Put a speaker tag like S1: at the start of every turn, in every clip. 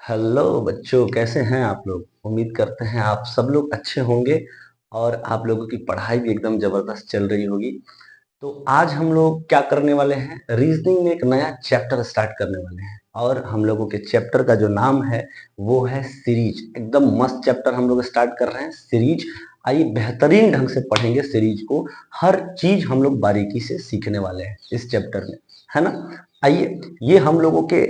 S1: Hello बच्चों, कैसे हैं आप लोग। उम्मीद करते हैं आप सब लोग अच्छे होंगे और आप लोगों की पढ़ाई भी एकदम जबरदस्त चल रही होगी। तो आज हम लोग क्या करने वाले हैं, रीजनिंग में एक नया चैप्टर स्टार्ट करने वाले हैं और हम लोगों के चैप्टर का जो नाम है वो है सीरीज। एकदम मस्त चैप्टर हम लोग स्टार्ट कर रहे हैं, सीरीज। आइए बेहतरीन ढंग से पढ़ेंगे सीरीज को, हर चीज हम लोग बारीकी से सीखने वाले हैं इस चैप्टर में, है ना। आइए, ये हम लोगों के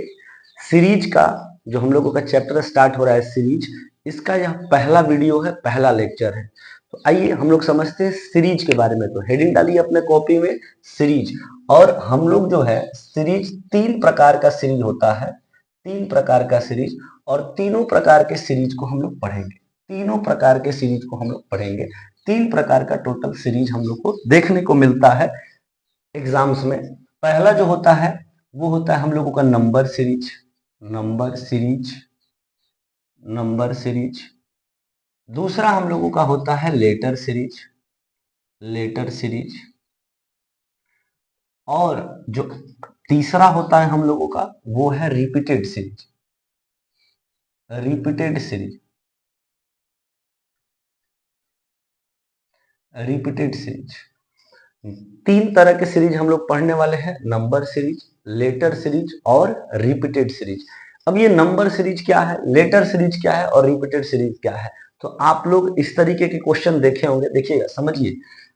S1: सीरीज का जो हम लोगों का चैप्टर स्टार्ट हो रहा है सीरीज, इसका यह पहला वीडियो है, पहला लेक्चर है। तो आइए हम लोग समझते हैं सीरीज के बारे में। तो हेडिंग डालिए अपने कॉपी में, सीरीज। और हम लोग जो है सीरीज, तीन प्रकार का सीरीज होता है, तीन प्रकार का सीरीज। और तीनों प्रकार के सीरीज को हम लोग पढ़ेंगे, तीनों प्रकार के सीरीज को हम लोग पढ़ेंगे। तीन प्रकार का टोटल सीरीज हम लोग को देखने को मिलता है एग्जाम्स में। पहला जो होता है वो होता है हम लोगों का number series, number series, number series. दूसरा हम लोगों का होता है लेटर सीरीज, लेटर सीरीज। और जो तीसरा होता है हम लोगों का वो है repeated series, repeated series, repeated series. तीन तरह के सीरीज हम लोग पढ़ने वाले हैं, नंबर सीरीज, लेटर सीरीज और रिपीटेड सीरीज। अब ये नंबर सीरीज क्या है, लेटर सीरीज क्या है और रिपीटेड सीरीज क्या है, तो आप लोग इस तरीके के क्वेश्चन देखे होंगे। देखिएगा, समझिए,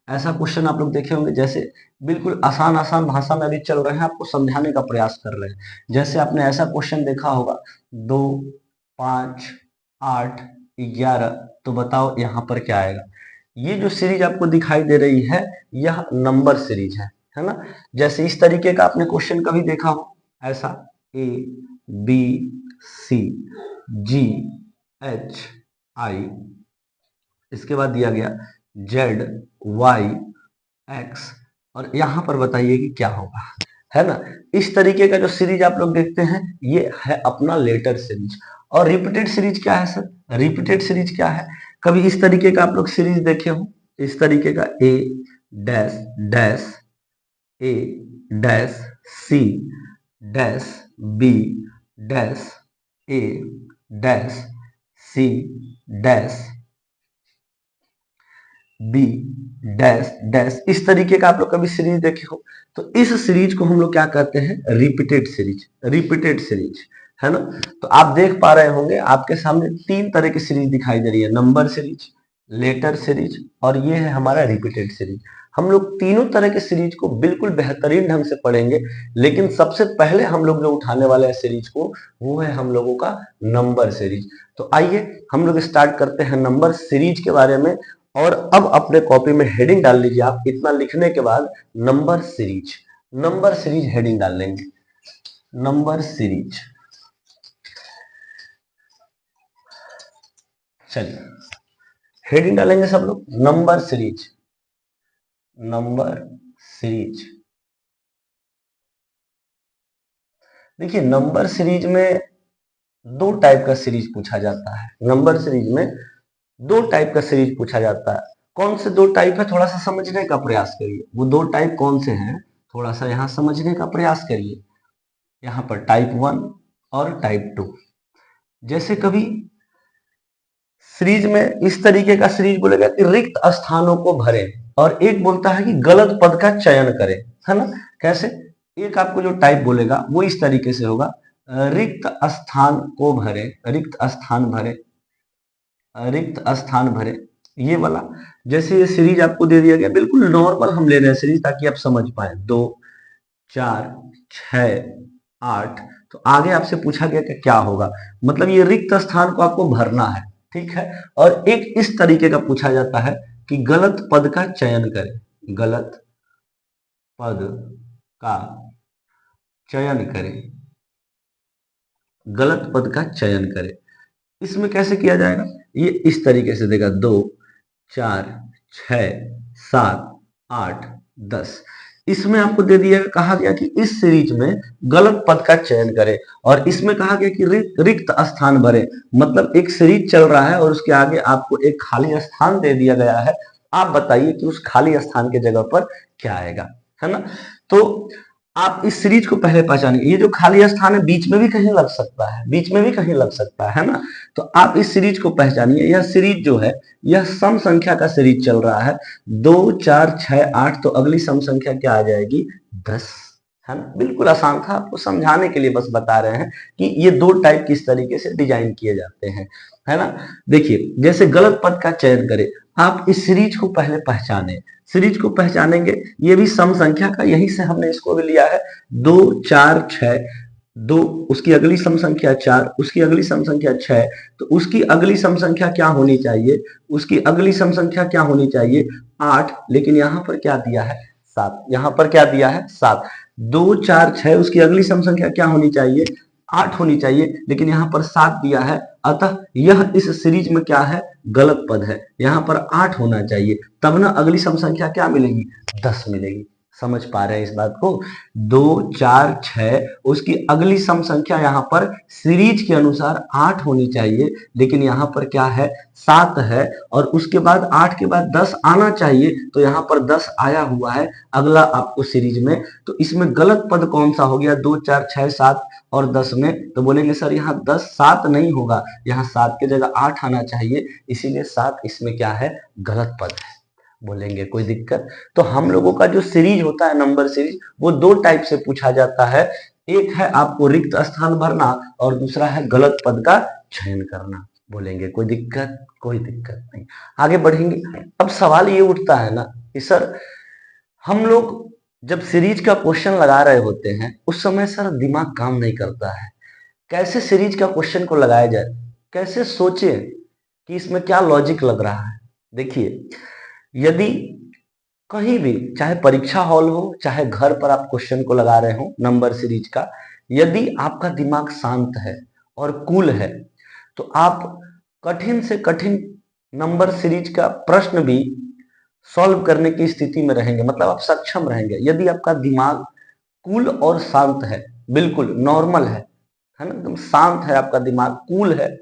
S1: ऐसा क्वेश्चन आप लोग देखे होंगे जैसे बिल्कुल आसान आसान भाषा में अभी चल रहे हैं, आपको समझाने का प्रयास कर रहे हैं। जैसे आपने ऐसा क्वेश्चन देखा होगा, 2, 5, 8, 11, तो बताओ यहाँ पर क्या आएगा। ये जो सीरीज आपको दिखाई दे रही है यह नंबर सीरीज है ना। जैसे इस तरीके का आपने क्वेश्चन कभी देखा हो, ऐसा ए B C ji H I, इसके बाद दिया गया जेड वाई एक्स, और यहां पर बताइए कि क्या होगा, है ना। इस तरीके का जो सीरीज आप लोग देखते हैं ये है अपना लेटर सीरीज। और रिपीटेड सीरीज क्या है सर, रिपीटेड सीरीज क्या है, कभी इस तरीके का आप लोग सीरीज देखे हो, इस तरीके का A dash dash, A dash C dash B dash A dash C dash B dash dash, इस तरीके का आप लोग कभी सीरीज देखे हो। तो इस सीरीज को हम लोग क्या कहते हैं, रिपीटेड सीरीज, रिपीटेड सीरीज, है ना। तो आप देख पा रहे होंगे आपके सामने तीन तरह की सीरीज दिखाई दे रही है, नंबर सीरीज, लेटर सीरीज और ये है हमारा रिपीटेड सीरीज। हम लोग तीनों तरह के सीरीज को बिल्कुल बेहतरीन ढंग से पढ़ेंगे, लेकिन सबसे पहले हम लोग जो उठाने वाले हैं सीरीज को वो है हम लोगों का नंबर सीरीज। तो आइए हम लोग स्टार्ट करते हैं नंबर सीरीज के बारे में। और अब अपने कॉपी में हेडिंग डाल लीजिए, आप इतना लिखने के बाद number series, number series heading डाल लेंगे, नंबर सीरीज। चलिए हेडिंग डालेंगे सब लोग, नंबर सीरीज, नंबर सीरीज। देखिए नंबर सीरीज में दो टाइप का सीरीज पूछा जाता है, नंबर सीरीज में दो टाइप का सीरीज पूछा जाता है। कौन से दो टाइप है, थोड़ा सा समझने का प्रयास करिए, वो दो टाइप कौन से हैं, थोड़ा सा यहाँ समझने का प्रयास करिए। यहाँ पर टाइप 1 और टाइप 2। जैसे कभी सीरीज में इस तरीके का सीरीज बोलेगा कि रिक्त स्थानों को भरें, और एक बोलता है कि गलत पद का चयन करें, है ना। कैसे, एक आपको जो टाइप बोलेगा वो इस तरीके से होगा, रिक्त स्थान को भरें, रिक्त स्थान भरें, रिक्त स्थान भरें, ये वाला। जैसे ये सीरीज आपको दे दिया गया, बिल्कुल नॉर्मल हम ले रहे हैं सीरीज ताकि आप समझ पाए, 2, 4, 6, 8, तो आगे आपसे पूछा गया कि क्या होगा, मतलब ये रिक्त स्थान को आपको भरना है, ठीक है। और एक इस तरीके का पूछा जाता है कि गलत पद का चयन करें, गलत पद का चयन करें, गलत पद का चयन करें। इसमें कैसे किया जाएगा, ये इस तरीके से देगा, 2, 4, 6, 7, 8, 10। इसमें आपको दे दिया, कहा गया कि इस सीरीज में गलत पद का चयन करें, और इसमें कहा गया कि रिक्त स्थान भरे, मतलब एक सीरीज चल रहा है और उसके आगे आपको एक खाली स्थान दे दिया गया है, आप बताइए कि उस खाली स्थान के जगह पर क्या आएगा, है ना। तो आप इस सीरीज को पहले पहचानिए। ये जो खाली स्थान है बीच में भी कहीं लग सकता है, बीच में भी कहीं लग सकता है ना। तो आप इस सीरीज को पहचानिए। यह सीरीज जो है यह सम संख्या का सीरीज चल रहा है, 2 4 6 8। तो अगली सम संख्या क्या आ जाएगी? 10, है ना। बिल्कुल आसान था, आपको समझाने के लिए बस बता रहे हैं कि ये दो टाइप किस तरीके से डिजाइन किए जाते हैं, है ना। देखिए जैसे गलत पद का चयन करें, आप इस सीरीज को पहले पहचाने। सीरीज को पहचानेंगे, ये भी सम संख्या का, यही से हमने इसको भी लिया है। 2 4 6, 2 उसकी अगली सम संख्या 4, उसकी अगली सम संख्या 6। तो उसकी अगली सम संख्या क्या होनी चाहिए? उसकी अगली सम संख्या क्या होनी चाहिए? 8। लेकिन यहाँ पर क्या दिया है? 7। यहाँ पर क्या दिया है? 7। 2 4 6, उसकी अगली सम संख्या क्या होनी चाहिए? 8 होनी चाहिए, लेकिन यहाँ पर 7 दिया है। अतः यह इस सीरीज में क्या है? गलत पद है। यहाँ पर 8 होना चाहिए, तब ना अगली सम संख्या क्या मिलेगी? 10 मिलेगी। समझ पा रहे हैं इस बात को? 2 4 6, उसकी अगली सम संख्या यहाँ पर सीरीज के अनुसार 8 होनी चाहिए, लेकिन यहाँ पर क्या है? 7 है। और उसके बाद 8 के बाद 10 आना चाहिए, तो यहाँ पर 10 आया हुआ है अगला आपको सीरीज में। तो इसमें गलत पद कौन सा हो गया? 2 4 6 7 और 10 में। तो बोलेंगे सर यहाँ 10 7 नहीं होगा, यहाँ 7 की जगह 8 आना चाहिए, इसीलिए 7 इसमें क्या है? गलत पद है। बोलेंगे कोई दिक्कत? तो हम लोगों का जो सीरीज होता है, नंबर सीरीज, वो दो टाइप से पूछा जाता है। एक है आपको रिक्त स्थान भरना, और दूसरा है गलत पद का चयन करना। बोलेंगे कोई दिक्कत? कोई दिक्कत नहीं। आगे बढ़ेंगे। अब सवाल ये उठता है ना कि सर हम लोग जब सीरीज का क्वेश्चन लगा रहे होते हैं उस समय सर दिमाग काम नहीं करता है, कैसे सीरीज का क्वेश्चन को लगाया जाए, कैसे सोचे कि इसमें क्या लॉजिक लग रहा है। देखिए यदि कहीं भी, चाहे परीक्षा हॉल हो चाहे घर पर आप क्वेश्चन को लगा रहे हो नंबर सीरीज का, यदि आपका दिमाग शांत है और कूल है तो आप कठिन से कठिन नंबर सीरीज का प्रश्न भी सॉल्व करने की स्थिति में रहेंगे, मतलब आप सक्षम रहेंगे यदि आपका दिमाग कूल और शांत है, बिल्कुल नॉर्मल है ना, एकदम शांत है आपका दिमाग, कूल है,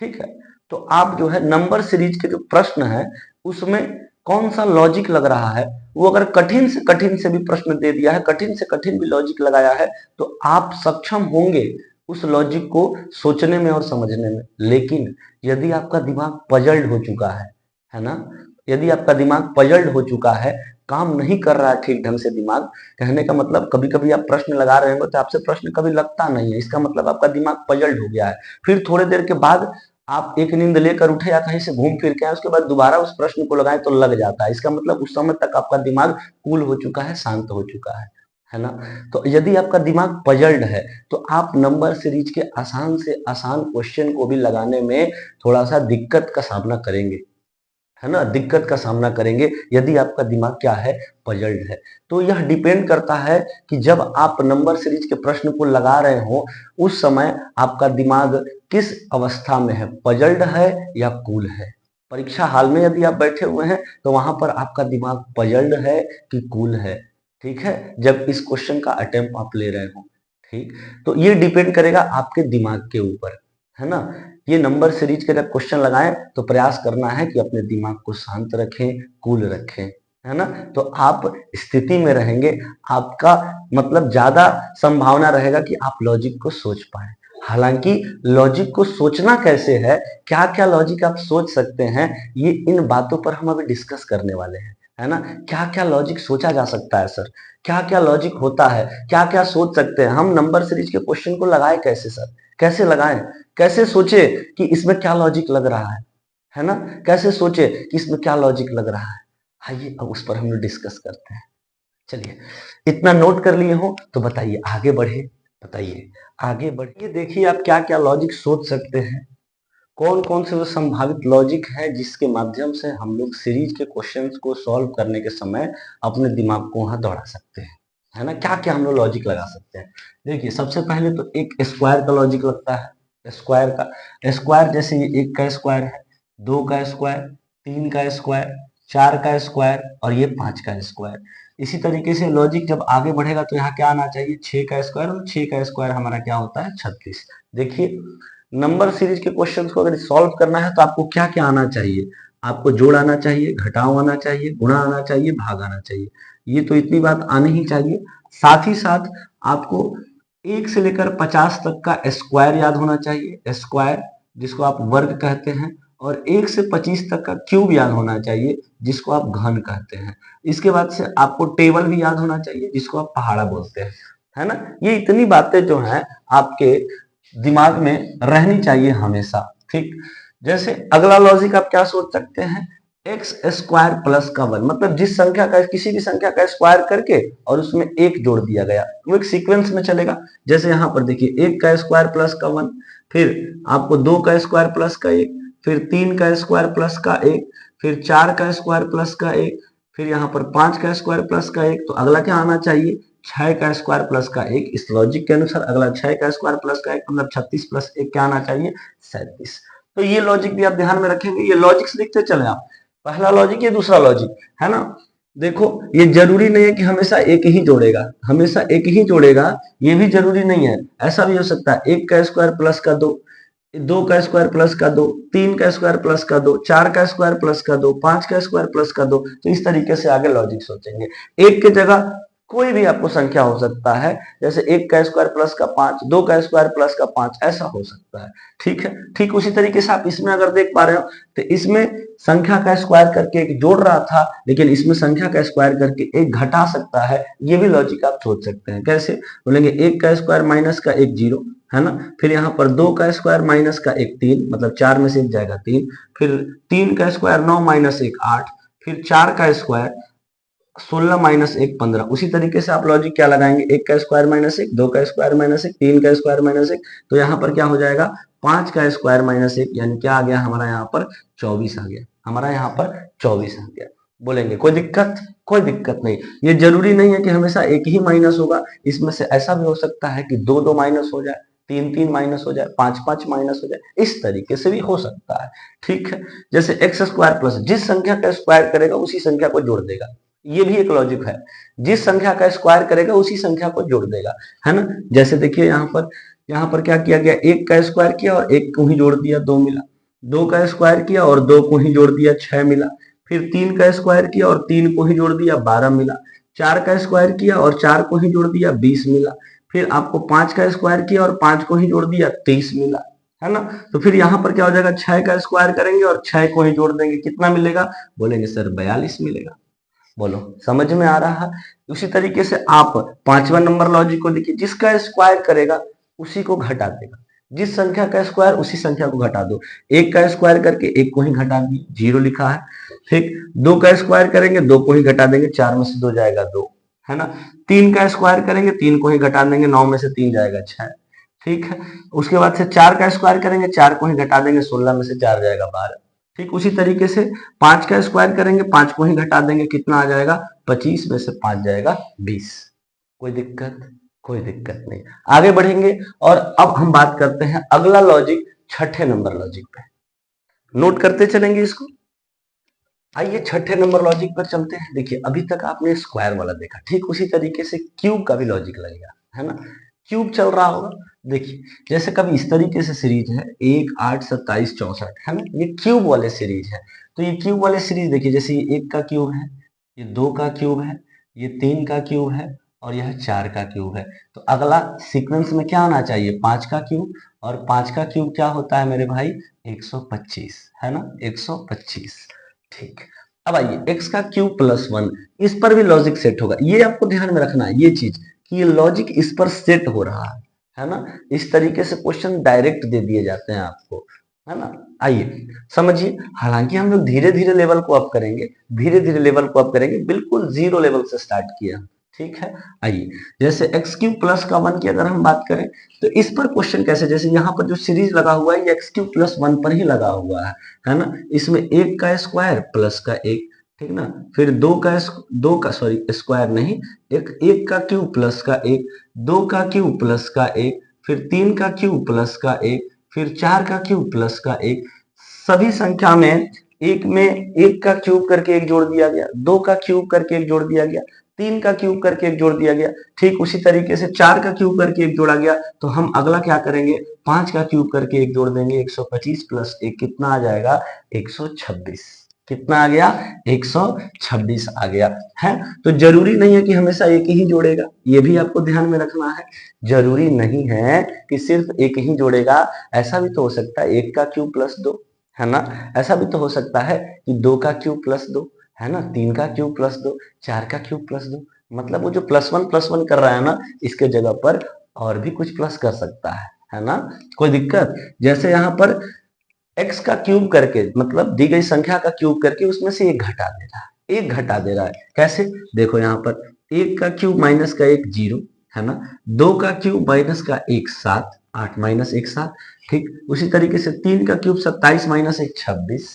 S1: ठीक है। तो आप जो है नंबर सीरीज के जो प्रश्न है उसमें कौन सा लॉजिक लग रहा है, वो अगर कठिन से कठिन से भी प्रश्न दे दिया है, कठिन से कठिन भी लॉजिक लगाया है, तो आप सक्षम होंगे उस लॉजिक को सोचने में और समझने में। लेकिन यदि आपका दिमाग पजल्ड हो चुका है ना, यदि आपका दिमाग पजल्ड हो चुका है, काम नहीं कर रहा है ठीक ढंग से दिमाग, कहने का मतलब कभी कभी आप प्रश्न लगा रहे होंगे तो आपसे प्रश्न कभी लगता नहीं है, इसका मतलब आपका दिमाग पजल्ड हो गया है। फिर थोड़ी देर के बाद आप एक नींद लेकर उठे या कहीं से घूम फिर के आए, उसके बाद दोबारा उस प्रश्न को लगाएं तो लग जाता है, इसका मतलब उस समय तक आपका दिमाग कूल हो चुका है, शांत हो चुका है ना। तो यदि आपका दिमाग पजल्ड है तो आप नंबर सीरीज के आसान से आसान क्वेश्चन को भी लगाने में थोड़ा सा दिक्कत का सामना करेंगे, है ना, दिक्कत का सामना करेंगे यदि आपका दिमाग क्या है? पजल्ड है। तो यह डिपेंड करता है कि जब आप नंबर सीरीज के प्रश्न को लगा रहे हो उस समय आपका दिमाग किस अवस्था में है, पजल्ड है या कूल है। परीक्षा हाल में यदि आप बैठे हुए हैं तो वहां पर आपका दिमाग पजल्ड है कि कूल है, ठीक है, जब इस क्वेश्चन का अटेम्प्ट आप ले रहे हो, ठीक। तो ये डिपेंड करेगा आपके दिमाग के ऊपर, है ना। ये नंबर सीरीज के जब क्वेश्चन लगाएं तो प्रयास करना है कि अपने दिमाग को शांत रखें, कूल रखें, है ना। तो आप स्थिति में रहेंगे, आपका मतलब ज्यादा संभावना रहेगा कि आप लॉजिक को सोच पाए। हालांकि लॉजिक को सोचना कैसे है, क्या क्या लॉजिक आप सोच सकते हैं, ये इन बातों पर हम अभी डिस्कस करने वाले हैं, है ना। क्या क्या लॉजिक सोचा जा सकता है सर, क्या क्या लॉजिक होता है, क्या क्या सोच सकते हैं हम, नंबर सीरीज के क्वेश्चन को लगाए कैसे सर, कैसे लगाएं, कैसे सोचे कि इसमें क्या लॉजिक लग रहा है ना, कैसे सोचे कि इसमें क्या लॉजिक लग रहा है। आइए अब उस पर हम लोग डिस्कस करते हैं। चलिए इतना नोट कर लिए हो तो बताइए आगे बढ़े, बताइए आगे बढ़िए। देखिए आप क्या क्या लॉजिक सोच सकते हैं, कौन कौन से वो संभावित लॉजिक है जिसके माध्यम से हम लोग सीरीज के क्वेश्चंस को सॉल्व करने के समय अपने दिमाग को वहां दौड़ा सकते हैं, है ना। क्या क्या हम लोग लॉजिक लगा सकते हैं। देखिए सबसे पहले तो एक स्क्वायर का लॉजिक लगता है, स्क्वायर का, स्क्वायर जैसे ये 1 का स्क्वायर है, 2 का स्क्वायर, 3 का स्क्वायर, 4 का स्क्वायर और ये 5 का स्क्वायर। इसी तरीके से लॉजिक जब आगे बढ़ेगा तो यहाँ क्या आना चाहिए? 6 का स्क्वायर, और 6 का स्क्वायर हमारा क्या होता है? 36। देखिए नंबर सीरीज के क्वेश्चंस को अगर सॉल्व करना है तो आपको क्या क्या आना चाहिए? आपको जोड़ आना चाहिए, घटाव आना चाहिए, गुणा आना चाहिए, भाग आना चाहिए। ये तो इतनी बात आनी ही चाहिए। साथ ही साथ आपको 1 से लेकर 50 तक का स्क्वायर याद होना चाहिए, स्क्वायर जिसको आप वर्ग कहते हैं, और 1 से 25 तक का क्यूब याद होना चाहिए जिसको आप घन कहते हैं। इसके बाद से आपको टेबल भी याद होना चाहिए जिसको आप पहाड़ा बोलते हैं, है ना। ये इतनी बातें जो हैं आपके दिमाग में रहनी चाहिए हमेशा, ठीक। जैसे अगला लॉजिक आप क्या सोच सकते हैं, एक्स स्क्वायर प्लस का 1, मतलब जिस संख्या का किसी भी संख्या का स्क्वायर करके और उसमें 1 जोड़ दिया गया, वो एक सीक्वेंस में चलेगा। जैसे यहाँ पर देखिए 1 का स्क्वायर प्लस का 1, फिर आपको 2 का स्क्वायर प्लस का 1, फिर 3 का स्क्वायर प्लस का 1, फिर 4 का स्क्वायर प्लस का 1, फिर यहाँ पर 5 का स्क्वायर प्लस का 1। तो अगला क्या आना चाहिए, 6 का स्क्वायर प्लस का 1। इस लॉजिक के अनुसार अगला 6 का स्क्वायर प्लस का 1 मतलब 36 प्लस 1 क्या आना चाहिए, 37। तो ये लॉजिक भी आप ध्यान में रखेंगे, ये लॉजिक्स लिखते चले आप, पहला लॉजिक ये दूसरा लॉजिक, है ना। देखो ये जरूरी नहीं है कि हमेशा एक ही जोड़ेगा, हमेशा एक ही जोड़ेगा ये भी जरूरी नहीं है। ऐसा भी हो सकता है 1 का स्क्वायर प्लस का 2, 2 का स्क्वायर प्लस का 2, 3 का स्क्वायर प्लस का 2, 4 का स्क्वायर प्लस का 2, 5 का स्क्वायर प्लस का 2। तो इस तरीके से आगे लॉजिक सोचेंगे। एक की जगह कोई भी आपको संख्या हो सकता है, जैसे 1 का स्क्वायर प्लस का 5, 2 का स्क्वायर प्लस का 5, ऐसा हो सकता है, ठीक है। ठीक उसी तरीके से आप इसमें अगर देख पा रहे हो तो इसमें संख्या का स्क्वायर करके एक जोड़ रहा था, लेकिन इसमें संख्या का स्क्वायर करके एक घटा सकता है। ये भी लॉजिक आप सोच सकते हैं। कैसे बोलेंगे, 1 का स्क्वायर माइनस का 1 0, है ना। फिर यहाँ पर 2 का स्क्वायर माइनस का 1 3, मतलब 4 में से 1 जाएगा 3। फिर 3 का स्क्वायर 9 माइनस 1 8। फिर 4 का स्क्वायर 16 माइनस 1 15। उसी तरीके से आप लॉजिक क्या लगाएंगे, 1 का स्क्वायर माइनस 1, 2 का स्क्वायर माइनस 1, 3 का स्क्वायर माइनस 1। तो यहाँ पर क्या हो जाएगा, 5 का स्क्वायर माइनस 1, यानी क्या आ गया हमारा यहाँ पर 24 आ गया, हमारा यहाँ पर 24 आ गया। बोलेंगे कोई दिक्कत, कोई दिक्कत नहीं। ये जरूरी नहीं है कि हमेशा एक ही माइनस होगा, इसमें से ऐसा भी हो सकता है कि 2 2 माइनस हो जाए, 3 3 माइनस हो जाए, 5 5 माइनस हो जाए, इस तरीके से भी हो सकता है, ठीक है। जैसे एक्स स्क्वायर प्लस, जिस संख्या का स्क्वायर करेगा उसी संख्या को जोड़ देगा, ये भी एक लॉजिक है। जिस संख्या का स्क्वायर करेगा उसी संख्या को जोड़ देगा, है ना। जैसे देखिए यहाँ पर क्या किया गया, 1 का स्क्वायर किया और 1 को ही जोड़ दिया, 2 मिला। 2 का स्क्वायर किया और 2 को ही जोड़ दिया, 6 मिला। फिर 3 का स्क्वायर किया और 3 को ही जोड़ दिया, 12 मिला। 4 का स्क्वायर किया और 4 को ही जोड़ दिया, 20 मिला। फिर आपको 5 का स्क्वायर किया और 5 को ही जोड़ दिया, 23 मिला, है ना। तो फिर यहाँ पर क्या हो जाएगा, 6 का स्क्वायर करेंगे और 6 को ही जोड़ देंगे, कितना मिलेगा, बोलेंगे सर 42 मिलेगा। बोलो समझ में आ रहा है। उसी तरीके से आप 5वां नंबर लॉजिक को देखिए, जिसका स्क्वायर करेगा उसी को घटा देगा, जिस संख्या का स्क्वायर उसी संख्या को घटा दो। 1 का स्क्वायर करके 1 को ही घटा दिए, 0 लिखा है। ठीक, 2 का स्क्वायर करेंगे 2 को ही घटा देंगे, 4 में से 2 जाएगा 2, है ना। 3 का स्क्वायर करेंगे 3 को ही घटा देंगे, 9 में से 3 जाएगा 6, ठीक है। उसके बाद से 4 का स्क्वायर करेंगे 4 को ही घटा देंगे, 16 में से 4 जाएगा 12। ठीक उसी तरीके से 5 का स्क्वायर करेंगे 5 को ही घटा देंगे, कितना आ जाएगा, 25 में से 5 जाएगा 20। कोई दिक्कत, कोई दिक्कत नहीं। आगे बढ़ेंगे और अब हम बात करते हैं अगला लॉजिक, छठे नंबर लॉजिक पे। नोट करते चलेंगे इसको। आइए छठे नंबर लॉजिक पर चलते हैं। देखिए अभी तक आपने स्क्वायर वाला देखा, ठीक उसी तरीके से क्यूब का भी लॉजिक लगेगा, है ना। क्यूब चल रहा होगा, देखिए जैसे कभी इस तरीके से सीरीज है 1 8 27 64, है ना, ये क्यूब वाले सीरीज है। तो ये क्यूब वाले सीरीज देखिए, जैसे ये 1 का क्यूब है, ये 2 का क्यूब है, ये 3 का क्यूब है और यह 4 का क्यूब है। तो अगला सीक्वेंस में क्या आना चाहिए, 5 का क्यूब, और 5 का क्यूब क्या होता है मेरे भाई, 125, है ना, 125। ठीक, अब आइए x का क्यूब प्लस 1, इस पर भी लॉजिक सेट होगा। ये आपको ध्यान में रखना है ये चीज कि ये लॉजिक इस पर सेट हो रहा है ना। इस तरीके से क्वेश्चन डायरेक्ट दे दिए जाते हैं आपको, है ना। आइए समझिए, हालांकि हम लोग धीरे धीरे लेवल को अप करेंगे, धीरे धीरे लेवल को अप करेंगे, बिल्कुल जीरो लेवल से स्टार्ट किया, ठीक है। आइए जैसे एक्स क्यूब प्लस का 1 की अगर हम बात करें तो इस पर क्वेश्चन कैसे, जैसे यहाँ पर जो सीरीज लगा हुआ है ये एक्स क्यूब प्लस 1 पर ही लगा हुआ है ना। इसमें 1 का स्क्वायर प्लस का 1, ठीक ना। फिर 2 का सॉरी स्क्वायर नहीं, एक का क्यूब प्लस का 1, 2 का क्यूब प्लस का 1, फिर 3 का क्यूब प्लस का 1, फिर 4 का क्यूब प्लस का 1। सभी संख्या में एक में 1 का क्यूब करके 1 जोड़ दिया गया, 2 का क्यूब करके 1 जोड़ दिया गया, 3 का क्यूब करके 1 जोड़ दिया गया। ठीक उसी तरीके से 4 का क्यूब करके 1 जोड़ा गया, तो हम अगला क्या करेंगे, 5 का क्यूब करके 1 जोड़ देंगे, 125 प्लस 1 कितना आ जाएगा, 126। कितना आ गया 126 आ गया है। तो जरूरी नहीं है कि हमेशा एक ही जोड़ेगा, ये भी आपको ध्यान में रखना है। जरूरी नहीं है कि सिर्फ एक ही जोड़ेगा, ऐसा भी तो हो सकता है 1 का क्यूब प्लस 2, है ना। ऐसा भी तो हो सकता है कि 2 का क्यूब प्लस 2, है ना, 3 का क्यूब प्लस 2, 4 का क्यूब प्लस 2। मतलब वो जो प्लस वन कर रहा है ना, इसके जगह पर और भी कुछ प्लस कर सकता है ना। कोई दिक्कत? जैसे यहाँ पर x का क्यूब करके, मतलब दी गई संख्या का क्यूब करके उसमें से एक घटा दे रहा है, एक घटा दे रहा है। कैसे? देखो यहाँ पर 1 का क्यूब माइनस का 1 0, है ना। 2 का क्यूब माइनस का 1 7, 8 माइनस 1 7। ठीक उसी तरीके से 3 का क्यूब 27 माइनस 1 26।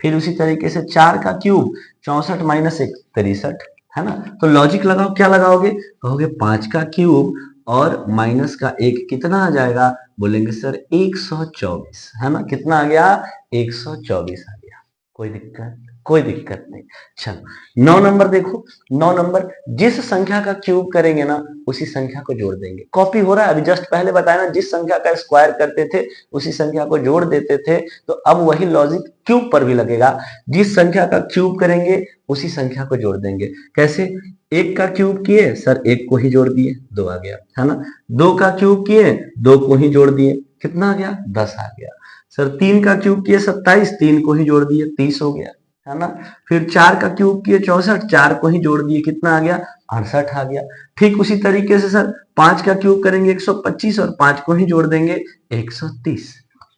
S1: फिर उसी तरीके से 4 का क्यूब 64 माइनस 1 63, है ना। तो लॉजिक लगाओ, क्या लगाओगे? कहोगे 5 का क्यूब और माइनस का 1 कितना आ जाएगा? बोलेंगे सर 124, है ना। कितना आ गया? 124 आ गया। कोई दिक्कत? कोई दिक्कत नहीं। चलो 9 नंबर देखो। 9 नंबर जिस संख्या का क्यूब करेंगे ना, उसी संख्या को जोड़ देंगे। कॉपी हो रहा है? अभी जस्ट पहले बताया ना, जिस संख्या का स्क्वायर करते थे उसी संख्या को जोड़ देते थे। तो अब वही लॉजिक क्यूब पर भी लगेगा। जिस संख्या का क्यूब करेंगे उसी संख्या को जोड़ देंगे। कैसे? 1 का क्यूब किए सर, 1 को ही जोड़ दिए, 2 आ गया, है ना। 2 का क्यूब किए, 2 को ही जोड़ दिए, कितना आ गया? 10 आ गया। सर 3 का क्यूब किए 27, 3 को ही जोड़ दिए, 30 हो गया, है ना। फिर 4 का क्यूब किए 64, 4 को ही जोड़ दिए, कितना आ गया? 68 आ गया। ठीक उसी तरीके से सर 5 का क्यूब करेंगे 125 और 5 को ही जोड़ देंगे 130।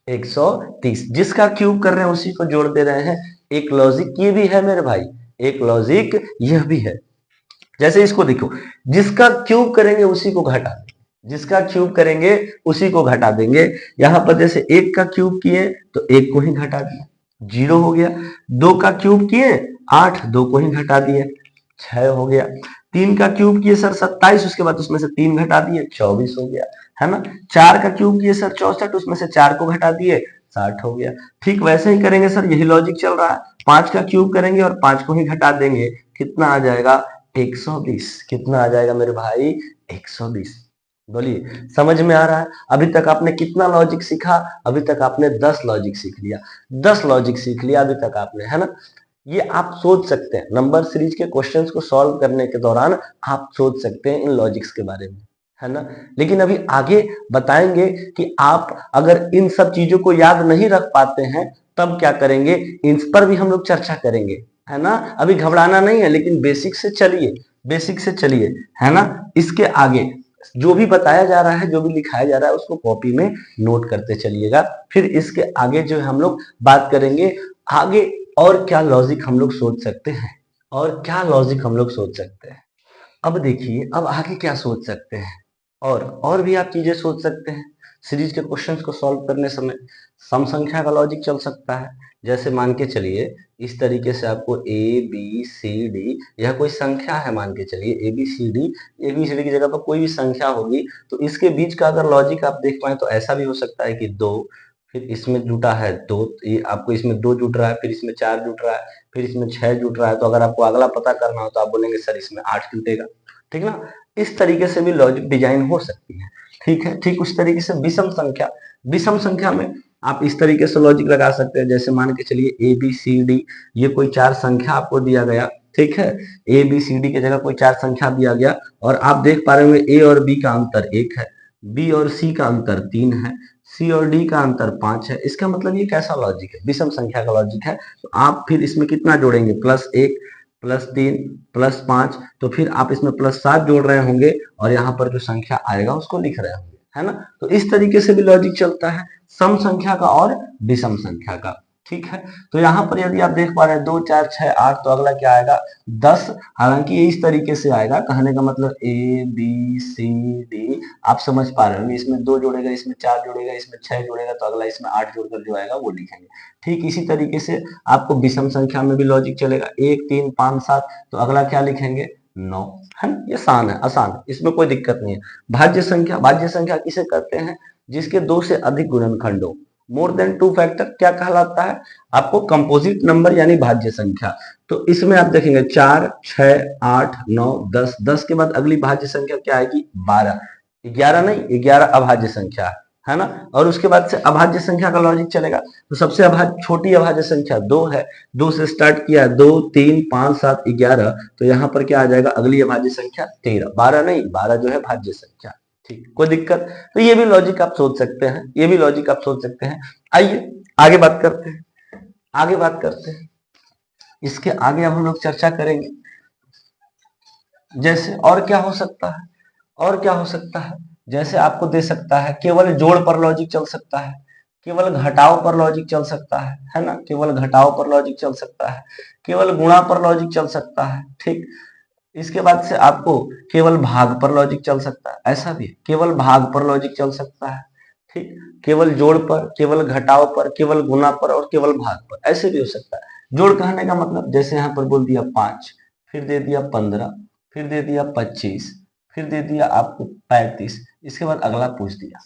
S1: 130 जिसका क्यूब कर रहे हैं उसी को जोड़ दे रहे हैं। एक लॉजिक ये भी है मेरे भाई, एक लॉजिक यह भी है। जैसे इसको देखो, जिसका क्यूब करेंगे उसी को घटा देंगे, जिसका क्यूब करेंगे उसी को घटा देंगे। यहां पर जैसे 1 का क्यूब किए तो 1 को ही घटा दिया, 0 हो गया। 2 का क्यूब किए 8, 2 को ही घटा दिए, 6 हो गया। 3 का क्यूब किए सर 27, उसके बाद उसमें से 3 घटा दिए, 24 हो गया, है ना। 4 का क्यूब किए सर 64, उसमें से 4 को घटा दिए, 60 हो गया। ठीक वैसे ही करेंगे सर, यही लॉजिक चल रहा है। 5 का क्यूब करेंगे और 5 को ही घटा देंगे, कितना आ जाएगा? 120। कितना आ जाएगा मेरे भाई? 120। बोलिए समझ में आ रहा है? अभी तक आपने कितना लॉजिक सीखा? अभी तक आपने 10 लॉजिक सीख लिया, 10 लॉजिक सीख लिया अभी तक आपने, है ना। ये आप सोच सकते हैं, नंबर सीरीज के क्वेश्चंस को सॉल्व करने के दौरान आप सोच सकते हैं इन लॉजिक्स के बारे में, है ना। लेकिन अभी आगे बताएंगे कि आप अगर इन सब चीजों को याद नहीं रख पाते हैं तब क्या करेंगे, इन पर भी हम लोग चर्चा करेंगे, है ना। अभी घबराना नहीं है, लेकिन बेसिक से चलिए, बेसिक से चलिए, है ना। इसके आगे जो भी बताया जा रहा है, जो भी लिखाया जा रहा है, उसको कॉपी में नोट करते चलिएगा। फिर इसके आगे जो है हम लोग बात करेंगे आगे और क्या लॉजिक हम लोग सोच सकते हैं, और क्या लॉजिक हम लोग सोच सकते हैं। अब देखिए, अब आगे क्या सोच सकते हैं, और भी आप चीजें सोच सकते हैं सीरीज के क्वेश्चंस को सॉल्व करने समय। सम संख्या का लॉजिक चल सकता है। जैसे मान के चलिए इस तरीके से आपको ए बी सी डी, यह कोई संख्या है, मान के चलिए A B C D, A B C D की जगह पर कोई भी संख्या होगी, तो इसके बीच का अगर लॉजिक आप देख पाए तो ऐसा भी हो सकता है कि 2, फिर इसमें जुटा है 2, ये आपको इसमें 2 जुट रहा है, फिर इसमें 4 जुट रहा है, फिर इसमें 6 जुट रहा है। तो अगर आपको अगला पता करना हो तो आप बोलेंगे सर इसमें 8 जुटेगा, ठीक ना। इस तरीके से भी लॉजिक डिजाइन हो सकती है, ठीक है। ठीक उस तरीके से विषम संख्या, विषम संख्या में आप इस तरीके से लॉजिक लगा सकते हैं। जैसे मान के चलिए ए बी सी डी, ये कोई 4 संख्या आपको दिया गया, ठीक है। ए बी सी डी की जगह कोई 4 संख्या दिया गया और आप देख पा रहे होंगे ए और बी का अंतर 1 है, बी और सी का अंतर 3 है, सी और डी का अंतर 5 है। इसका मतलब ये कैसा लॉजिक है? विषम संख्या का लॉजिक है। तो आप फिर इसमें कितना जोड़ेंगे? +1 +3 +5, तो फिर आप इसमें +7 जोड़ रहे होंगे और यहाँ पर जो संख्या आएगा उसको लिख रहे होंगे, है ना। तो इस तरीके से भी लॉजिक चलता है, सम संख्या का और विषम संख्या का, ठीक है। तो यहाँ पर यदि आप देख पा रहे हैं 2 4 6 8, तो अगला क्या आएगा? 10। हालांकि ये इस तरीके से आएगा, कहने का मतलब ए बी सी डी, आप समझ पा रहे होंगे, इसमें 2 जोड़ेगा, इसमें 4 जोड़ेगा, इसमें 6 जोड़ेगा, तो अगला इसमें 8 जोड़कर जो आएगा वो लिखेंगे। ठीक इसी तरीके से आपको विषम संख्या में भी लॉजिक चलेगा, 1 3 5 7, तो अगला क्या लिखेंगे? 9, है ना। ये आसान है, आसान है, इसमें कोई दिक्कत नहीं है। भाज्य संख्या, भाज्य संख्या किसे कहते हैं? जिसके 2 से अधिक गुणनखंड हो, मोर देन 2 फैक्टर, क्या कहलाता है आपको? कंपोजिट नंबर यानी भाज्य संख्या। तो इसमें आप देखेंगे 4 6 8 9 10, 10 के बाद अगली भाज्य संख्या क्या आएगी? 12। 11 नहीं, 11 अभाज्य संख्या, है ना। और उसके बाद से अभाज्य संख्या का लॉजिक चलेगा, तो सबसे छोटी अभाज्य संख्या 2 है, 2 से स्टार्ट किया, 2 3 5 7 11, तो यहाँ पर क्या आ जाएगा, अगली अभाज्य संख्या 13, 12 नहीं, 12 जो है भाज्य संख्या। ठीक, कोई दिक्कत? तो ये भी लॉजिक आप सोच सकते हैं, ये भी लॉजिक आप सोच सकते हैं। आइए आगे बात करते हैं, आगे बात करते हैं। इसके आगे अब हम लोग चर्चा करेंगे, जैसे और क्या हो सकता है, और क्या हो सकता है, जैसे आपको दे सकता है केवल जोड़ पर लॉजिक चल सकता है, केवल घटाव पर लॉजिक चल सकता है ना, केवल घटाव पर लॉजिक चल सकता है, केवल गुणा पर लॉजिक चल सकता है। ठीक, इसके बाद से आपको केवल भाग पर लॉजिक चल सकता है, ऐसा भी केवल भाग पर लॉजिक चल सकता है। ठीक, केवल जोड़ पर, केवल घटाव पर, केवल गुणा पर और केवल भाग पर, ऐसे भी हो सकता है। जोड़ कहने का मतलब जैसे यहाँ पर बोल दिया 5, फिर दे दिया 15, फिर दे दिया 25, फिर दे दिया आपको 35, इसके बाद अगला पूछ दिया,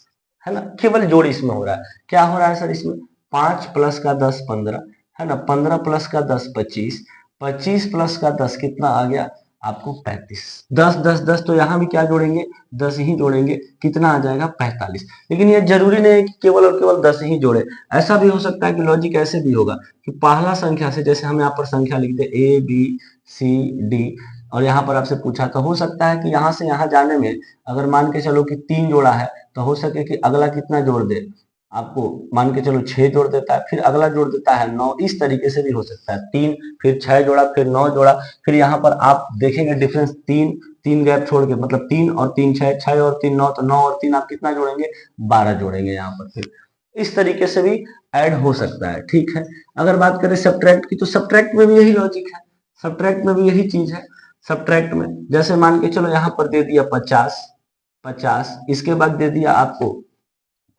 S1: है ना। केवल जोड़ इसमें हो रहा है। क्या हो रहा है सर इसमें, 5 प्लस का 10 15, है ना, 15 प्लस का 10 25, 25 प्लस का 10 कितना आ गया आपको 35, 10 10 10, तो यहाँ भी क्या जोड़ेंगे, 10 ही जोड़ेंगे, कितना आ जाएगा 45। लेकिन ये जरूरी नहीं है कि केवल और केवल 10 ही जोड़े, ऐसा भी हो सकता है कि लॉजिक ऐसे भी होगा कि पहला संख्या से, जैसे हम यहाँ पर संख्या लिखते A B C D, और यहाँ पर आपसे पूछा, तो हो सकता है कि यहाँ से यहाँ जाने में अगर मान के चलो कि 3 जोड़ा है, तो हो सके कि अगला कितना जोड़ दे आपको, मान के चलो 6 जोड़ देता है, फिर अगला जोड़ देता है 9, इस तरीके से भी हो सकता है। 3 फिर 6 जोड़ा, फिर 9 जोड़ा, फिर यहाँ पर आप देखेंगे डिफरेंस, 3 3 गैप छोड़ के, मतलब 3 और 3 6, 6 और 3 9, तो 9 और 3 आप कितना जोड़ेंगे, 12 जोड़ेंगे यहाँ पर। फिर इस तरीके से भी ऐड हो सकता है। ठीक है, अगर बात करें सब्ट्रैक्ट की, तो सब्ट्रैक्ट में भी यही लॉजिक है, सब्ट्रैक्ट में भी यही चीज है। सब्ट्रैक्ट में जैसे मान के चलो यहाँ पर दे दिया 50, 50, इसके बाद दे दिया आपको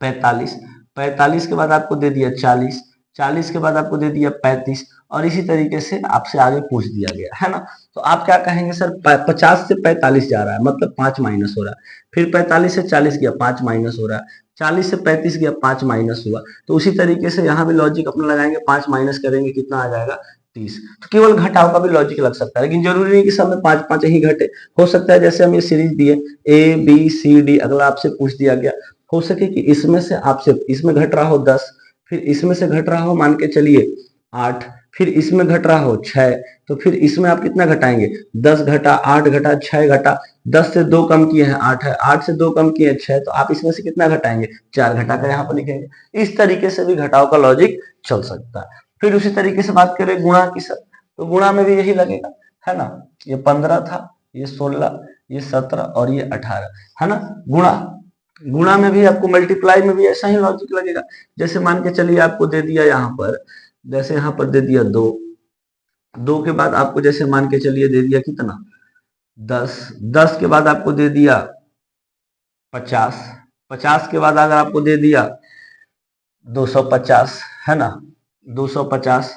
S1: 45, 45 के बाद आपको दे दिया 40, 40 के बाद आपको दे दिया 35, और इसी तरीके से आपसे आगे पूछ दिया गया, है ना। तो आप क्या कहेंगे सर, 50 से 45 जा रहा है, मतलब 5 माइनस हो रहा है, फिर 45 से 40 गया, 5 माइनस हो रहा है, 40 से 35 गया, 5 माइनस हुआ, तो उसी तरीके से यहाँ भी लॉजिक अपना लगाएंगे, 5 माइनस करेंगे, कितना आ जाएगा 30। तो केवल घटाव का भी लॉजिक लग सकता है, लेकिन जरूरी नहीं कि सब में 5 5 ही घटे, हो सकता है जैसे हम ये सीरीज दिए ABCD, अगला आपसे पूछ दिया गया, हो सके कि इसमें से आपसे, इसमें घट रहा हो 10, फिर इसमें से घट रहा हो मान के चलिए 8, फिर इसमें घट रहा हो 6, तो फिर इसमें आप कितना घटाएंगे, 10 घटा 8 घटा 6 घटा, 10 से 2 कम किए हैं 8 है, 8 से 2 कम किए हैं 6, तो आप इसमें से कितना घटाएंगे, 4 घटा कर यहाँ पर लिखेंगे। इस तरीके से भी घटाव का लॉजिक चल सकता है। फिर उसी तरीके से बात करें गुणा की सर, तो गुणा में भी यही लगेगा, है ना। ये 15 था, ये 16, ये 17 और ये 18, है ना। गुणा, गुणा में भी आपको, मल्टीप्लाई में भी ऐसा ही लॉजिक लगेगा। जैसे मान के चलिए आपको दे दिया यहाँ पर, जैसे यहाँ पर दे दिया 2, 2 के बाद आपको जैसे मान के चलिए दे दिया कितना 10, 10 के बाद आपको दे दिया 50, 50 के बाद अगर आपको दे दिया 250, है ना, 250,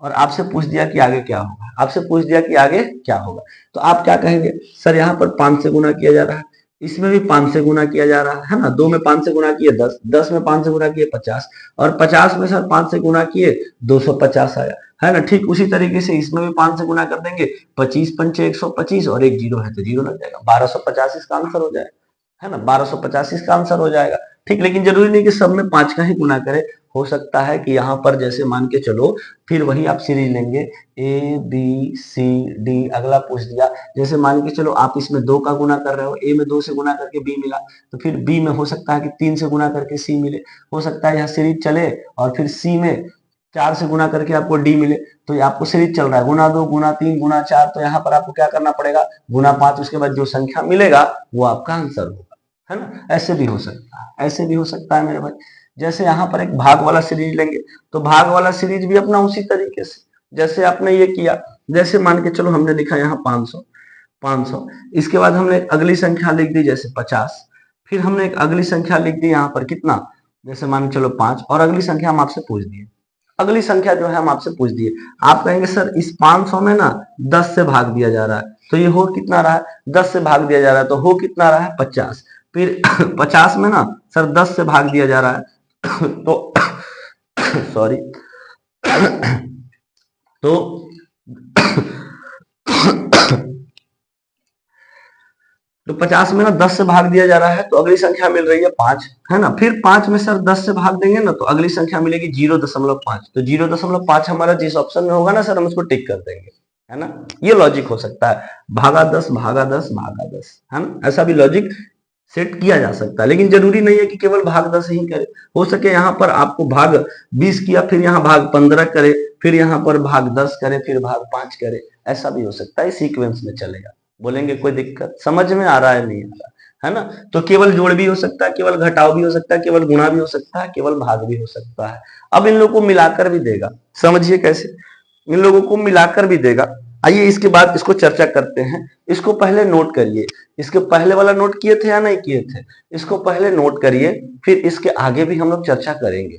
S1: और आपसे पूछ दिया कि आगे क्या होगा, आपसे पूछ दिया कि आगे क्या होगा, तो आप क्या कहेंगे, सर यहाँ पर 5 से गुना किया जा रहा है, इसमें भी 5 से गुना किया जा रहा है ना, 2 में 5 से गुना किए 10, 10 में 5 से गुना किए 50, और 50 में सर 5 से गुना किए 250 आया, है ना। ठीक उसी तरीके से इसमें भी 5 से गुना कर देंगे, 25 पंचे 125, और एक जीरो है तो जीरो लग जाएगा, 1250 इसका आंसर हो जाएगा, है ना, 1250 इसका आंसर हो जाएगा। ठीक, लेकिन जरूरी नहीं कि सब में 5 का ही गुना करे, हो सकता है कि यहाँ पर जैसे मान के चलो, फिर वही आप सीरीज लेंगे ABCD, अगला पूछ दिया, जैसे मान के चलो आप इसमें 2 का गुना कर रहे हो, A में 2 से गुना करके B मिला, तो फिर B में हो सकता है कि 3 से गुना करके C मिले, हो सकता है यहाँ सीरीज चले और फिर C में 4 से गुना करके आपको D मिले, तो ये आपको सीरीज चल रहा है, गुना 2 गुना 3 गुना 4, तो यहाँ पर आपको क्या करना पड़ेगा, गुना 5, उसके बाद जो संख्या मिलेगा वो आपका आंसर होगा, है ना। ऐसे भी हो सकता है, ऐसे भी हो सकता है मेरे भाई। जैसे यहाँ पर एक भाग वाला सीरीज लेंगे, तो भाग वाला सीरीज भी अपना उसी तरीके से, जैसे आपने ये किया, जैसे मान के चलो हमने लिखा यहाँ 500, 500, इसके बाद हमने एक अगली संख्या लिख दी जैसे 50, फिर हमने एक अगली संख्या लिख दी यहाँ पर कितना, जैसे मान के चलो 5, और अगली संख्या हम आपसे पूछ दिए, अगली संख्या जो है हम आपसे पूछ दिए, आप कहेंगे सर इस 500 में ना 10 से भाग दिया जा रहा है, तो ये हो कितना रहा है, 10 से भाग दिया जा रहा है, तो हो कितना रहा है 50, फिर 50 में ना सर 10 से भाग दिया जा रहा है, तो सॉरी, तो तो 50 में ना 10 से भाग दिया जा रहा है तो अगली संख्या मिल रही है 5, है ना। फिर 5 में सर 10 से भाग देंगे ना तो अगली संख्या मिलेगी 0.5। तो 0.5 हमारा जिस ऑप्शन में होगा ना सर हम उसको टिक कर देंगे, है ना। ये लॉजिक हो सकता है, भागा 10 भागा 10 भागा 10, है ना। ऐसा भी लॉजिक सेट किया जा सकता है, लेकिन जरूरी नहीं है कि केवल भाग 10 ही करे। हो सके यहाँ पर आपको भाग 20 किया, फिर यहाँ भाग 15 करे, फिर यहाँ पर भाग 10 करे, फिर भाग 5 करे, ऐसा भी हो सकता है, सीक्वेंस में चलेगा। बोलेंगे कोई दिक्कत, समझ में आ रहा है नहीं आ रहा है ना। तो केवल जोड़ भी हो सकता है, केवल घटाव भी हो सकता है, केवल गुणा भी हो सकता है, केवल भाग भी हो सकता है। अब इन लोगों को मिलाकर भी देगा, समझिए कैसे, इन लोगों को मिलाकर भी देगा। आइए इसके बाद इसको चर्चा करते हैं। इसको पहले नोट करिए, इसके पहले वाला नोट किए थे या नहीं किए थे, इसको पहले नोट करिए, फिर इसके आगे भी हम लोग चर्चा करेंगे।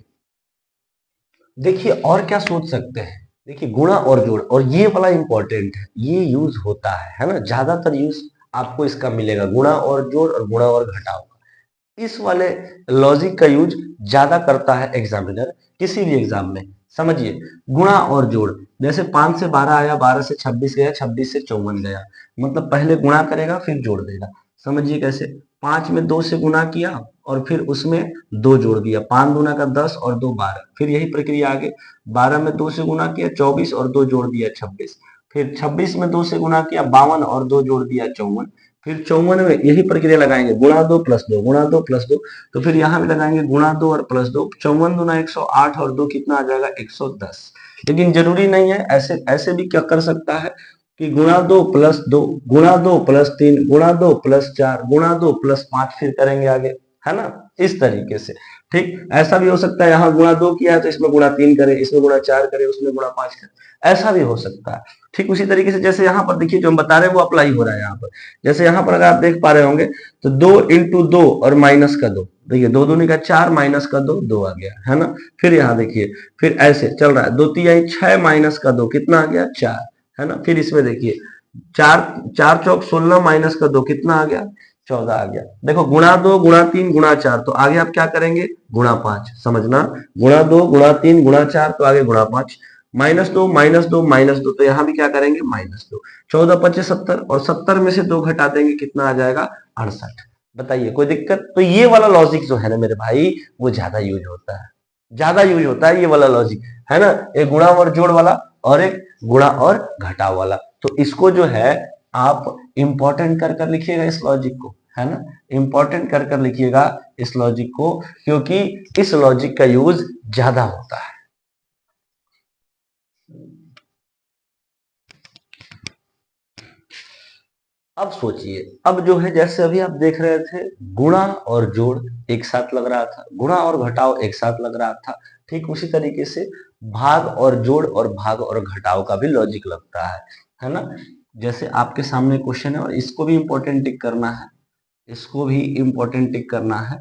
S1: देखिए और क्या सोच सकते हैं, देखिए गुणा और जोड़, और ये वाला इंपॉर्टेंट है, ये यूज होता है ना, ज्यादातर यूज आपको इसका मिलेगा, गुणा और जोड़ और गुणा और घटाव का। इस वाले लॉजिक का यूज ज्यादा करता है एग्जामिनर किसी भी एग्जाम में। समझिए गुणा और जोड़, जैसे 5 से 12 आया, 12 से 26 गया, 26 से 54 गया, मतलब पहले गुणा करेगा फिर जोड़ देगा। समझिए कैसे, 5 में 2 से गुणा किया और फिर उसमें 2 जोड़ दिया, 5 दूना का 10 और 2 12, फिर यही प्रक्रिया आगे, 12 में 2 से गुणा किया 24 और 2 जोड़ दिया 26, फिर 26 में 2 से गुणा किया 52 और 2 जोड़ दिया 54, फिर 54 में यही प्रक्रिया लगाएंगे, गुणा 2 प्लस 2, गुणा 2 प्लस 2, तो फिर यहाँ भी लगाएंगे गुणा 2 और प्लस 2, 54 दूना 108 और 2 कितना आ जाएगा 110। लेकिन जरूरी नहीं है, ऐसे ऐसे भी क्या कर सकता है कि गुणा 2 प्लस 2, गुणा 2 प्लस 3, गुणा 2 प्लस 4, गुणा 2 प्लस 5, फिर करेंगे आगे, है ना, इस तरीके से। ठीक, ऐसा भी हो सकता है यहाँ गुणा 2 किया है तो इसमें गुणा 3 करे, इसमें गुणा 4 करे, उसमें गुणा 5 करे, ऐसा भी हो सकता है। ठीक उसी तरीके से जैसे यहाँ पर देखिए जो हम बता रहे हैं वो अप्लाई हो रहा है यहाँ पर। जैसे यहाँ पर अगर आप देख पा रहे होंगे तो 2 इंटू 2 और माइनस का 2, देखिए 2 दूनी का 4 माइनस का 2, 2 आ गया, है ना। फिर यहाँ देखिए फिर ऐसे चल रहा है, 2 3 6 माइनस का 2 कितना आ गया 4, है ना। फिर इसमें देखिए 4 4 चौक 16 माइनस का 2 कितना आ गया 14 आ गया। देखो गुणा 2 गुणा 3 गुणा 4, तो आगे आप क्या करेंगे गुणा 5, समझना, गुणा 2 गुणा 3 गुणा 4 तो आगे गुणा 5, माइनस 2 माइनस 2 माइनस 2, तो यहाँ भी क्या करेंगे माइनस 2, 14 25 70, और 70 में से 2 घटा देंगे कितना आ जाएगा 68। बताइए कोई दिक्कत। तो ये वाला लॉजिक जो है ना मेरे भाई वो ज्यादा यूज होता है, ज्यादा यूज होता है ये वाला लॉजिक, है ना। एक गुणा और जोड़ वाला और एक गुणा और घटाव वाला। तो इसको जो है आप इंपॉर्टेंट कर कर लिखिएगा इस लॉजिक को, है ना, इंपॉर्टेंट कर कर लिखिएगा इस लॉजिक को, क्योंकि इस लॉजिक का यूज ज्यादा होता है। अब सोचिए, अब जो है जैसे अभी आप देख रहे थे गुणा और जोड़ एक साथ लग रहा था, गुणा और घटाव एक साथ लग रहा था, ठीक उसी तरीके से भाग और जोड़ और भाग और घटाव का भी लॉजिक लगता है ना। जैसे आपके सामने क्वेश्चन है और इसको भी इंपॉर्टेंट टिक करना है, इसको भी इंपॉर्टेंट टिक करना है।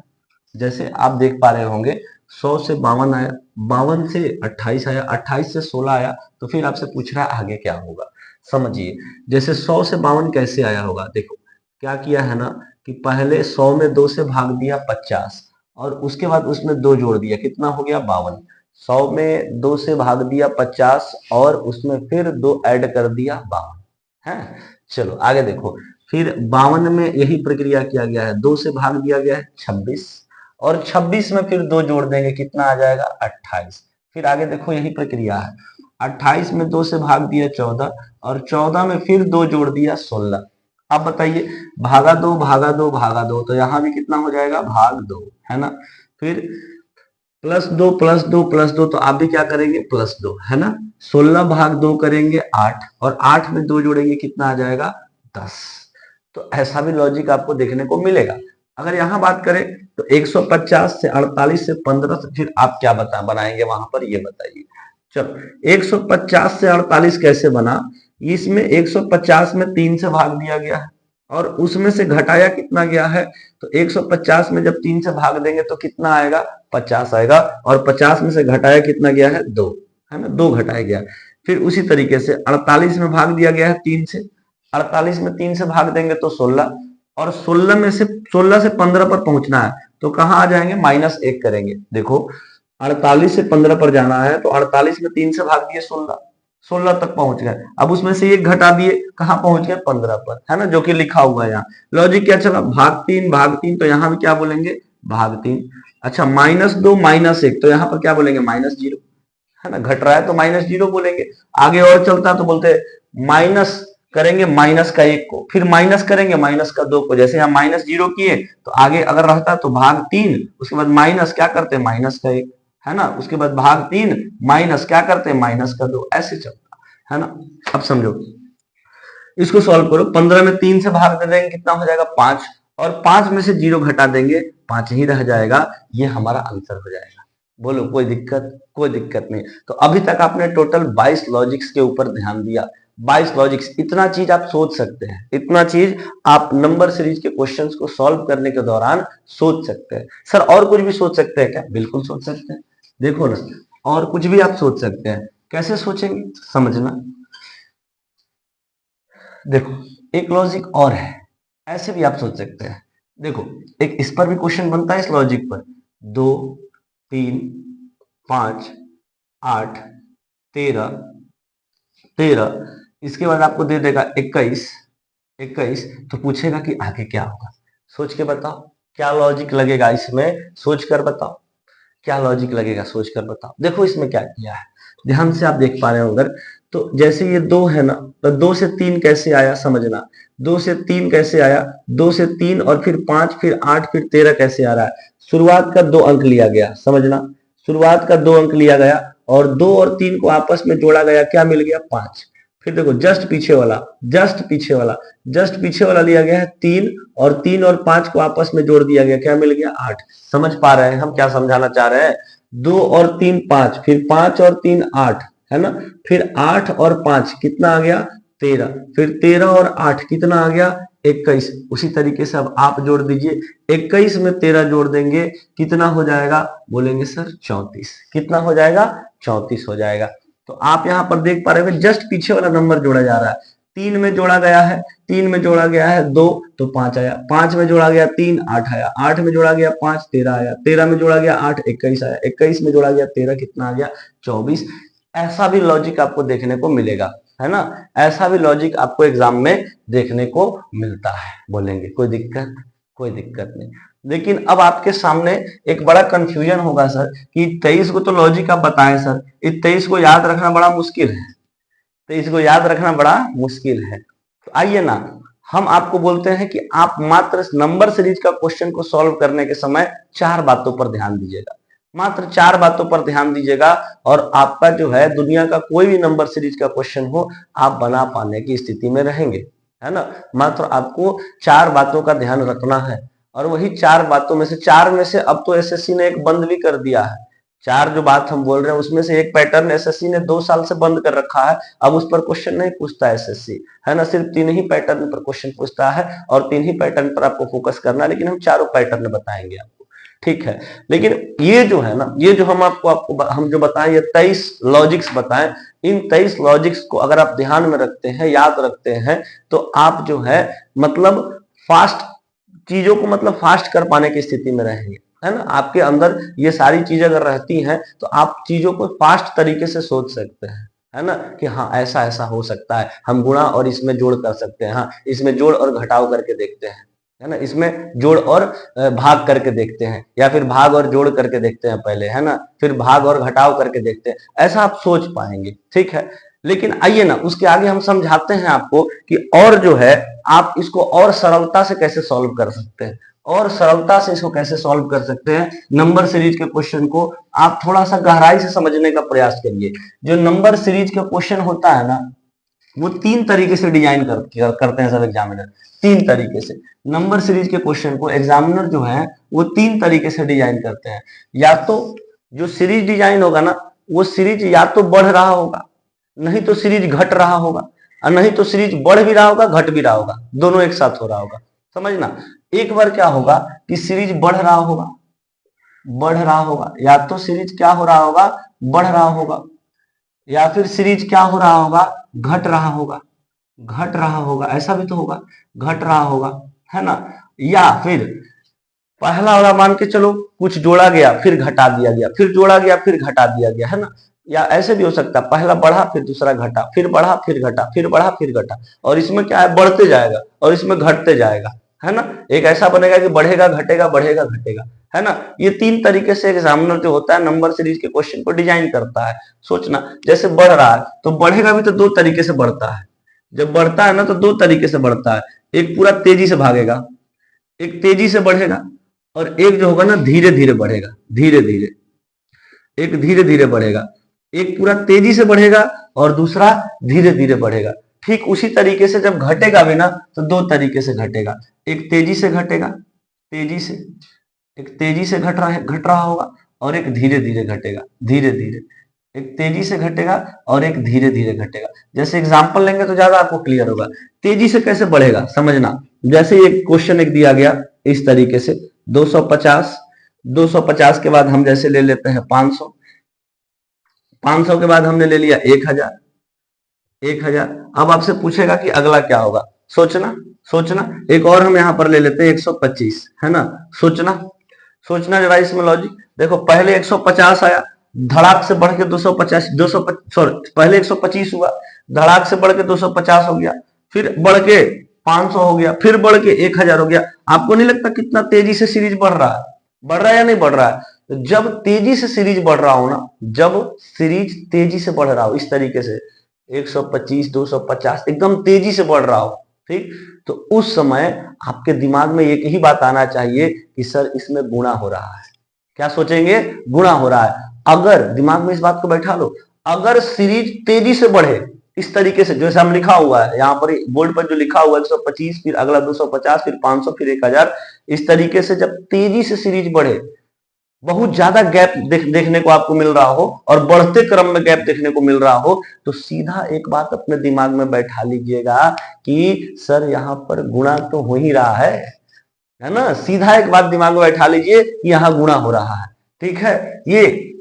S1: जैसे आप देख पा रहे होंगे 100 से 52 आया, 52 से 28 आया, 28 से 16 आया, तो फिर आपसे पूछ रहा है आगे क्या होगा। समझिए जैसे 100 से 52 कैसे आया होगा, देखो क्या किया है ना कि पहले 100 में 2 से भाग दिया 50 और उसके बाद उसमें 2 जोड़ दिया, कितना हो गया 52। 100 में 2 से भाग दिया 50 और उसमें फिर 2 ऐड कर दिया 52, है। चलो आगे देखो, फिर 52 में यही प्रक्रिया किया गया है, 2 से भाग दिया गया है 26 और 26 में फिर 2 जोड़ देंगे, कितना आ जाएगा 28। फिर आगे देखो यही प्रक्रिया है, 28 में 2 से भाग दिया 14 और 14 में फिर 2 जोड़ दिया 16। अब बताइए भागा 2 भागा 2 भागा 2, तो यहां भी कितना हो जाएगा भाग 2, है ना। फिर प्लस 2 प्लस 2 प्लस 2, तो आप भी क्या करेंगे प्लस 2, है ना। 16 भाग 2 करेंगे 8 और 8 में 2 जोड़ेंगे कितना आ जाएगा 10। तो ऐसा भी लॉजिक आपको देखने को मिलेगा। अगर यहाँ बात करें तो 150 से 48 से 15 से फिर आप क्या बनाएंगे वहां पर ये बताइए। चलो 150 से 48 कैसे बना, इसमें 150 में 3 से भाग दिया गया है और उसमें से घटाया कितना गया है, तो 150 में जब 3 से भाग देंगे तो कितना आएगा 50 आएगा, और 50 में से घटाया कितना गया है 2, है ना, 2 घटाया गया। फिर उसी तरीके से 48 में भाग दिया गया है 3 से, 48 में 3 से भाग देंगे तो 16, और 16 में से 16 से 15 पर पहुंचना है तो कहां आ जाएंगे -1 करेंगे। देखो 48 से 15 पर जाना है तो 48 में 3 से भाग दिए 16, 16 तक पहुंच गए। अब उसमें से एक घटा दिए, कहां पहुंच गए 15 पर, है ना, जो कि लिखा हुआ है यहाँ। लॉजिक क्या चला, भाग 3, तो यहाँ भी क्या बोलेंगे भाग 3। अच्छा -2 -1, तो यहाँ पर क्या बोलेंगे -0, है ना, घट रहा है तो -0 बोलेंगे। आगे और चलता है तो बोलते माइनस करेंगे -1 को, फिर माइनस करेंगे -2 को। जैसे यहाँ -0 किए तो आगे अगर रहता तो भाग 3, उसके बाद माइनस क्या करते -1, है ना, उसके बाद भाग 3 माइनस क्या करते -2, ऐसे चलता है ना। अब समझो, इसको सॉल्व करो। 15 में 3 से भाग दे देंगे, कितना हो जाएगा 5, और 5 में से 0 घटा देंगे, 5 ही रह जाएगा। ये हमारा आंसर हो जाएगा। बोलो कोई दिक्कत, कोई दिक्कत नहीं। तो अभी तक आपने टोटल 22 लॉजिक्स के ऊपर ध्यान दिया। 22 लॉजिक्स, इतना चीज आप सोच सकते हैं, इतना चीज आप नंबर सीरीज के क्वेश्चंस को सॉल्व करने के दौरान सोच सकते हैं। सर और कुछ भी सोच सकते हैं क्या? बिल्कुल सोच सकते हैं। देखो ना, और कुछ भी आप सोच सकते हैं। कैसे सोचेंगे समझना। देखो एक लॉजिक और है, ऐसे भी आप सोच सकते हैं। देखो एक इस पर भी क्वेश्चन बनता है, इस लॉजिक पर 2 3 5 8 13, इसके बाद आपको दे देगा 21, तो पूछेगा कि आगे क्या होगा। सोच के बताओ क्या लॉजिक लगेगा इसमें, सोच कर बताओ क्या लॉजिक लगेगा, सोच कर बताओ। देखो इसमें क्या किया है, ध्यान से आप देख पा रहे हो अगर, तो जैसे ये 2 है ना, तो 2 से 3 कैसे आया समझना। 2 से 3 कैसे आया, 2 से 3 और फिर 5 फिर 8 फिर 13 कैसे आ रहा है। शुरुआत का 2 अंक लिया गया, समझना, शुरुआत का 2 अंक लिया गया और 2 और 3 को आपस में जोड़ा गया, क्या मिल गया 5। फिर देखो जस्ट पीछे वाला, जस्ट पीछे वाला लिया गया है 3, और 3 और 5 को आपस में जोड़ दिया गया, क्या मिल गया 8। समझ पा रहे हैं हम क्या समझाना चाह रहे हैं। 2 और 3 5, फिर 5 और 3 8, है ना, फिर 8 और 5 कितना आ गया 13, फिर 13 और 8 कितना आ गया 21। उसी तरीके से अब आप जोड़ दीजिए, 21 में 13 जोड़ देंगे, कितना हो जाएगा, बोलेंगे सर 34। कितना हो जाएगा 34 हो जाएगा। तो आप यहां पर देख पा रहे हो जस्ट पीछे वाला नंबर जोड़ा जा रहा है। 3 में जोड़ा गया है, 3 में जोड़ा गया है 2, तो 5 आया। 5 में जोड़ा गया 3, 8 आया। 8 में जोड़ा गया 5, 13 आया। 13 में जोड़ा गया 8, 21 आया। 21 में जोड़ा गया 13, कितना आ गया 24। ऐसा भी लॉजिक आपको देखने को मिलेगा, है ना, ऐसा भी लॉजिक आपको एग्जाम में देखने को मिलता है। बोलेंगे कोई दिक्कत, कोई दिक्कत नहीं। लेकिन अब आपके सामने एक बड़ा कंफ्यूजन होगा सर कि 23 को तो लॉजिक आप बताएं सर, इस 23 को याद रखना बड़ा मुश्किल है, 23 को याद रखना बड़ा मुश्किल है। तो आइए ना, हम आपको बोलते हैं कि आप मात्र नंबर सीरीज का क्वेश्चन को सॉल्व करने के समय 4 बातों पर ध्यान दीजिएगा, मात्र 4 बातों पर ध्यान दीजिएगा, और आपका जो है दुनिया का कोई भी नंबर सीरीज का क्वेश्चन हो आप बना पाने की स्थिति में रहेंगे, है ना। मात्र आपको 4 बातों का ध्यान रखना है, और वही 4 बातों में से 4 में से अब तो एसएससी ने एक बंद भी कर दिया है। 4 जो बात हम बोल रहे हैं उसमें से एक पैटर्न एसएससी ने 2 साल से बंद कर रखा है। अब उस पर क्वेश्चन नहीं पूछता एसएससी, है ना, सिर्फ 3 ही पैटर्न पर क्वेश्चन पूछता है, और 3 ही पैटर्न पर आपको फोकस करना है। लेकिन हम चारों पैटर्न बताएंगे आपको, ठीक है। लेकिन ये जो है ना, ये जो हम हम जो बताएं, ये 23 लॉजिक्स बताएं, इन 23 लॉजिक्स को अगर आप ध्यान में रखते हैं, याद रखते हैं, तो आप जो है मतलब फास्ट चीजों को मतलब फास्ट कर पाने की स्थिति में रहेंगे, है ना। आपके अंदर ये सारी चीजें अगर रहती हैं तो आप चीजों को फास्ट तरीके से सोच सकते हैं, है ना, कि हाँ ऐसा ऐसा हो सकता है, हम गुणा और इसमें जोड़ कर सकते हैं, हाँ इसमें जोड़ और घटाव करके देखते हैं, है ना, इसमें जोड़ और भाग करके देखते हैं, या फिर भाग और जोड़ करके देखते हैं पहले, है ना, फिर भाग और घटाव करके देखते हैं। ऐसा आप सोच पाएंगे, ठीक है। लेकिन आइए ना, उसके आगे हम समझाते हैं आपको कि और जो है आप इसको और सरलता से कैसे सॉल्व कर सकते हैं, और सरलता से इसको कैसे सॉल्व कर सकते हैं। नंबर सीरीज के क्वेश्चन को आप थोड़ा सा गहराई से समझने का प्रयास करिए। जो नंबर सीरीज का क्वेश्चन होता है ना, वो 3 तरीके से डिजाइन करते हैं सब एग्जामिनर। 3 तरीके से नंबर सीरीज के क्वेश्चन को एग्जामिनर जो है वो 3 तरीके से डिजाइन करते हैं। या तो जो सीरीज डिजाइन होगा ना, वो सीरीज या तो बढ़ रहा होगा, नहीं तो सीरीज घट रहा होगा, और नहीं तो सीरीज बढ़ भी रहा होगा घट भी रहा होगा, दोनों एक साथ हो रहा होगा। समझना, एक बार क्या होगा कि सीरीज बढ़ रहा होगा, या तो सीरीज क्या हो रहा होगा, बढ़ रहा होगा, या फिर सीरीज क्या हो रहा होगा, घट रहा होगा, ऐसा भी तो होगा, घट रहा होगा, है ना। या फिर पहला वाला मान के चलो, कुछ जोड़ा गया फिर घटा दिया गया, फिर जोड़ा गया फिर घटा दिया गया, है ना। या ऐसे भी हो सकता है, पहला बढ़ा फिर दूसरा घटा, फिर बढ़ा फिर घटा, फिर बढ़ा फिर घटा, और इसमें क्या है, बढ़ते जाएगा और इसमें घटते जाएगा, है ना। एक ऐसा बनेगा कि बढ़ेगा घटेगा बढ़ेगा घटेगा, है ना। ये तीन तरीके से एग्जामिनर जो होता है नंबर सीरीज के क्वेश्चन को डिजाइन करता है। सोचना, जैसे बढ़ रहा है तो बढ़ेगा भी तो दो तरीके से बढ़ता है। जब बढ़ता है ना तो दो तरीके से बढ़ता है, एक पूरा तेजी से भागेगा, एक तेजी से बढ़ेगा, और एक जो होगा ना धीरे धीरे बढ़ेगा, धीरे धीरे, एक धीरे धीरे बढ़ेगा, एक पूरा तेजी से बढ़ेगा और दूसरा धीरे धीरे बढ़ेगा। ठीक उसी तरीके से जब घटेगा भी ना तो दो तरीके से घटेगा, एक तेजी से घटेगा, तेजी से, एक तेजी से घट रहा होगा, और एक धीरे धीरे घटेगा, धीरे धीरे, एक तेजी से घटेगा और एक धीरे धीरे घटेगा। जैसे एग्जांपल लेंगे तो ज्यादा आपको क्लियर होगा। तेजी से कैसे बढ़ेगा समझना, जैसे एक क्वेश्चन एक दिया गया इस तरीके से 250, 250 के बाद हम जैसे ले लेते हैं 500, 500 के बाद हमने ले लिया 1000, 1000। अब आपसे पूछेगा कि अगला क्या होगा, सोचना, सोचना। एक और हम यहां पर ले लेते हैं 125, है ना। सोचना, सोचना जरा इसमें लॉजिक देखो, पहले 150 आया, धड़ाक से बढ़ के 250, 200 सॉरी पहले 125 हुआ, धड़ाक से बढ़ के 250 हो गया, फिर बढ़ के 500 हो गया, फिर बढ़ के 1000 हो गया। आपको नहीं लगता कितना तेजी से सीरीज बढ़ रहा है, बढ़ रहा है या नहीं बढ़ रहा है। तो जब तेजी से सीरीज बढ़ रहा हो ना, जब सीरीज तेजी से बढ़ रहा हो इस तरीके से 125 250 एकदम तेजी से बढ़ रहा हो, ठीक, तो उस समय आपके दिमाग में एक ही बात आना चाहिए कि सर इसमें गुणा हो रहा है। क्या सोचेंगे, गुणा हो रहा है। अगर दिमाग में इस बात को बैठा लो, अगर सीरीज तेजी से बढ़े इस तरीके से जैसे हम लिखा हुआ है यहाँ पर बोर्ड पर जो लिखा हुआ है 125, फिर अगला 250, फिर 500, फिर 1000, इस तरीके से जब तेजी से सीरीज बढ़े, बहुत ज्यादा गैप देखने को आपको मिल रहा हो और बढ़ते क्रम में गैप देखने को मिल रहा हो, तो सीधा एक बात अपने दिमाग में बैठा लीजिएगा कि सर यहाँ पर गुणा तो हो ही रहा है ना। सीधा एक बात दिमाग में बैठा लीजिए कि यहाँ गुणा हो रहा है, ठीक है।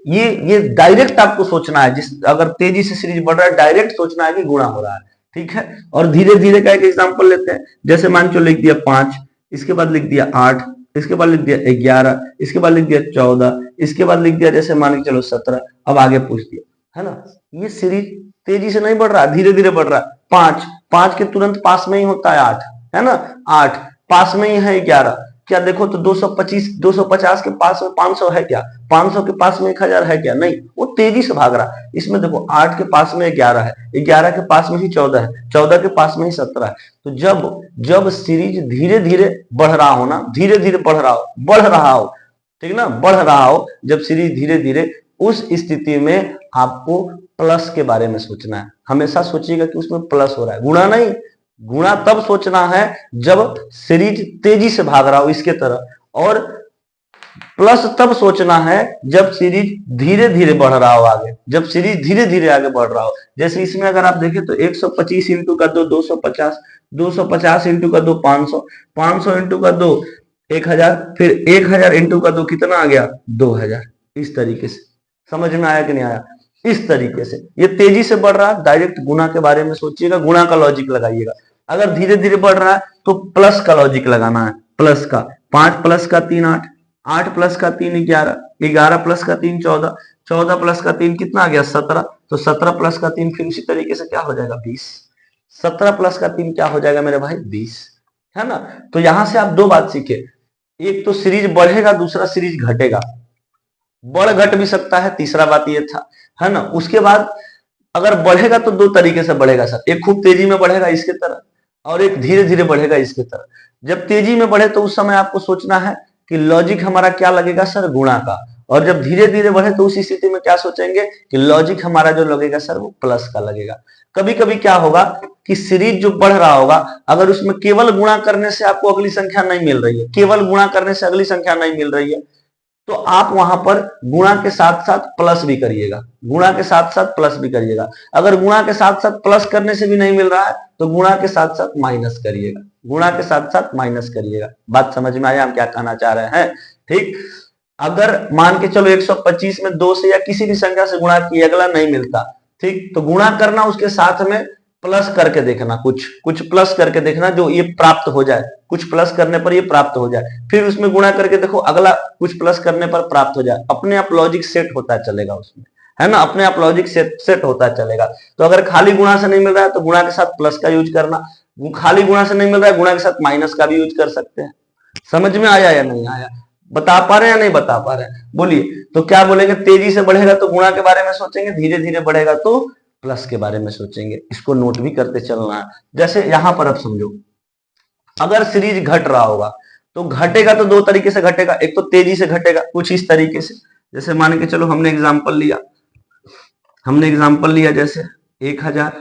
S1: ये डायरेक्ट आपको सोचना है, जिस अगर तेजी से सीरीज बढ़ रहा है डायरेक्ट सोचना है कि गुणा हो रहा है, ठीक है। और धीरे धीरे का एक एग्जांपल लेते हैं, जैसे मान चलो लिख दिया 5, इसके बाद लिख दिया 8, इसके बाद लिख दिया 11, इसके बाद लिख दिया 14, इसके बाद लिख दिया जैसे मान के चलो 17, अब आगे पूछ दिया, है ना। ये सीरीज तेजी से नहीं बढ़ रहा, धीरे धीरे बढ़ रहा है। 5, 5 के तुरंत पास में ही होता है 8, है ना, 8 पास में ही है 11, क्या देखो तो 225, 250 के पास में 500 है क्या, 500 के पास में 1000 है क्या, नहीं, वो तेजी से भाग रहा है। इसमें देखो 8 के पास में 11 है, 11 के पास में ही 14 है, 14 के पास में ही 17 है। तो जब जब सीरीज धीरे धीरे बढ़ रहा हो ना, धीरे धीरे बढ़ रहा हो, ठीक ना, बढ़ रहा हो, जब सीरीज धीरे धीरे, उस स्थिति में आपको प्लस के बारे में सोचना है। हमेशा सोचिएगा कि उसमें प्लस हो रहा है, गुणा नहीं। गुणा तब सोचना है जब सीरीज तेजी से भाग रहा हो इसके तरह, और प्लस तब सोचना है जब सीरीज धीरे धीरे बढ़ रहा हो आगे, जब सीरीज धीरे धीरे आगे बढ़ रहा हो। जैसे इसमें अगर आप देखें तो 125 इंटू का 2 250, 250 इंटू का 2 500, 500 इंटू का 2 1000, फिर 1000 इंटू का 2 कितना आ गया 2000। इस तरीके से समझ में आया कि नहीं आया, इस तरीके से ये तेजी से बढ़ रहा है, डायरेक्ट गुणा के बारे में सोचिएगा, गुणा का लॉजिक लगाइएगा। अगर धीरे धीरे बढ़ रहा है तो प्लस का लॉजिक लगाना है, प्लस का। 5 प्लस का 3 8, 8 प्लस का 3 11, 11 प्लस का 3 14, 14 प्लस का 3 कितना आ गया 17, तो 17 प्लस का 3 फिर उसी तरीके से क्या हो जाएगा 20, 17 प्लस का 3 क्या हो जाएगा मेरे भाई 20, है ना। तो यहां से आप दो बात सीखे, एक तो सीरीज बढ़ेगा, दूसरा सीरीज घटेगा, बढ़ घट भी सकता है, तीसरा बात ये था, है ना। उसके बाद अगर बढ़ेगा तो दो तरीके से बढ़ेगा सर, एक खूब तेजी में बढ़ेगा इसके तरह, और एक धीरे धीरे बढ़ेगा इसके तरह। जब तेजी में बढ़े तो उस समय आपको सोचना है कि लॉजिक हमारा क्या लगेगा सर, गुणा का, और जब धीरे धीरे बढ़े तो उस स्थिति में क्या सोचेंगे कि लॉजिक हमारा जो लगेगा सर वो प्लस का लगेगा। कभी कभी क्या होगा कि सीरीज जो बढ़ रहा होगा, अगर उसमें केवल गुणा करने से आपको अगली संख्या नहीं मिल रही है, केवल गुणा करने से अगली संख्या नहीं मिल रही है, तो आप वहां पर गुणा के साथ साथ प्लस भी करिएगा, गुणा के साथ साथ प्लस भी करिएगा। अगर गुणा के साथ साथ प्लस करने से भी नहीं मिल रहा है तो गुणा के साथ साथ माइनस करिएगा, गुणा के साथ साथ माइनस करिएगा। बात समझ में आया हम क्या कहना चाह रहे हैं, ठीक। अगर मान के चलो 125 में 2 से या किसी भी संख्या से गुणा किए, अगला नहीं मिलता, ठीक, तो गुणा करना, उसके साथ में प्लस करके देखना, कुछ कुछ प्लस करके देखना जो ये प्राप्त हो जाए, कुछ प्लस करने पर ये प्राप्त हो जाए, फिर उसमें गुणा करके देखो अगला कुछ प्लस करने पर प्राप्त हो जाए, अपने आप लॉजिक सेट होता चलेगा उसमें, है ना, अपने आप लॉजिक सेट होता चलेगा। तो अगर खाली गुणा से नहीं मिल रहा है तो गुणा के साथ प्लस का यूज करना, खाली गुणा से नहीं मिल रहा है गुणा के साथ माइनस का भी यूज कर सकते हैं। समझ में आया या नहीं आया, बता पा रहे हैं या नहीं बता पा रहे हैं, बोलिए। तो क्या बोलेंगे, तेजी से बढ़ेगा तो गुणा के बारे में सोचेंगे, धीरे धीरे बढ़ेगा तो प्लस के बारे में सोचेंगे। इसको नोट भी करते चलना है। जैसे यहां पर अब समझो, अगर सीरीज घट रहा होगा तो घटेगा तो दो तरीके से घटेगा, एक तो तेजी से घटेगा कुछ इस तरीके से, जैसे मान के चलो हमने एग्जांपल लिया जैसे 1000,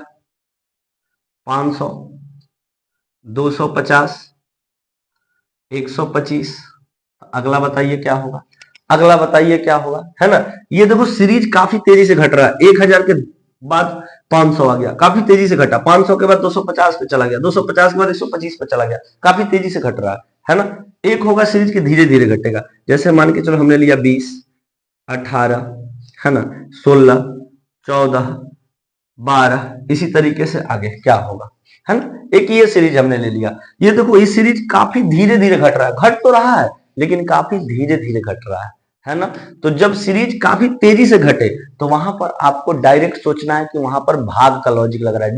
S1: 500, 250, 125। अगला बताइए क्या होगा, है ना। ये देखो सीरीज काफी तेजी से घट रहा है, 1000 के बाद 500 आ गया, काफी तेजी से घटा, 500 के बाद 250 पे चला गया, 250 के बाद 125 पे चला गया, काफी तेजी से घट रहा है ना। एक होगा सीरीज की धीरे धीरे घटेगा, जैसे मान के चलो हमने लिया 20, 18, है ना, 16, 14, 12, इसी तरीके से आगे क्या होगा, है ना। एक ये सीरीज हमने ले लिया, ये देखो इस सीरीज काफी धीरे धीरे घट रहा है, घट तो रहा है लेकिन काफी धीरे धीरे घट रहा है ना। तो जब सीरीज काफी तेजी से घटे तो वहां पर आपको डायरेक्ट सोचना है कि वहां पर भाग का लॉजिक लग रहा है,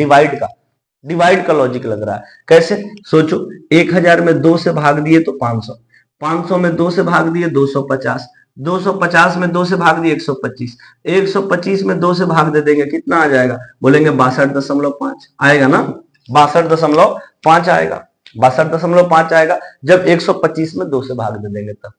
S1: डिवाइड का लॉजिक लग रहा है। कैसे सोचो, 1000 में 2 से भाग दिए तो 500, 500 में 2 से भाग दिए 250, 250 में 2 से भाग दिए 125, 125 में 2 से भाग दे देंगे, कितना आ जाएगा, बोलेंगे 62.5 आएगा ना, 62.5 आएगा, 62.5 आएगा जब 125 में 2 से भाग दे देंगे तब,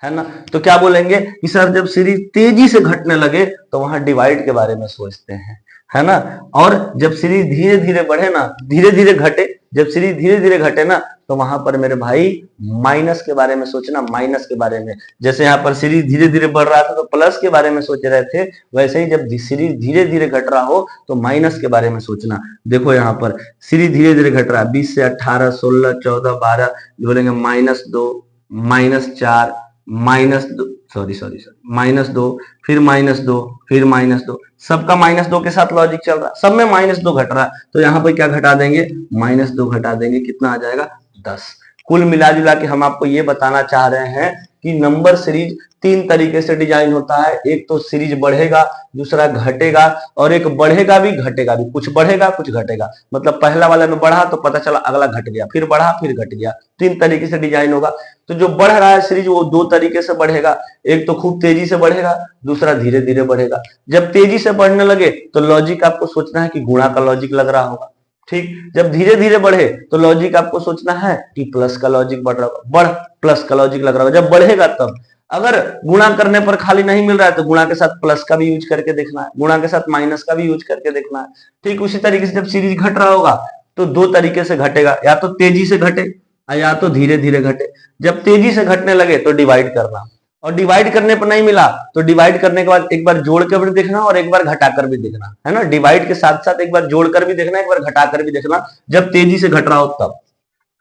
S1: है ना। तो क्या बोलेंगे कि सर जब सीरीज तेजी से घटने लगे तो वहां डिवाइड के बारे में सोचते हैं, है ना। और जब सीरीज धीरे धीरे बढ़े ना, धीरे धीरे घटे, जब सीरीज धीरे धीरे घटे ना तो वहां पर मेरे भाई माइनस के बारे में सोचना, माइनस के बारे में। जैसे यहाँ पर सीरीज धीरे धीरे बढ़ रहा था तो प्लस के बारे में सोच रहे थे, वैसे ही जब सीरीज धीरे धीरे घट रहा हो तो माइनस के बारे में सोचना। देखो यहाँ पर सीरीज धीरे धीरे घट रहा है, 20 से 18, 16, 14, 12, बोलेंगे -2, -4, -2, सॉरी -2, फिर -2, फिर -2, सबका -2 के साथ लॉजिक चल रहा है, सब में -2 घट रहा है, तो यहाँ पर क्या घटा देंगे, -2 घटा देंगे, कितना आ जाएगा 10। कुल मिला जुला के हम आपको ये बताना चाह रहे हैं कि नंबर सीरीज 3 तरीके से डिजाइन होता है, एक तो सीरीज बढ़ेगा, दूसरा घटेगा, और एक बढ़ेगा भी घटेगा भी, कुछ बढ़ेगा कुछ घटेगा। मतलब पहला वाला में बढ़ा तो पता चला अगला घट गया, फिर बढ़ा फिर घट गया, 3 तरीके से डिजाइन होगा। तो जो बढ़ रहा है सीरीज वो 2 तरीके से बढ़ेगा, एक तो खूब तेजी से बढ़ेगा, दूसरा धीरे धीरे बढ़ेगा। जब तेजी से बढ़ने लगे तो लॉजिक आपको सोचना है कि गुणा का लॉजिक लग रहा होगा, ठीक। जब धीरे धीरे बढ़े तो लॉजिक आपको सोचना है कि प्लस का लॉजिक बढ़ रहा होगा, बढ़ प्लस का लॉजिक लग रहा होगा। जब बढ़ेगा तब, अगर गुणा करने पर खाली नहीं मिल रहा है तो गुणा के साथ प्लस का भी यूज करके देखना है, गुणा के साथ माइनस का भी यूज करके देखना है, ठीक। उसी तरीके से जब सीरीज घट रहा होगा तो 2 तरीके से घटेगा, या तो तेजी से घटे या तो धीरे धीरे घटे। जब तेजी से घटने लगे तो डिवाइड करना, और डिवाइड करने पर नहीं मिला तो डिवाइड करने के बाद एक बार जोड़ कर भी देखना और एक बार घटाकर भी देखना, है ना। डिवाइड के साथ साथ एक बार जोड़कर भी देखना, एक बार घटाकर भी देखना, जब तेजी से घट रहा हो तब,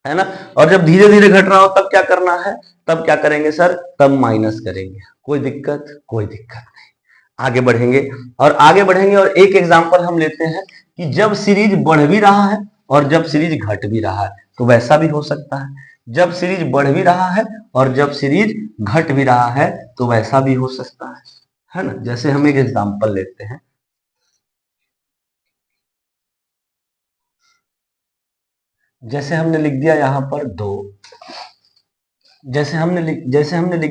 S1: है ना। और जब धीरे धीरे घट रहा हो तब क्या करना है, तब क्या करेंगे सर, तब माइनस करेंगे। कोई दिक्कत नहीं, आगे बढ़ेंगे और एक एग्जांपल हम लेते हैं कि जब सीरीज बढ़ भी रहा है और जब सीरीज घट भी रहा है तो वैसा भी हो सकता है। जब सीरीज बढ़ भी रहा है और जब सीरीज घट भी रहा है तो वैसा भी हो सकता है ना। जैसे हम एक एग्जांपल लेते हैं, जैसे हमने लिख दिया यहाँ पर 2, जैसे हमने लिख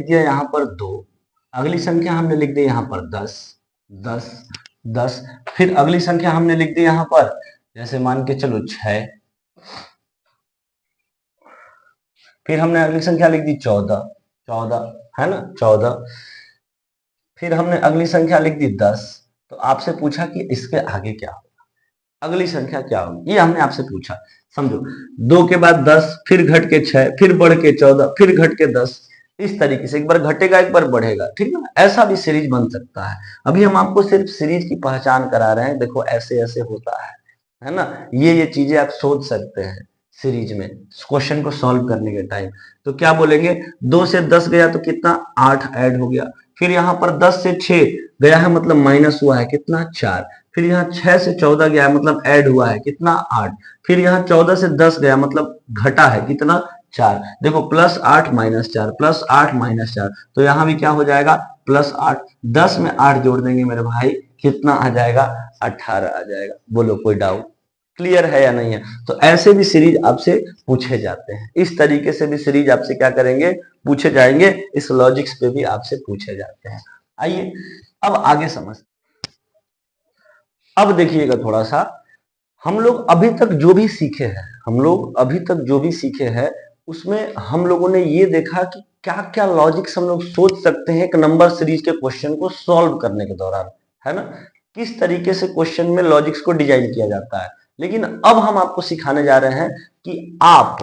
S1: दिया यहाँ पर 2, अगली संख्या हमने लिख दी यहाँ पर 10, 10, 10, फिर अगली संख्या हमने लिख दी यहाँ पर, जैसे मान के चलो 6, फिर हमने अगली संख्या लिख दी 14, 14, है ना 14, फिर हमने अगली संख्या लिख दी 10। तो आपसे पूछा कि इसके आगे क्या होगा, अगली संख्या क्या होगी, ये हमने आपसे पूछा। समझो 2 के बाद 10, फिर घट के 6, फिर बढ़ के 14, फिर घट के 10, इस तरीके से एक बार घटेगा एक बार बढ़ेगा, ठीक है ना। ऐसा भी सीरीज बन सकता है। अभी हम आपको सिर्फ सीरीज की पहचान करा रहे हैं, देखो ऐसे ऐसे होता है ना। ये चीजें आप सोच सकते हैं सीरीज में क्वेश्चन को सॉल्व करने के टाइम। तो क्या बोलेंगे, 2 से 10 गया तो कितना 8 ऐड हो गया, फिर यहाँ पर 10 से 6 गया है मतलब माइनस हुआ है कितना 4, फिर यहाँ 6 से 14 गया है मतलब ऐड हुआ है कितना 8, फिर यहाँ 14 से 10 गया मतलब घटा है कितना 4। देखो +8 -4, +8 -4, तो यहाँ भी क्या हो जाएगा प्लस 8, 10 में 8 जोड़ देंगे मेरे भाई, कितना आ जाएगा? 18 आ जाएगा। बोलो कोई डाउट? क्लियर है या नहीं है? तो ऐसे भी सीरीज आपसे पूछे जाते हैं, इस तरीके से भी सीरीज आपसे क्या करेंगे? पूछे जाएंगे। इस लॉजिक्स पे भी आपसे पूछे जाते हैं। आइए अब आगे समझ। अब देखिएगा थोड़ा सा, हम लोग अभी तक जो भी सीखे हैं, उसमें हम लोगों ने ये देखा कि क्या क्या लॉजिक्स हम लोग सोच सकते हैं एक नंबर सीरीज के क्वेश्चन को सॉल्व करने के दौरान, है ना? किस तरीके से क्वेश्चन में लॉजिक्स को डिजाइन किया जाता है। लेकिन अब हम आपको सिखाने जा रहे हैं कि आप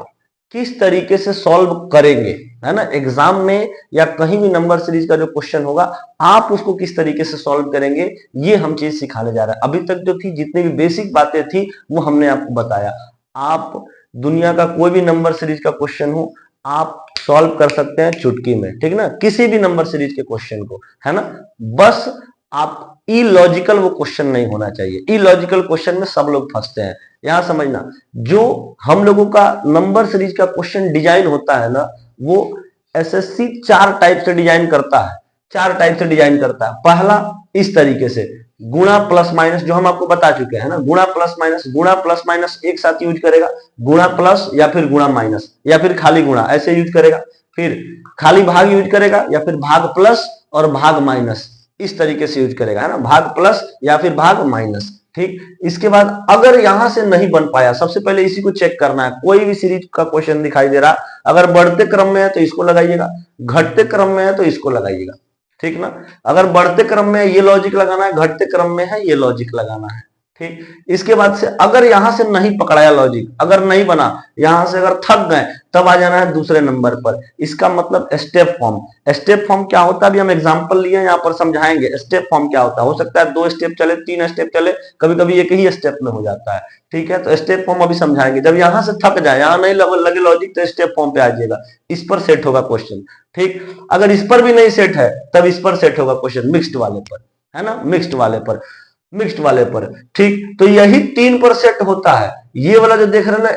S1: किस तरीके से सॉल्व करेंगे, है ना? एग्जाम में या कहीं भी नंबर सीरीज का जो क्वेश्चन होगा, आप उसको किस तरीके से सॉल्व करेंगे, ये हम चीज सिखाने जा रहे हैं। अभी तक जो थी, जितनी भी बेसिक बातें थी, वो हमने आपको बताया। आप दुनिया का कोई भी नंबर सीरीज का क्वेश्चन हो, आप सॉल्व कर सकते हैं चुटकी में, ठीक ना? किसी भी नंबर सीरीज के क्वेश्चन को, है ना? बस आप इलॉजिकल वो क्वेश्चन नहीं होना चाहिए। इलॉजिकल क्वेश्चन में सब लोग फंसते हैं। यहां समझना, जो हम लोगों का नंबर सीरीज का क्वेश्चन डिजाइन होता है ना, वो एसएससी 4 टाइप से डिजाइन करता है। 4 टाइप से डिजाइन करता है। पहला इस तरीके से, गुणा प्लस माइनस, जो हम आपको बता चुके हैं ना, गुणा प्लस माइनस एक साथ यूज करेगा। गुणा प्लस या फिर गुणा माइनस या फिर खाली गुणा, ऐसे यूज करेगा। फिर खाली भाग यूज करेगा या फिर भाग प्लस और भाग माइनस, इस तरीके से यूज करेगा, है ना? भाग प्लस या फिर भाग माइनस, ठीक। इसके बाद अगर यहां से नहीं बन पाया, सबसे पहले इसी को चेक करना है। कोई भी सीरीज का क्वेश्चन दिखाई दे रहा, अगर बढ़ते क्रम में है तो इसको लगाइएगा, घटते क्रम में है तो इसको लगाइएगा, ठीक ना? अगर बढ़ते क्रम में ये लॉजिक लगाना है, घटते क्रम में है ये लॉजिक लगाना है, ठीक। इसके बाद से अगर यहां से नहीं पकड़ाया लॉजिक, अगर नहीं बना, यहां से अगर थक गए, तब आ जाना है दूसरे नंबर पर। इसका मतलब स्टेप फॉर्म। स्टेप फॉर्म क्या होता है, अभी हम एग्जांपल लिए, यहां पर समझाएंगे स्टेप फॉर्म क्या होता है। हो सकता है 2 स्टेप चले, 3 स्टेप चले, कभी कभी एक ही स्टेप में हो जाता है, ठीक है? तो स्टेप फॉर्म अभी समझाएंगे। जब यहां से थक जाए, यहां नहीं लगे लॉजिक, तो स्टेप फॉर्म पे आ जाएगा, इस पर सेट होगा क्वेश्चन, ठीक। अगर इस पर भी नहीं सेट है, तब इस पर सेट होगा क्वेश्चन, मिक्स्ड वाले पर, है ना? मिक्स्ड वाले पर, ठीक। तो यही 3 पर सेट होता है। ये वाला जो देख रहे हैं ना,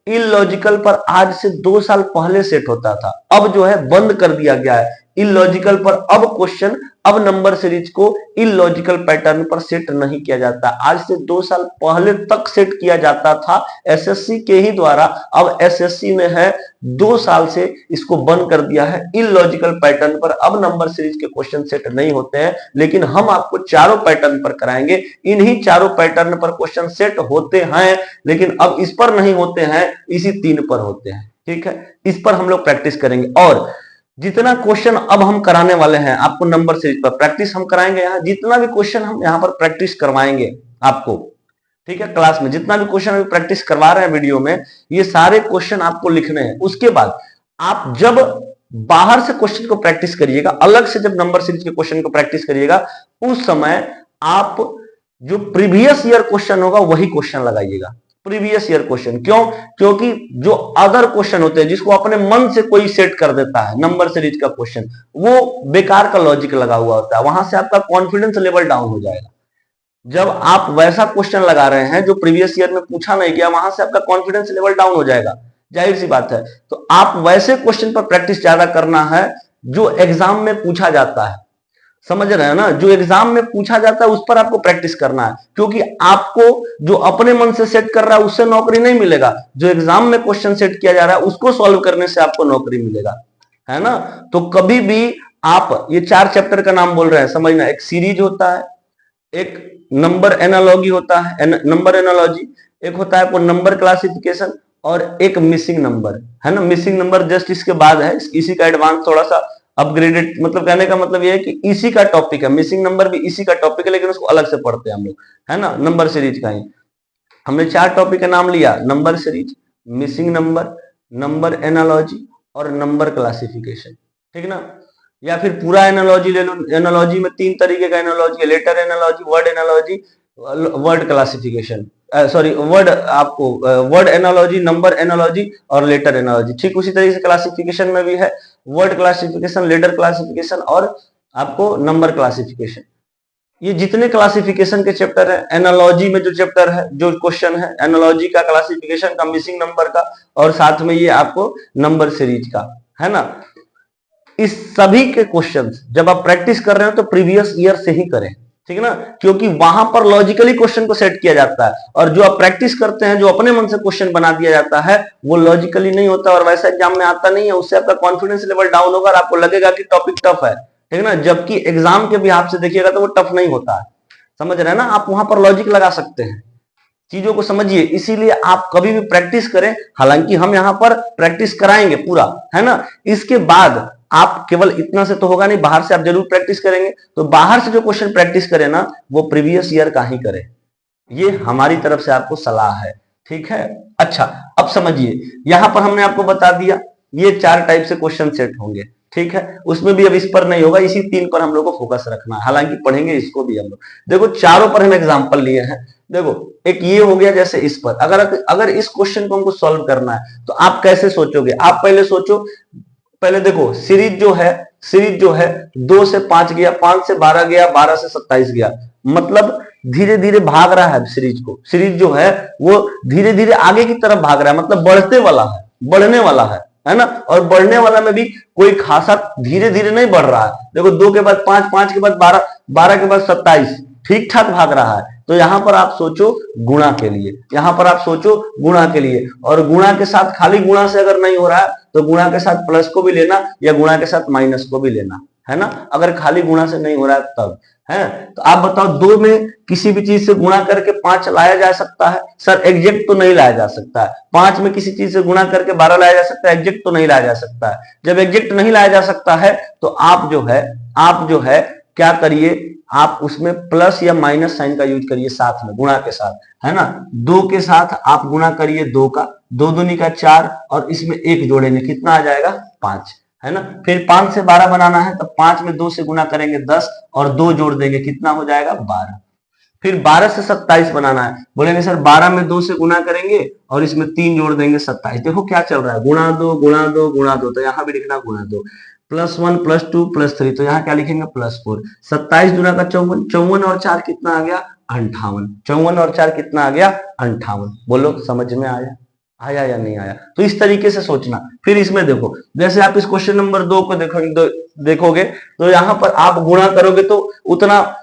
S1: इलॉजिकल पर आज से 2 साल पहले सेट होता था, अब जो है बंद कर दिया गया है। इलॉजिकल पर अब क्वेश्चन, अब नंबर सीरीज को इलॉजिकल पैटर्न पर सेट नहीं किया जाता। आज से 2 साल पहले तक सेट किया जाता था एसएससी के ही द्वारा। अब एसएससी ने है 2 साल से इसको बंद कर दिया है। इलॉजिकल पैटर्न पर अब नंबर सीरीज के क्वेश्चन सेट नहीं होते हैं, लेकिन हम आपको चारों पैटर्न पर कराएंगे। इन्हीं चारों पैटर्न पर क्वेश्चन सेट होते हैं, लेकिन अब इस पर नहीं होते हैं, इसी 3 पर होते हैं, ठीक है? इस पर हम लोग प्रैक्टिस करेंगे। और जितना क्वेश्चन अब हम कराने वाले हैं आपको नंबर सीरीज पर, प्रैक्टिस हम कराएंगे। यहाँ जितना भी क्वेश्चन हम यहाँ पर प्रैक्टिस करवाएंगे आपको, ठीक है? क्लास में जितना भी क्वेश्चन अभी प्रैक्टिस करवा रहे हैं वीडियो में, ये सारे क्वेश्चन आपको लिखने हैं। उसके बाद आप जब बाहर से क्वेश्चन को प्रैक्टिस करिएगा, अलग से जब नंबर सीरीज के क्वेश्चन को प्रैक्टिस करिएगा, उस समय आप जो प्रीवियस ईयर क्वेश्चन होगा वही क्वेश्चन लगाइएगा। प्रीवियस ईयर क्वेश्चन क्यों? क्योंकि जो अदर क्वेश्चन होते हैं, जिसको अपने मन से कोई सेट कर देता है नंबर सीरीज का क्वेश्चन, वो बेकार का लॉजिक लगा हुआ होता है, वहां से आपका कॉन्फिडेंस लेवल डाउन हो जाएगा। जब आप वैसा क्वेश्चन लगा रहे हैं जो प्रीवियस ईयर में पूछा नहीं गया, वहां से आपका कॉन्फिडेंस लेवल डाउन हो जाएगा, जाहिर सी बात है। तो आप वैसे क्वेश्चन पर प्रैक्टिस ज्यादा करना है जो एग्जाम में पूछा जाता है, समझ रहे हैं ना? जो एग्जाम में पूछा जाता है उस पर आपको प्रैक्टिस करना है, क्योंकि आपको जो अपने मन से सेट कर रहा है उससे नौकरी नहीं मिलेगा। जो एग्जाम में क्वेश्चन सेट किया जा रहा है उसको सॉल्व करने से आपको नौकरी मिलेगा, है ना? तो कभी भी आप ये 4 चैप्टर का नाम बोल रहे हैं, समझना। एक सीरीज होता है, एक नंबर एनालॉजी होता है, नंबर एनालॉजी, एक होता है आपको नंबर क्लासिफिकेशन, और एक मिसिंग नंबर, है ना? मिसिंग नंबर जस्ट इसके बाद है, इसी का एडवांस थोड़ा सा अपग्रेडेड, मतलब कहने का मतलब ये है कि इसी का टॉपिक है, मिसिंग नंबर भी इसी का टॉपिक है, लेकिन उसको अलग से पढ़ते हैं हम लोग, है ना? नंबर सीरीज का ही हमने 4 टॉपिक का नाम लिया, number series, missing number, number analogy और नंबर क्लासिफिकेशन, ठीक ना? या फिर पूरा एनालॉजी ले लो। एनालॉजी में 3 तरीके का एनालॉजी है, letter analogy, word analogy, word classification, sorry word, आपको वर्ड एनालॉजी, नंबर एनालॉजी और लेटर एनालॉजी। ठीक उसी तरीके से क्लासिफिकेशन में भी है, वर्ड क्लासिफिकेशन, लेटर क्लासिफिकेशन और आपको नंबर क्लासिफिकेशन। ये जितने क्लासिफिकेशन के चैप्टर है, एनालॉजी में जो चैप्टर है, जो क्वेश्चन है एनालॉजी का, क्लासिफिकेशन का, मिसिंग नंबर का, और साथ में ये आपको नंबर सीरीज का, है ना? इस सभी के क्वेश्चंस जब आप प्रैक्टिस कर रहे हो तो प्रीवियस ईयर से ही करें, ठीक है ना, क्योंकि वहां पर लॉजिकली क्वेश्चन को सेट किया जाता है, और जो आप प्रैक्टिस करते हैं, जो अपने मन से क्वेश्चन बना दिया जाता है, वो लॉजिकली नहीं होता और वैसा एग्जाम में आता नहीं है। उससे आपका कॉन्फिडेंस लेवल डाउन होगा और आपको लगेगा कि टॉपिक टफ है, ठीक है ना, जबकि एग्जाम के बिहाफ से देखिएगा तो वो टफ नहीं होता है। समझ रहे हैं ना, आप वहां पर लॉजिक लगा सकते हैं, चीजों को समझिए। इसीलिए आप कभी भी प्रैक्टिस करें, हालांकि हम यहाँ पर प्रैक्टिस कराएंगे पूरा, है ना। इसके बाद आप केवल इतना से तो होगा नहीं, बाहर से आप जरूर प्रैक्टिस करेंगे, तो बाहर से जो क्वेश्चन प्रैक्टिस करें ना, वो प्रीवियस ईयर का ही करें, ये हमारी तरफ से आपको सलाह है, ठीक है। अच्छा, अब समझिए, यहां पर हमने आपको बता दिया ये 4 टाइप से क्वेश्चन सेट होंगे, ठीक है। उसमें भी अब इस पर नहीं होगा, इसी 3 पर हम लोग को फोकस रखना है, हालांकि पढ़ेंगे इसको भी हम लोग। देखो चारों पर हम एग्जांपल लिए हैं। देखो एक ये हो गया, जैसे इस पर अगर इस क्वेश्चन को हमको सॉल्व करना है तो आप कैसे सोचोगे। आप पहले सोचो, पहले देखो सीरीज जो है 2 से 5 गया, 5 से 12 गया, 12 से 27 गया, मतलब धीरे धीरे भाग रहा है सीरीज को। सीरीज जो है वो धीरे धीरे आगे की तरफ भाग रहा है, मतलब बढ़ने वाला है ना। और बढ़ने वाला में भी कोई खासा धीरे धीरे नहीं बढ़ रहा है। देखो 2 के बाद 5, 5 के बाद 12, 12 के बाद 27, ठीक ठाक भाग रहा है। तो यहां पर आप सोचो गुणा के लिए, और गुणा के साथ, खाली गुणा से अगर नहीं हो रहा है तो गुणा के साथ प्लस को भी लेना या गुणा के साथ माइनस को भी लेना, है ना। अगर खाली गुणा से नहीं हो रहा है तब है, तो आप बताओ 2 में किसी भी चीज से गुणा करके 5 लाया जा सकता है? सर एग्जैक्ट तो नहीं लाया जा सकता है। 5 में किसी चीज से गुणा करके 12 लाया जा सकता है? एग्जैक्ट तो नहीं लाया जा सकता है। जब एग्जैक्ट नहीं लाया जा सकता है तो आप जो है क्या करिए, आप उसमें प्लस या माइनस साइन का यूज करिए साथ में, गुणा के साथ, है ना। 2 के साथ आप गुणा करिए 2 का, 2 दूनी का 4, और इसमें 1 जोड़ेंगे, कितना आ जाएगा? 5, है ना। फिर 5 से 12 बनाना है तो 5 में 2 से गुणा करेंगे 10, और 2 जोड़ देंगे, कितना हो जाएगा? 12। फिर 12 से 27 बनाना है, बोलेंगे सर 12 में 2 से गुणा करेंगे और इसमें 3 जोड़ देंगे, 27। देखो क्या चल रहा है, गुणा 2 गुणा 2 गुणा 2, तो यहां भी लिखना गुणा 2, +1 +2 +3, तो यहाँ क्या लिखेंगे? +4। 27 गुना का 54, 54 और 4 कितना आ गया? 58। 54 और 4 कितना आ गया? 58। बोलो समझ में आया या नहीं आया? तो इस तरीके से सोचना। फिर इसमें देखो, जैसे आप इस क्वेश्चन नंबर 2 को देखोगे तो यहाँ पर आप गुणा करोगे तो उतना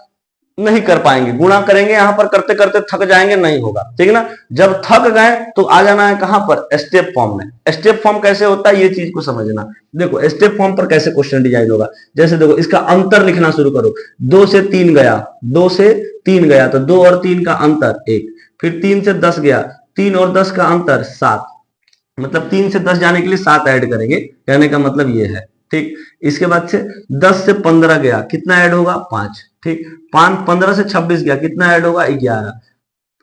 S1: नहीं कर पाएंगे, गुणा करेंगे यहाँ पर करते करते थक जाएंगे, नहीं होगा, ठीक है ना। जब थक गए तो आ जाना है कहां पर? स्टेप फॉर्म में। स्टेप फॉर्म कैसे होता है ये चीज को समझना। देखो स्टेप फॉर्म पर कैसे क्वेश्चन डिजाइन होगा, जैसे देखो इसका अंतर लिखना शुरू करो। 2 से 3 गया, 2 से 3 गया तो 2 और 3 का अंतर 1, फिर 3 से 10 गया, 3 और 10 का अंतर 7, मतलब 3 से 10 जाने के लिए 7 ऐड करेंगे, कहने का मतलब ये है, ठीक। इसके बाद से 10 से 15 गया, कितना ऐड होगा? 5, ठीक। 15 से 26 गया, कितना ऐड होगा? 11।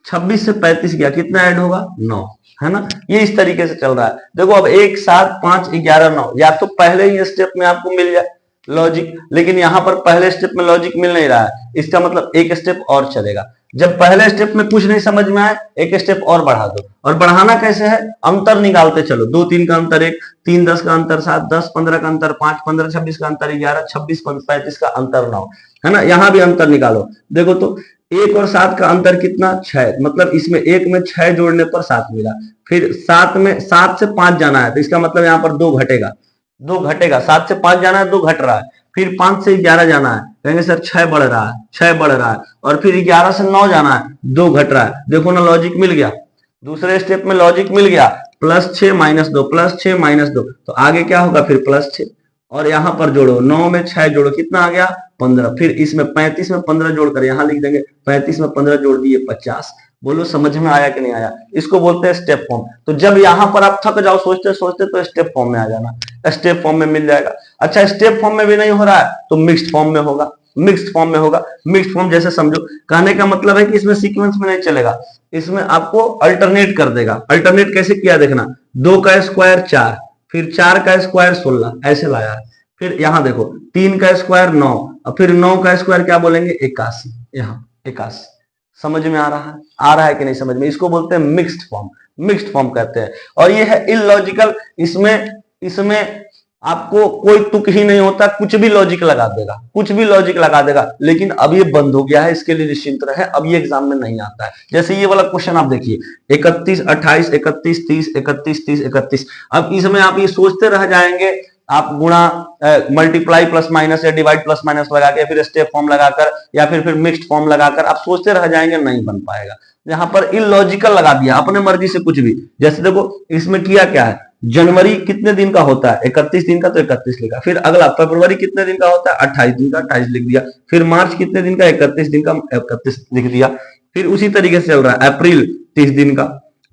S1: 26 से 35 गया, कितना ऐड होगा? 9, है ना। ये इस तरीके से चल रहा है। देखो अब 1 7 5 11 9, या तो पहले ही स्टेप में आपको मिल जाए लॉजिक, लेकिन यहां पर पहले स्टेप में लॉजिक मिल नहीं रहा है, इसका मतलब एक स्टेप और चलेगा। जब पहले स्टेप में कुछ नहीं समझ में आए, एक स्टेप और बढ़ा दो। और बढ़ाना कैसे है? अंतर निकालते चलो, 2 3 का अंतर 1, 3 10 का अंतर 7, 10 15 का अंतर 5, 15 26 का अंतर 11, 26 35 का अंतर 9, है ना। यहां भी अंतर निकालो, देखो तो 1 और 7 का अंतर कितना? 6, मतलब इसमें 1 में 6 जोड़ने पर 7 मिला। फिर 7 से 5 जाना है तो इसका मतलब यहाँ पर 2 घटेगा, 7 से 5 जाना है, 2 घट रहा है। फिर 5 से 11 जाना है, कहेंगे सर 6 बढ़ रहा है, और फिर 11 से 9 जाना है, 2 घट रहा है। देखो ना लॉजिक मिल गया, दूसरे स्टेप में लॉजिक मिल गया, +6 -2 +6 -2, तो आगे क्या होगा? फिर +6, और यहां पर जोड़ो, 9 में 6 जोड़ो, कितना आ गया? 15। फिर इसमें 35 में 15 जोड़कर यहां लिख देंगे, 35 में 15 जोड़ दिए 50। बोलो समझ में आया कि नहीं आया? इसको बोलते हैं स्टेप फॉर्म। तो जब यहां पर आप थक जाओ सोचते सोचते तो स्टेप फॉर्म में आ जाना, स्टेप फॉर्म में मिल जाएगा। अच्छा स्टेप फॉर्म में भी नहीं हो रहा है तो मिक्स्ड फॉर्म में होगा, मिक्स्ड फॉर्म जैसे समझो, कहने का मतलब है कि इसमें सीक्वेंस में नहीं चलेगा, इसमें आपको अल्टरनेट कर देगा। अल्टरनेट कैसे किया देखना, 2 का स्क्वायर 4, फिर 4 का स्क्वायर 16, ऐसे लाया है। फिर यहां देखो 3 का स्क्वायर 9, और फिर 9 का स्क्वायर क्या बोलेंगे? 81, यहाँ 81। समझ में आ रहा है कि नहीं समझ में? इसको बोलते हैं मिक्स्ड फॉर्म कहते हैं। और ये है इलॉजिकल, इसमें आपको कोई तुक ही नहीं होता, कुछ भी लॉजिक लगा देगा, लेकिन अब ये बंद हो गया है, इसके लिए निश्चिंत रहे, अब ये एग्जाम में नहीं आता है। जैसे ये वाला क्वेश्चन आप देखिए, 31 28 31 30 31 30 31, अब इसमें आप ये सोचते रह जाएंगे आप गुणा मल्टीप्लाई प्लस माइनस या डिवाइड प्लस माइनस लगा के, फिर स्टेप फॉर्म लगाकर या फिर मिक्स्ड फॉर्म लगाकर आप सोचते रह जाएंगे, नहीं बन पाएगा। यहाँ पर इलॉजिकल लगा दिया अपने मर्जी से कुछ भी। जैसे देखो इसमें किया क्या है, जनवरी कितने दिन का होता है, 31 दिन का, तो 31 लिखा। फिर अगला फरवरी कितने दिन का होता है, 28 दिन का, 28 लिख दिया। फिर मार्च कितने दिन का, 31 दिन का, 31 लिख दिया। फिर उसी तरीके से चल रहा है अप्रैल 30 दिन का,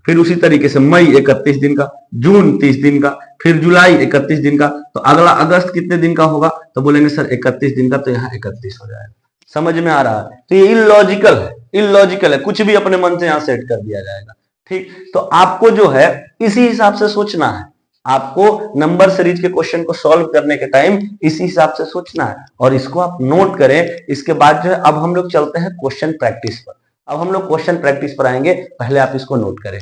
S1: फिर उसी तरीके से मई 31 दिन का, जून 30 दिन का, फिर जुलाई 31 दिन का। तो अगला अगस्त कितने दिन का होगा, तो बोलेंगे सर 31 दिन का, तो यहाँ 31 हो जाएगा। समझ में आ रहा है? तो ये इलॉजिकल है, इलॉजिकल है, कुछ भी अपने मन से यहाँ सेट कर दिया जाएगा। ठीक, तो आपको जो है इसी हिसाब से सोचना है। आपको नंबर सीरीज के क्वेश्चन को सॉल्व करने के टाइम इसी हिसाब से सोचना है, और इसको आप नोट करें। इसके बाद जो है अब हम लोग चलते हैं क्वेश्चन प्रैक्टिस पर। अब हम लोग क्वेश्चन प्रैक्टिस पर आएंगे, पहले आप इसको नोट करें।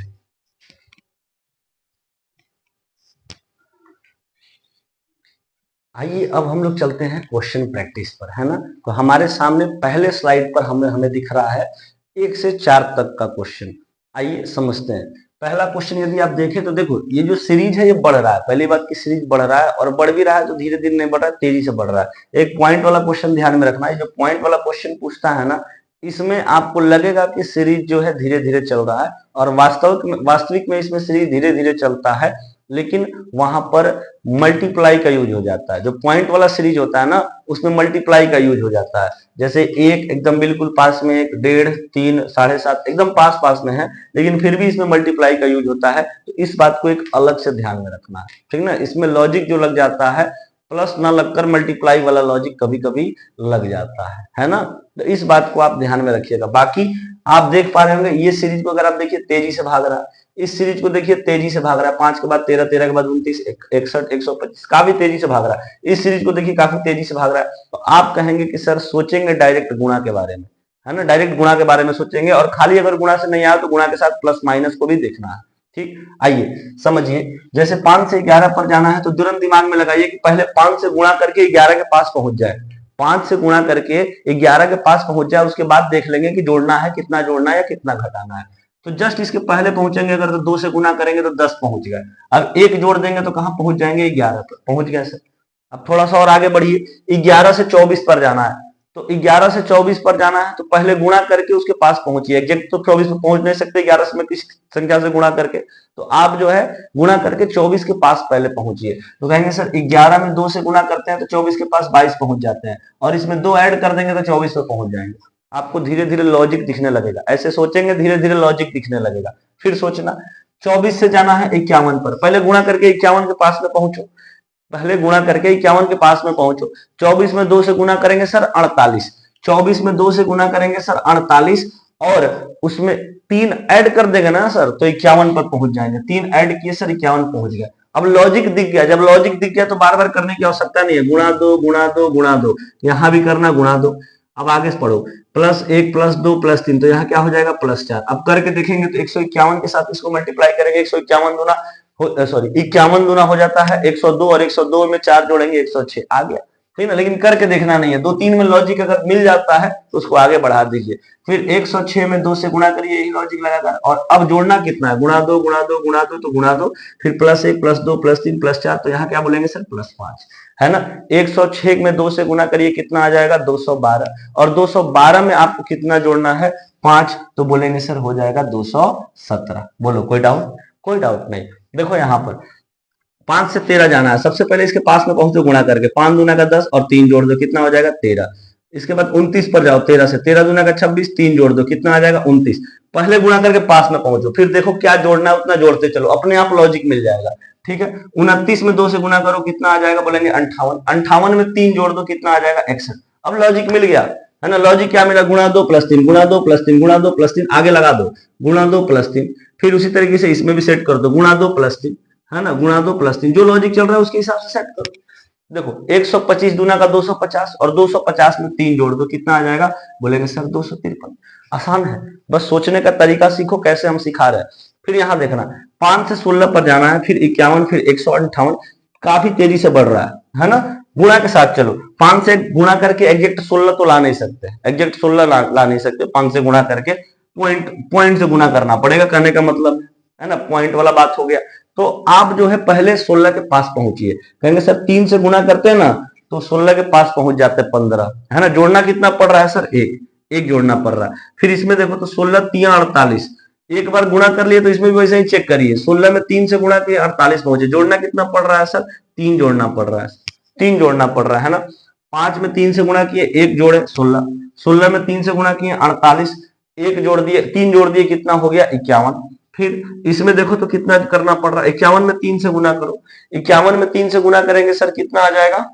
S1: आइए अब हम लोग चलते हैं क्वेश्चन प्रैक्टिस पर, है ना। तो हमारे सामने पहले स्लाइड पर हमें दिख रहा है 1 से 4 तक का क्वेश्चन। आइए समझते हैं। पहला क्वेश्चन यदि आप देखें तो देखो ये जो सीरीज है ये बढ़ रहा है, पहली बात की सीरीज बढ़ रहा है, और बढ़ भी रहा है तो धीरे धीरे नहीं बढ़ रहा है, तेजी से बढ़ रहा है। एक पॉइंट वाला क्वेश्चन ध्यान में रखना है, जो पॉइंट वाला क्वेश्चन पूछता है ना, इसमें आपको लगेगा कि सीरीज जो है धीरे धीरे चल रहा है, और वास्तविक में इसमें सीरीज धीरे धीरे चलता है, लेकिन वहां पर मल्टीप्लाई का यूज हो जाता है। जो पॉइंट वाला सीरीज होता है ना, उसमें मल्टीप्लाई का यूज हो जाता है। जैसे 1 एकदम बिल्कुल पास में, 1, 1.5, 3, 7.5 एकदम पास पास में है, लेकिन फिर भी इसमें मल्टीप्लाई का यूज होता है। तो इस बात को एक अलग से ध्यान में रखना है, ठीक ना। इसमें लॉजिक जो लग जाता है, प्लस ना लगकर मल्टीप्लाई वाला लॉजिक कभी कभी लग जाता है ना। तो इस बात को आप ध्यान में रखिएगा। बाकी आप देख पा रहे होंगे ये सीरीज को अगर आप देखिए तेजी से भाग रहा है, इस सीरीज को देखिए तेजी से भाग रहा है, 5 के बाद 13, 13 के बाद 29, 61, 125, काफी तेजी से भाग रहा है। इस सीरीज को देखिए काफी तेजी से भाग रहा है। तो आप कहेंगे कि सर सोचेंगे डायरेक्ट गुणा के बारे में, है ना, डायरेक्ट गुणा के बारे में सोचेंगे, और खाली अगर गुणा से नहीं आया तो गुणा के साथ प्लस माइनस को भी देखना है। ठीक, आइए समझिए। जैसे 5 से 11 पर जाना है तो तुरंत दिमाग में लगाइए कि पहले 5 से गुणा करके 11 के पास पहुंच जाए। 5 से गुणा करके 11 के पास पहुंच जाए, उसके बाद देख लेंगे कि जोड़ना है, कितना जोड़ना है या कितना घटाना है। तो जस्ट इसके पहले पहुंचेंगे अगर, तो 2 से गुणा करेंगे तो 10 पहुंच गए। अब 1 जोड़ देंगे तो कहां पहुंच जाएंगे, 11 पर पहुंच गए सर। अब थोड़ा सा और आगे बढ़िए, 11 से 24 पर जाना है। तो 11 से 24 पर जाना है तो पहले गुणा करके उसके पास पहुंचिए। एग्जैक्ट तो 24 में पहुंच नहीं सकते 11 में किसी संख्या से गुणा करके, तो आप जो है गुणा करके 24 के पास पहले पहुंचिए। तो कहेंगे सर 11 में 2 से गुणा करते हैं तो 24 के पास 22 पहुंच जाते हैं, और इसमें 2 ऐड कर देंगे तो 24 पे पहुंच जाएंगे। आपको धीरे धीरे लॉजिक दिखने लगेगा, ऐसे सोचेंगे धीरे धीरे लॉजिक दिखने लगेगा। फिर सोचना 24 से जाना है 51 पर, पहले गुणा करके 51 के पास में पहुंचो, पहले गुणा करके 51 के पास में पहुंचो। 24 में 2 से गुणा करेंगे सर 48, 24 में 2 से गुणा करेंगे सर 48, और उसमें 3 ऐड कर देंगे ना सर तो 51 पर पहुंच जाएंगे। 3 ऐड किए सर 51 पहुंच गए। अब लॉजिक दिख गया, जब लॉजिक दिख गया तो बार बार करने की आवश्यकता नहीं है, गुणा दो गुणा दो गुणा दो, यहां भी करना गुणा दो। अब आगे पढ़ो, +1 +2 +3, तो यहाँ क्या हो जाएगा +4। अब करके देखेंगे तो 151 के साथ इसको मल्टीप्लाई करेंगे, 151 दूना 51 दूना हो जाता है 102, और 102 में 4 जोड़ेंगे 106, आ गया, ठीक ना। लेकिन करके देखना नहीं है, 2-3 में लॉजिक अगर मिल जाता है तो उसको आगे बढ़ा दीजिए। फिर 106 में 2 से गुणा करिए, यही लॉजिक लगातार। और अब जोड़ना कितना है, गुणा दो गुणा दो गुणा दो, तो गुणा दो, फिर +1 +2 +3 +4, तो यहाँ क्या बोलेंगे सर +5, है ना। 106 में 2 से गुणा करिए, कितना आ जाएगा 212, और 212 में आपको कितना जोड़ना है 5, तो बोलेंगे सर हो जाएगा 217। बोलो कोई डाउट? कोई डाउट नहीं। देखो यहाँ पर 5 से 13 जाना है, सबसे पहले इसके पास में पहुंचो गुणा करके, 5 दूना का 10 और 3 जोड़ दो, कितना हो जाएगा 13। इसके बाद 29 पर जाओ, 13 से 13 दूना का 26, 3 जोड़ दो, कितना आ जाएगा 29। पहले गुणा करके पास में पहुंचो, फिर देखो क्या जोड़ना है उतना जोड़ते चलो, अपने आप लॉजिक मिल जाएगा, ठीक है। 29 में 2 से गुणा करो, कितना आ जाएगा, बोलेंगे 58। 58 में 3 जोड़ दो, कितना आ जाएगा 61। अब लॉजिक मिल गया, है ना। लॉजिक क्या मिला, गुणा 2 +3 गुणा 2 +3 गुणा 2 +3, आगे लगा दो, गुणा 2 +3। फिर उसी तरीके से इसमें भी सेट कर दो, गुणा 2 +3, है ना, गुणा 2 +3, जो लॉजिक चल रहा है उसके हिसाब से सेट करो। देखो 125 दूना का 250, और 250 में 3 जोड़ दो, कितना आ जाएगा, बोलेंगे सर 253। आसान है, बस सोचने का तरीका सीखो, कैसे हम सिखा रहे हैं। फिर यहाँ देखना 5 से 16 पर जाना है, फिर 51, फिर 158, काफी तेजी से बढ़ रहा है ना। गुणा के साथ चलो, 5 से गुणा करके एग्जैक्ट 16 तो ला नहीं सकते, एग्जैक्ट 16 ला नहीं सकते। 5 से गुणा करके पॉइंट से गुणा करना पड़ेगा, कहने का मतलब, है ना, पॉइंट वाला बात हो गया। तो आप जो है पहले 16 के पास पहुंचिए। कहेंगे सर 3 से गुणा करते हैं ना तो 16 के पास पहुंच जाते हैं 15, है ना। जोड़ना कितना पड़ रहा है सर, एक एक जोड़ना पड़ रहा है। फिर इसमें देखो तो 16 3 48, एक बार गुणा कर लिए तो इसमें भी वैसे ही चेक करिए। 16 में 3 से गुणा किए 48 पहुंचे। जोड़ना कितना पड़ रहा है सर, 3 जोड़ना पड़ रहा है, 3 जोड़ना पड़ रहा है ना। 5 में 3 से गुणा किए, एक जोड़े 16, 16 में 3 से गुणा किए 48, एक जोड़ दिए, 3 जोड़ दिए, कितना हो गया 51। फिर इसमें देखो तो कितना करना पड़ रहा है, 51 में 3 से गुणा करो। 51 में 3 से गुणा करेंगे सर कितना आ जाएगा,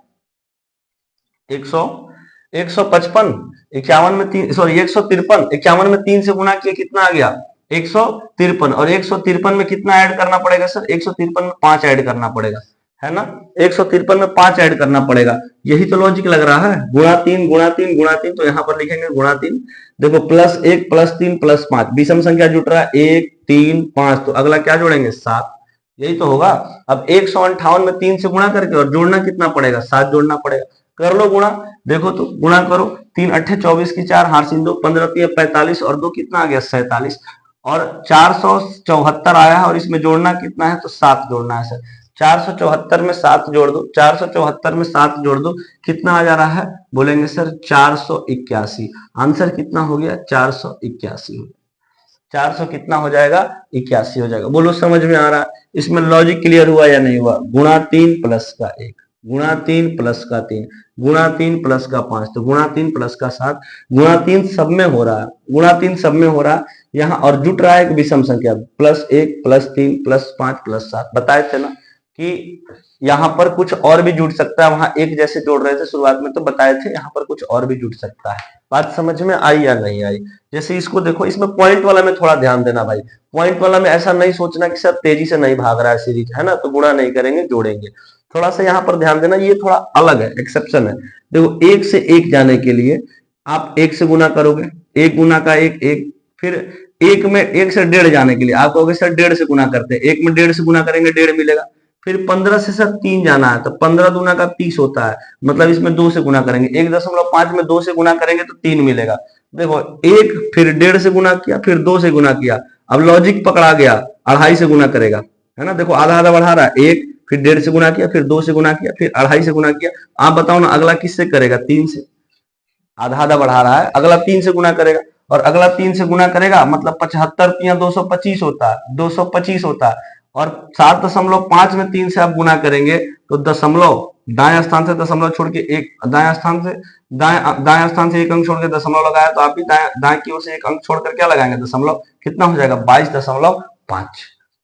S1: 155। 51 में 3 सॉरी 153, 51 में 3 से गुणा किया कितना आ गया 153। और 153 में कितना ऐड करना पड़ेगा सर, 153 में 5 ऐड करना पड़ेगा, है ना। 153 में 5 ऐड करना पड़ेगा। यही तो लॉजिक लग रहा है, गुणा 3 गुणा 3 गुणा 3। तो यहां पर लिखेंगे गुणा 3। देखो +1 +3 +5 विषम संख्या जुट रहा है, 1 3 5, तो अगला क्या जोड़ेंगे 7, यही तो होगा। अब 158 में 3 से गुणा करके और जोड़ना कितना पड़ेगा 7 जोड़ना पड़ेगा। कर लो गुणा, देखो तो गुणा करो, 3 8 24 की 4 हार सिंधु 15 45 और 2 कितना आ गया 47 और 474 आया है। और इसमें जोड़ना कितना है तो 7 जोड़ना है सर। 474 में 7 जोड़ दो, 474 में 7 जोड़ दो, कितना आ जा रहा है, बोलेंगे सर 481। आंसर कितना हो गया 481 हो गया। 400 कितना हो जाएगा 81 हो जाएगा। बोलो समझ में आ रहा है, इसमें लॉजिक क्लियर हुआ या नहीं हुआ। गुणा 3 प्लस का 1, गुणा 3 प्लस का 3, गुणा 3 प्लस का 5, तो गुणा 3 प्लस का 7, गुणा 3 सब में हो रहा है, गुणा 3 सब में हो रहा है यहाँ। और जुट रहा है एक विषम संख्या, +1 +3 +5 +7। बताए थे ना कि यहाँ पर कुछ और भी जुट सकता है, वहां एक जैसे जोड़ रहे थे शुरुआत में तो बताए थे, यहाँ पर कुछ और भी जुट सकता है। बात समझ में आई या नहीं आई। जैसे इसको देखो, इसमें पॉइंट वाला में थोड़ा ध्यान देना भाई। पॉइंट वाला में ऐसा नहीं सोचना कि सर तेजी से नहीं भाग रहा है सीरीज, है ना, तो गुणा नहीं करेंगे जोड़ेंगे। थोड़ा सा यहाँ पर ध्यान देना, ये थोड़ा अलग है, एक्सेप्शन है। देखो 1 से 1 जाने के लिए आप 1 से गुना करोगे, 1 गुना का 1 1। फिर 1 में 1 से 1.5 जाने के लिए आप कहोगे सर 1.5 से गुना करते हैं, 1 में 1.5 से गुना करेंगे 1.5 मिलेगा। फिर 15 से सर 3 जाना है तो 15 दूना का 30 होता है, मतलब इसमें 2 से गुना करेंगे। 1.5 में 2 से गुना करेंगे तो 3 मिलेगा। देखो 1 फिर 1.5 से गुना किया, फिर 2 से गुना किया, अब लॉजिक पकड़ा गया, 2.5 से गुना करेगा, है ना। देखो आधा आधा बढ़ा रहा है, 1 फिर 1.5 से गुना किया, फिर 2 से गुना किया, फिर 2.5 से गुना किया। आप बताओ ना अगला किससे करेगा, 3 से। आधा आधा बढ़ा रहा है, अगला 3 से गुना करेगा, और अगला 3 से गुना करेगा मतलब 75 या 225 होता है, 225 होता है। और 7.5 में 3 से आप गुना करेंगे तो दशमलव दाएं स्थान से दशमलव छोड़ के एक दाएं स्थान से दाएं स्थान से एक अंक छोड़ के दशमलव लगाया, तो आप भी दाएं की ओर से एक अंक छोड़कर क्या लगाएंगे दशमलव, कितना हो जाएगा 22.5।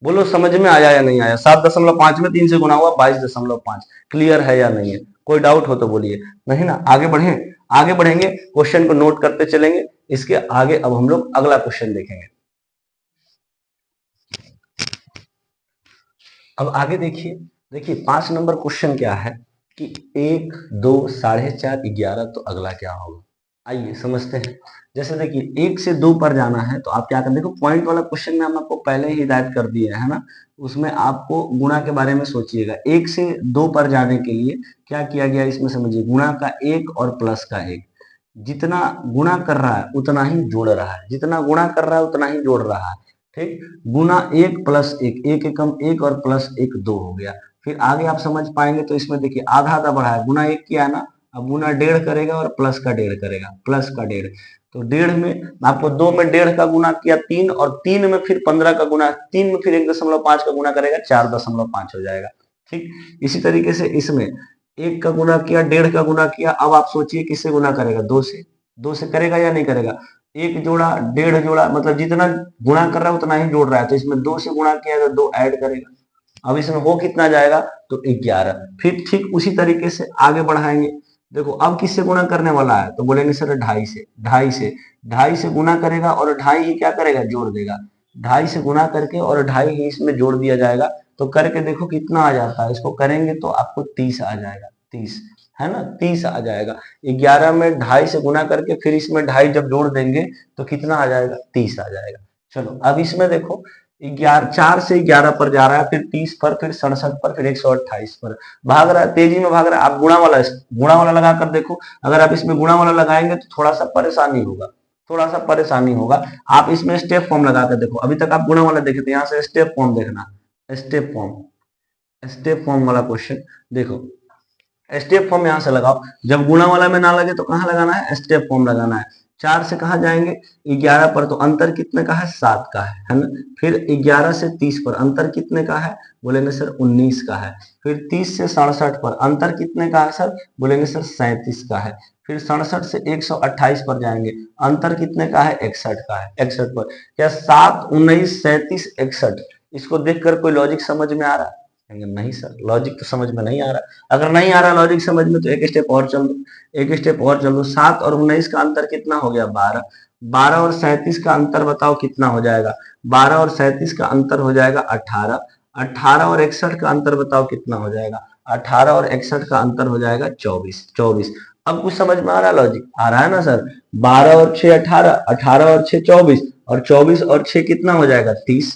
S1: बोलो समझ में आया या नहीं आया। 7.5 में 3 से गुना हुआ 22.5। क्लियर है या नहीं है, कोई डाउट हो तो बोलिए। नहीं ना, आगे बढ़े, आगे बढ़ेंगे, क्वेश्चन को नोट करते चलेंगे। इसके आगे अब हम लोग अगला क्वेश्चन देखेंगे। अब आगे देखिए, देखिए 5 नंबर क्वेश्चन क्या है कि 1 2 4.5 11, तो अगला क्या होगा, आइए समझते हैं। जैसे देखिए 1 से 2 पर जाना है तो आप क्या करें, देखो पॉइंट वाला क्वेश्चन में हम आपको पहले ही हिदायत कर दिए है ना, उसमें आपको गुणा के बारे में सोचिएगा। 1 से 2 पर जाने के लिए क्या किया गया इसमें समझिए, गुणा का 1 और प्लस का 1। जितना गुणा कर रहा है उतना ही जोड़ रहा है, जितना गुणा कर रहा है उतना ही जोड़ रहा है, ठीक। गुना 1 + 1, 1 एकम 1 और प्लस 1 2 हो गया। फिर आगे आप समझ पाएंगे तो इसमें देखिए आधा आधा बढ़ा है, गुना 1 किया ना, अब गुना 1.5 करेगा और प्लस का 1.5 करेगा, प्लस का 1.5। तो 1.5 में आपको 2 में 1.5 का गुना किया 3, और 3 में फिर 15 का गुना, 3 में फिर 1.5 का गुना करेगा 4.5 हो जाएगा, ठीक। इसी तरीके से इसमें 1 का गुना किया, 1.5 का गुना किया। अब आप सोचिए किससे गुना करेगा, 2 से। 2 से करेगा या नहीं करेगा, 1 जोड़ा 1.5 जोड़ा, मतलब जितना गुणा कर रहा है उतना ही जोड़ रहा है, तो इसमें 2 से गुणा किया तो 2 ऐड करेगा। अब इसमें हो कितना जाएगा तो 11। फिर ठीक उसी तरीके से आगे बढ़ाएंगे। देखो अब किससे गुणा करने वाला है, तो बोलेंगे सर 2.5 से। 2.5 से गुणा करेगा और 2.5 ही क्या करेगा जोड़ देगा। 2.5 से गुणा करके और 2.5 ही इसमें जोड़ दिया जाएगा। तो करके देखो कितना आ जाता है, इसको करेंगे तो आपको 30 आ जाएगा, 30, है ना, 30 आ जाएगा। 11 में 2.5 से गुना करके फिर इसमें 2.5 जब जोड़ देंगे तो कितना आ जाएगा 30 आ जाएगा। चलो अब इसमें देखो 4 से 11 पर जा रहा है, फिर 30 पर, फिर 67 पर, फिर 128 पर भाग रहा है, तेजी में भाग रहा है। आप गुणा वाला लगाकर देखो, अगर आप इसमें गुणा वाला लगाएंगे तो थोड़ा सा परेशानी होगा, थोड़ा सा परेशानी होगा। आप इसमें स्टेप फॉर्म लगा कर देखो, अभी तक आप गुणा वाला देखे थे, यहाँ से स्टेप फॉर्म देखना। स्टेप फॉर्म, स्टेप फॉर्म वाला क्वेश्चन देखो, स्टेप फॉर्म यहां से लगाओ, जब गुणा वाला में ना लगे तो कहां लगाना है, स्टेप फॉर्म लगाना है। 4 से कहा जाएंगे 11 पर, तो अंतर कितने का है, 7 का है ना। फिर 11 से 30 पर अंतर कितने का है, बोलेंगे सर 19 का है। फिर 30 से 67 पर अंतर कितने का है सर, बोलेंगे सर 37 का है। फिर 67 से 128 पर जाएंगे, अंतर कितने का है, 61 का है, 61 पर। क्या 7, 19, 37, 61, इसको देखकर कोई लॉजिक समझ में आ रहा है, नहीं सर लॉजिक तो समझ में नहीं आ रहा। अगर नहीं आ रहा लॉजिक समझ में तो एक स्टेप और चल दो, एक स्टेप और चल दो। 7 और 19 का अंतर कितना हो गया, 12। 12 और 37 का अंतर बताओ कितना हो जाएगा, 12 और 37 का अंतर हो जाएगा 18। 18 और 61 का अंतर बताओ कितना हो जाएगा, 18 और 61 का अंतर हो जाएगा 24। 24 अब कुछ समझ में आ रहा है, लॉजिक आ रहा है ना सर। 12 और 6 18, 18 और 6 24, और 24 और 6 कितना हो जाएगा, 30।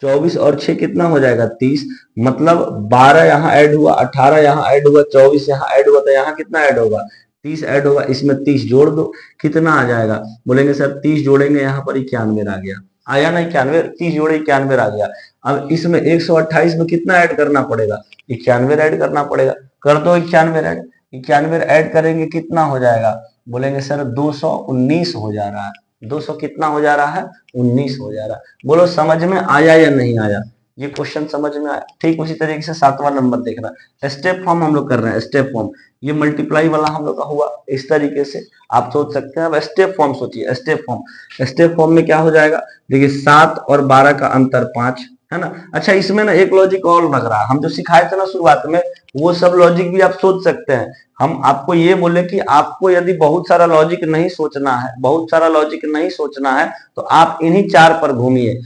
S1: 24 और 6 कितना हो जाएगा, 30। मतलब 12 यहाँ ऐड हुआ, 18 यहाँ ऐड हुआ, 24 यहाँ ऐड हुआ, तो यहाँ कितना ऐड होगा, 30 ऐड होगा। इसमें 30 जोड़ दो, कितना आ जाएगा, बोलेंगे सर 30 जोड़ेंगे यहाँ पर 91 आ गया, आया ना 91, 30 जोड़े 91 आ गया। अब इसमें 128 में कितना ऐड करना पड़ेगा, 91 ऐड करना पड़ेगा। कर दो 91 ऐड, 91 ऐड करेंगे कितना हो जाएगा, बोलेंगे सर 219 हो जा रहा है। 200 कितना हो जा रहा है, 19 हो जा रहा है। बोलो समझ में आया या नहीं आया, ये क्वेश्चन समझ में आया। ठीक उसी तरीके से 7वां नंबर देखना, स्टेप फॉर्म हम लोग कर रहे हैं, स्टेप फॉर्म ये मल्टीप्लाई वाला हम लोग का हुआ। इस तरीके से आप सोच सकते हैं। अब स्टेप फॉर्म सोचिए, स्टेप फॉर्म, स्टेप फॉर्म में क्या हो जाएगा, देखिए 7 और 12 का अंतर 5 है ना। अच्छा इसमें ना एक लॉजिक और लग रहा है, हम जो सिखाए थे ना शुरुआत में, वो सब लॉजिक भी आप सोच सकते हैं। हम आपको ये बोले कि आपको यदि बहुत सारा लॉजिक नहीं सोचना है, बहुत सारा लॉजिक नहीं सोचना है, तो आप इन्हीं 4 पर घूमिए,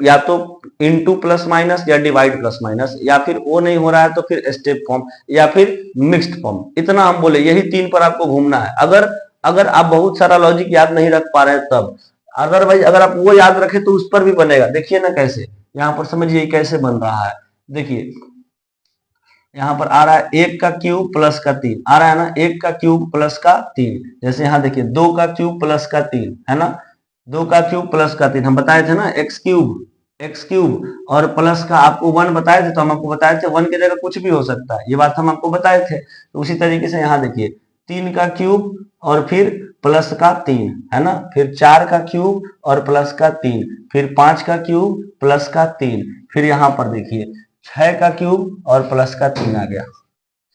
S1: या तो इनटू प्लस माइनस या डिवाइड प्लस माइनस, या फिर वो नहीं हो रहा है तो फिर स्टेप फॉर्म या फिर मिक्स्ड फॉर्म। इतना हम बोले, यही 3 पर आपको घूमना है। अगर अगर आप बहुत सारा लॉजिक याद नहीं रख पा रहे हैं तब, अदरवाइज अगर आप वो याद रखे तो उस पर भी बनेगा। देखिए ना कैसे, यहाँ पर समझिए कैसे बन रहा है। देखिए यहाँ पर आ रहा है 1 का क्यूब प्लस का 3 आ रहा है ना, 1 का क्यूब प्लस का 3। जैसे यहाँ देखिए 2 का क्यूब प्लस का 3 है ना, 2 का क्यूब प्लस का 3 हम बताए थे ना, एक्स क्यूब और प्लस का आपको 1 बताए थे, तो हम आपको बताए थे 1 की जगह कुछ भी हो सकता है, ये बात हम आपको बताए थे। तो उसी तरीके से यहाँ देखिए 3 का क्यूब और फिर प्लस का 3 है ना, फिर 4 का क्यूब और प्लस का 3, फिर 5 का क्यूब प्लस का 3, फिर यहाँ पर देखिए 6 का क्यूब और प्लस का 3 आ गया।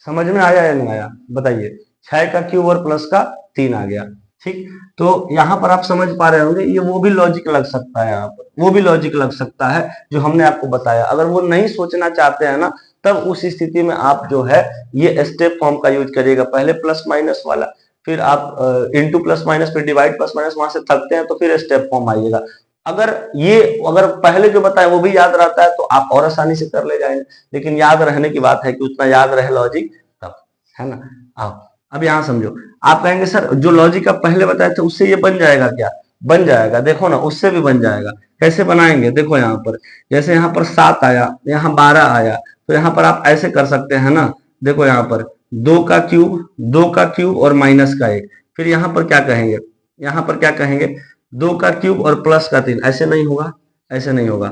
S1: समझ में आया या नहीं आया बताइए, 6 का क्यूब और प्लस का 3 आ गया। ठीक, तो यहाँ पर आप समझ पा रहे होंगे, ये वो भी लॉजिक लग सकता है, यहाँ पर वो भी लॉजिक लग सकता है जो हमने आपको बताया। अगर वो नहीं सोचना चाहते हैं ना, तब उस स्थिति में आप जो है ये स्टेप फॉर्म का यूज करिएगा। पहले प्लस माइनस वाला, फिर आप इंटू प्लस माइनस, फिर डिवाइड प्लस माइनस, वहां से थकते हैं तो फिर स्टेप फॉर्म आइएगा। अगर पहले जो बताए वो भी याद रहता है तो आप और आसानी से कर ले जाएंगे। लेकिन याद रहने की बात है कि उतना याद रहे लॉजिक तब, है ना। आओ अब यहाँ समझो, आप कहेंगे सर जो लॉजिक आप पहले बताए थे उससे ये बन जाएगा क्या, बन जाएगा। देखो ना उससे भी बन जाएगा। कैसे बनाएंगे, देखो यहाँ पर जैसे यहाँ पर 7 आया, यहाँ 12 आया, तो यहाँ पर आप ऐसे कर सकते हैं ना। देखो यहाँ पर 2 का क्यूब, 2 का क्यूब और माइनस का 1, फिर यहाँ पर क्या कहेंगे, यहाँ पर क्या कहेंगे 2 का क्यूब और प्लस का 3। ऐसे नहीं होगा, ऐसे नहीं होगा,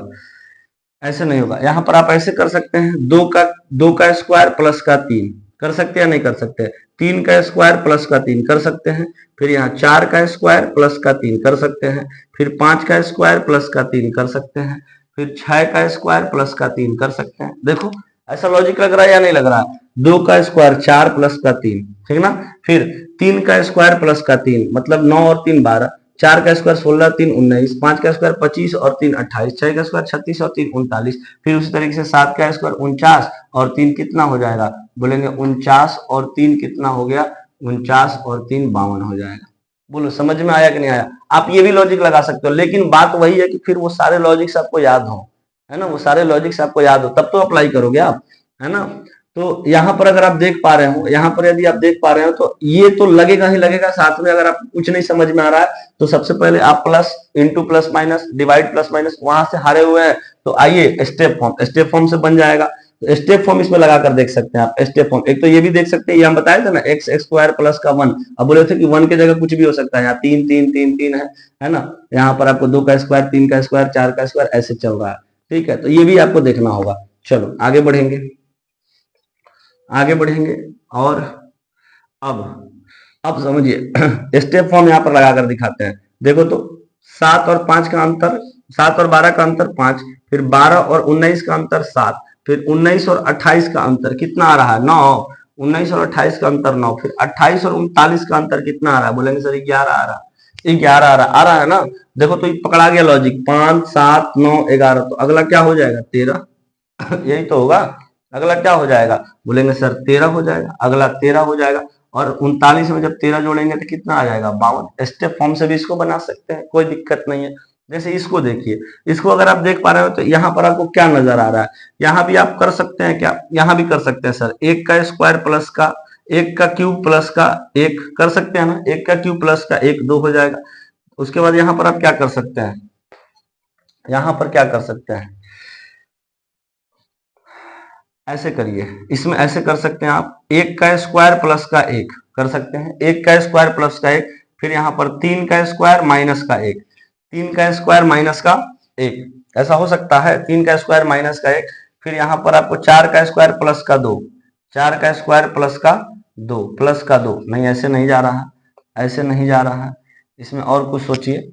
S1: ऐसे नहीं होगा। यहाँ पर आप ऐसे कर सकते हैं, 2 का स्क्वायर प्लस का 3 कर सकते हैं, नहीं कर सकते। 3 का स्क्वायर प्लस का 3 कर सकते हैं। फिर यहाँ 4 का स्क्वायर प्लस का 3 कर सकते हैं। फिर 5 का स्क्वायर प्लस का 3 कर सकते हैं। फिर 6 का स्क्वायर प्लस का 3 कर सकते हैं। देखो ऐसा लॉजिक लग रहा है या नहीं लग रहा है। 2 का स्क्वायर 4 प्लस का 3, ठीक ना। फिर 3 का स्क्वायर प्लस का 3 मतलब 9 और 3 12, 4 का स्क्वायर 16, 3 19, 5 का स्क्वायर 25 और 3 28, 6 का स्क्वायर 36 और 3 39। फिर उसी तरीके से 7 का स्क्वायर 49 और 3 कितना हो जाएगा, बोलेंगे 49 और 3 कितना हो गया, 49 और 3 52 हो जाएगा। बोलो समझ में आया कि नहीं आया। आप ये भी लॉजिक लगा सकते हो, लेकिन बात वही है कि फिर वो सारे लॉजिक से आपको याद हो, है ना, वो सारे लॉजिक से आपको याद हो तब तो अप्लाई करोगे आप, है ना। तो यहाँ पर अगर आप देख पा रहे हो, यहाँ पर यदि आप देख पा रहे हो तो ये तो लगेगा ही लगेगा। साथ में अगर आपको कुछ नहीं समझ में आ रहा है तो सबसे पहले आप plus into plus minus divide plus minus वहां से हारे हुए हैं, तो आइए स्टेप फॉर्म, स्टेप फॉर्म से बन जाएगा। तो स्टेप फॉर्म इसमें लगाकर देख सकते हैं आप। स्टेप फॉर्म एक तो ये भी देख सकते हैं, ये हम बताए थे ना एक्स स्क्वायर प्लस का 1। अब बोले थे कि 1 की जगह कुछ भी हो सकता है, यहाँ 3 3 3 3 है ना। यहाँ पर आपको 2 का स्क्वायर 3 का स्क्वायर 4 का स्क्वायर ऐसे चल रहा है, ठीक है। तो ये भी आपको देखना होगा। चलो आगे बढ़ेंगे, आगे बढ़ेंगे। और अब अब समझिए स्टेप फॉर्म यहाँ पर लगाकर दिखाते हैं। देखो तो 7 और 5 का अंतर, 7 और 12 का अंतर 5, फिर 12 और 19 का अंतर 7, फिर 19 और 28 का अंतर कितना आ रहा है 9, 19 और 28 का अंतर 9, फिर 28 और 39 का अंतर कितना आ रहा है, बोलेंगे सर 11 आ रहा है, 11 आ रहा है ना। देखो तो ये पकड़ा गया लॉजिक, 5 7 9 11, तो अगला क्या हो जाएगा 13 यही तो होगा। अगला क्या हो जाएगा, बोलेंगे सर 13 हो जाएगा, अगला 13 हो जाएगा। और 39 में जब 13 जोड़ेंगे तो कितना आ जाएगा 52। स्टेप फॉर्म से भी इसको बना सकते हैं, कोई दिक्कत नहीं है। जैसे इसको देखिए, इसको अगर आप देख पा रहे हो तो यहाँ पर आपको क्या नजर आ रहा है, यहाँ भी आप कर सकते हैं क्या, यहाँ भी कर सकते हैं सर, 1 का स्क्वायर प्लस का 1 का क्यूब प्लस का 1 कर सकते हैं ना, 1 का क्यूब प्लस का 1 2 हो जाएगा। उसके बाद यहाँ पर आप क्या कर सकते हैं, यहाँ पर क्या कर सकते हैं, ऐसे करिए, इसमें ऐसे कर सकते हैं आप, 1 का स्क्वायर प्लस का 1 कर सकते हैं, 1 का स्क्वायर प्लस का 1, फिर यहाँ पर 3 का स्क्वायर माइनस का 1, 3 का स्क्वायर माइनस का 1, ऐसा हो सकता है 3 का स्क्वायर माइनस का 1, फिर यहाँ पर आपको 4 का स्क्वायर प्लस का 2, 4 का स्क्वायर प्लस का 2 प्लस का 2, नहीं ऐसे नहीं जा रहा है, ऐसे नहीं जा रहा है, इसमें और कुछ सोचिए।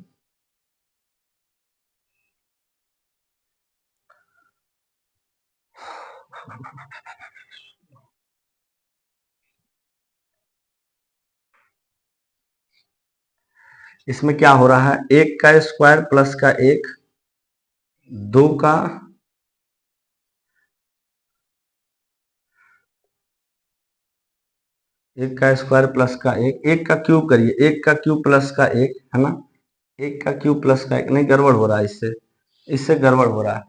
S1: इसमें क्या हो रहा है, 1 का स्क्वायर प्लस का 1, 2 का 1 का स्क्वायर प्लस का 1, 1 का क्यूब करिए, 1 का क्यूब प्लस का 1 है ना, 1 का क्यूब प्लस का 1, नहीं गड़बड़ हो रहा है, इससे इससे गड़बड़ हो रहा है।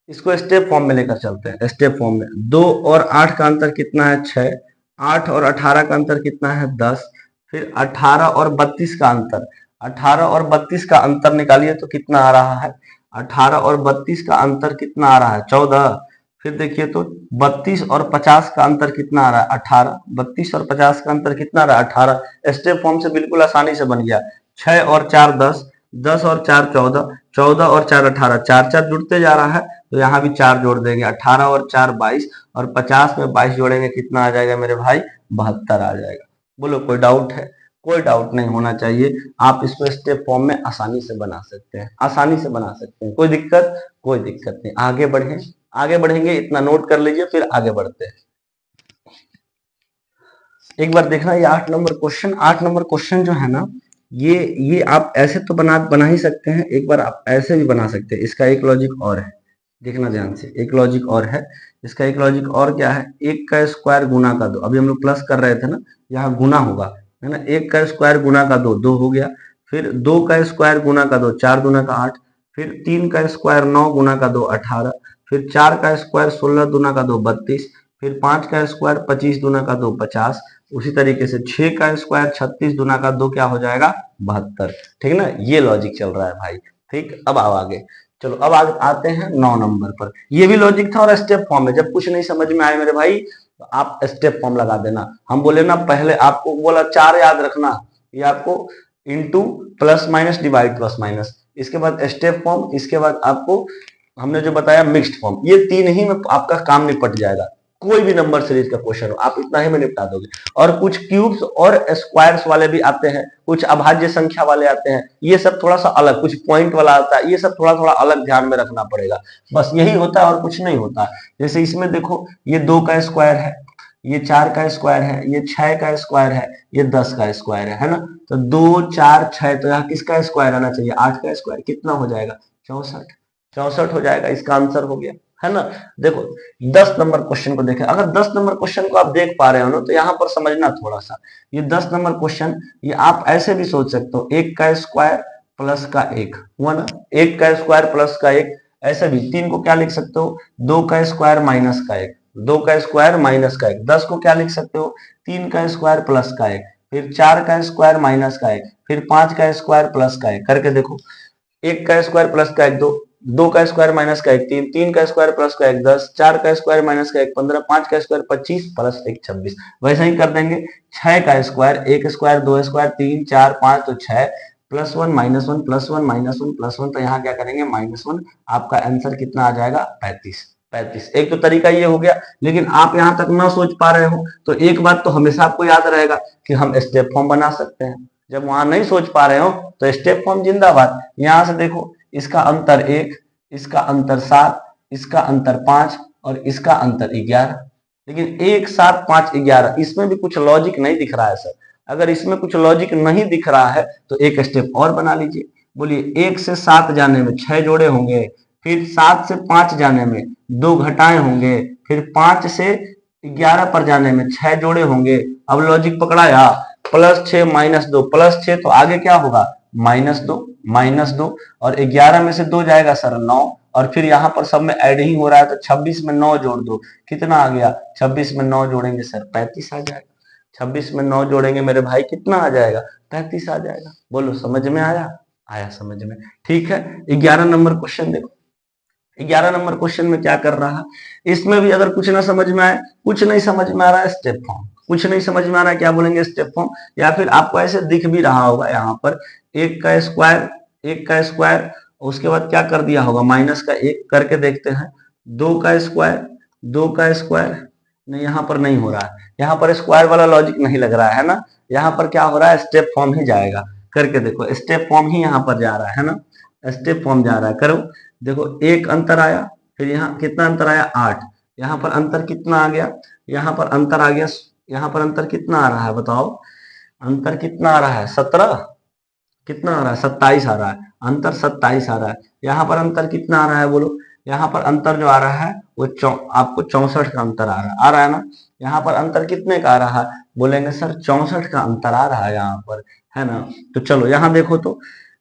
S1: इसको स्टेप फॉर्म में लेकर चलते हैं, स्टेप फॉर्म में 2 और 8 का अंतर कितना है 6, 8 और 18 का अंतर कितना है 10, फिर 18 और 32 का अंतर, 18 और 32 का अंतर निकालिए तो कितना आ रहा है, 18 और 32 का अंतर कितना आ रहा है 14, फिर देखिए तो 32 और 50 का अंतर कितना आ रहा है 18, 32 और 50 का अंतर कितना आ रहा है 18। स्टेप फॉर्म से बिल्कुल आसानी से बन गया, 6 और 4 10, 10 और 4 14, 14 और 4 18, 4 4 जुड़ते जा रहा है, तो यहाँ भी 4 जोड़ देंगे, 18 और 4 22, और 50 में 22 जोड़ेंगे कितना आ जाएगा मेरे भाई 72 आ जाएगा। बोलो कोई डाउट है, कोई डाउट नहीं होना चाहिए, आप इसको स्टेप फॉर्म में आसानी से बना सकते हैं, आसानी से बना सकते हैं, कोई दिक्कत, कोई दिक्कत नहीं। आगे बढ़े, आगे बढ़ेंगे, इतना नोट कर लीजिए फिर आगे बढ़ते हैं। एक बार देखना ये 8 नंबर क्वेश्चन, 8 नंबर क्वेश्चन जो है ना, ये आप ऐसे तो बना ही सकते हैं, एक बार आप ऐसे भी बना सकते हैं। इसका एक लॉजिक और है, देखना ध्यान से, एक लॉजिक और है इसका, एक लॉजिक और क्या है, 1 का स्क्वायर गुना का 2, अभी हम लोग प्लस कर रहे थे ना, यहाँ गुना होगा है ना, 1 का स्क्वायर गुना का 2 2 हो गया, फिर 2 का स्क्वायर गुना का 2 4 दूना का 8, फिर 3 का स्क्वायर 9 गुना का 2 18, फिर 4 का स्क्वायर 16 दूना का 2 32, फिर 5 का स्क्वायर 25 दूना का 2 50, उसी तरीके से 6 का स्क्वायर 36 दूना का 2 क्या हो जाएगा 72। ठीक है ना, ये लॉजिक चल रहा है भाई। ठीक, अब आओ आगे, चलो अब आगे आते हैं 9 नंबर पर। ये भी लॉजिक था और स्टेप फॉर्म में, जब कुछ नहीं समझ में आए मेरे भाई तो आप स्टेप फॉर्म लगा देना। हम बोले ना पहले आपको बोला 4 याद रखना, ये आपको into plus minus divide plus minus, इसके बाद स्टेप फॉर्म, इसके बाद आपको हमने जो बताया मिक्स्ड फॉर्म, ये 3 ही में आपका काम निपट जाएगा। कोई भी नंबर सीरीज का क्वेश्चन हो आप इतना ही में निपटा दोगे। और कुछ क्यूब्स और स्क्वायर्स वाले भी आते हैं, कुछ अभाज्य संख्या वाले आते हैं, ये सब थोड़ा सा अलग, कुछ पॉइंट वाला आता है, ये सब थोड़ा थोड़ा अलग ध्यान में रखना पड़ेगा, बस यही होता है और कुछ नहीं होता। जैसे इसमें देखो ये 2 का स्क्वायर है, ये 4 का स्क्वायर है, ये 6 का स्क्वायर है, ये 10 का स्क्वायर है ना, तो 2 4 6, तो यहाँ किसका स्क्वायर आना चाहिए 8 का स्क्वायर, कितना हो जाएगा 64, 64 हो जाएगा, इसका आंसर हो गया है ना। देखो 10 नंबर क्वेश्चन को देखें, अगर 10 नंबर क्वेश्चन को आप देख पा रहे हो ना, तो यहाँ पर समझना थोड़ा सा, ये 10 नंबर क्वेश्चन ये आप ऐसे भी सोच सकते हो, 1 का स्क्वायर प्लस का 1 हुआ ना, 1 का स्क्वायर प्लस का 1, ऐसे भी 3 को क्या लिख सकते हो 2 का स्क्वायर माइनस का 1, 2 का स्क्वायर माइनस का 1, 10 को क्या लिख सकते हो 3 का स्क्वायर प्लस का 1, फिर 4 का स्क्वायर माइनस का 1, फिर 5 का स्क्वायर प्लस का 1 करके देखो, 1 का स्क्वायर प्लस का 1 2, 2 का स्क्वायर माइनस का 1 3, 3 का स्क्वायर प्लस का 1 10, 4 का स्क्वायर माइनस का 1 15, 5 का स्क्वायर 25 प्लस 1 26। वैसे ही कर देंगे 6 का स्क्वायर, 1 स्क्वायर 2 स्क्वायर 3 4 5, तो 6 plus 1 minus 1 plus 1 minus 1 plus 1, तो यहाँ क्या करेंगे -1, आपका आंसर कितना आ जाएगा 35। 35। एक तो तरीका ये हो गया, लेकिन आप यहां तक ना सोच पा रहे हो तो एक बात तो हमेशा आपको याद रहेगा कि हम स्टेप फॉर्म बना सकते हैं। जब वहां नहीं सोच पा रहे हो तो स्टेप फॉर्म जिंदाबाद। यहां से देखो, इसका अंतर 1, इसका अंतर 7, इसका अंतर 5 और इसका अंतर 11। लेकिन 1, 7, 5, 11 इसमें भी कुछ लॉजिक नहीं दिख रहा है सर। अगर इसमें कुछ लॉजिक नहीं दिख रहा है तो एक स्टेप और बना लीजिए। बोलिए 1 से 7 जाने में 6 जोड़े होंगे, फिर 7 से 5 जाने में 2 घटाएं होंगे, फिर 5 से 11 पर जाने में 6 जोड़े होंगे। अब लॉजिक पकड़ाया, +6 -2, +6 तो आगे क्या होगा, -2, -2 और 11 में से 2 जाएगा सर 9, और फिर यहाँ पर सब में ऐड ही हो रहा है तो 26 में 9 जोड़ दो, कितना आ गया, 26 में 9 जोड़ेंगे सर 35 आ जाएगा। 26 में 9 जोड़ेंगे मेरे भाई कितना आ जाएगा, 35 आ जाएगा। बोलो समझ में आया, आया समझ में। ठीक है, 11 नंबर क्वेश्चन देखो। 11 नंबर क्वेश्चन में क्या कर रहा है, इसमें भी अगर कुछ ना समझ में आए, कुछ नहीं समझ में आ रहा है स्टेप फॉर्म, कुछ नहीं समझ में आ रहा है क्या बोलेंगे स्टेप फॉर्म, या फिर आपको ऐसे दिख भी रहा होगा यहाँ पर 1 का स्क्वायर, 1 का स्क्वायर, उसके बाद क्या कर दिया होगा माइनस का 1 करके देखते हैं, 2 का स्क्वायर, 2 का स्क्वायर, नहीं यहाँ पर नहीं हो रहा है, यहाँ पर स्क्वायर वाला लॉजिक नहीं लग रहा है ना, यहाँ पर क्या हो रहा है स्टेप फॉर्म ही जाएगा। करके देखो, स्टेप फॉर्म ही यहाँ पर जा रहा है ना, स्टेप फॉर्म जा रहा है। करो देखो, एक अंतर आया, फिर यहाँ कितना अंतर आया 8, यहाँ पर अंतर कितना आ गया, यहाँ पर अंतर आ गया, यहाँ पर अंतर कितना आ रहा है बताओ, अंतर कितना आ रहा है 17, कितना आ रहा है 27 आ रहा है, अंतर 27 आ रहा है। यहाँ पर अंतर कितना आ रहा है बोलो, यहाँ पर अंतर जो आ रहा है वो आपको 64 का अंतर आ रहा है ना। यहाँ पर अंतर कितने का आ रहा है, बोलेंगे सर 64 का अंतर आ रहा है यहाँ पर, है ना। तो चलो यहाँ देखो, तो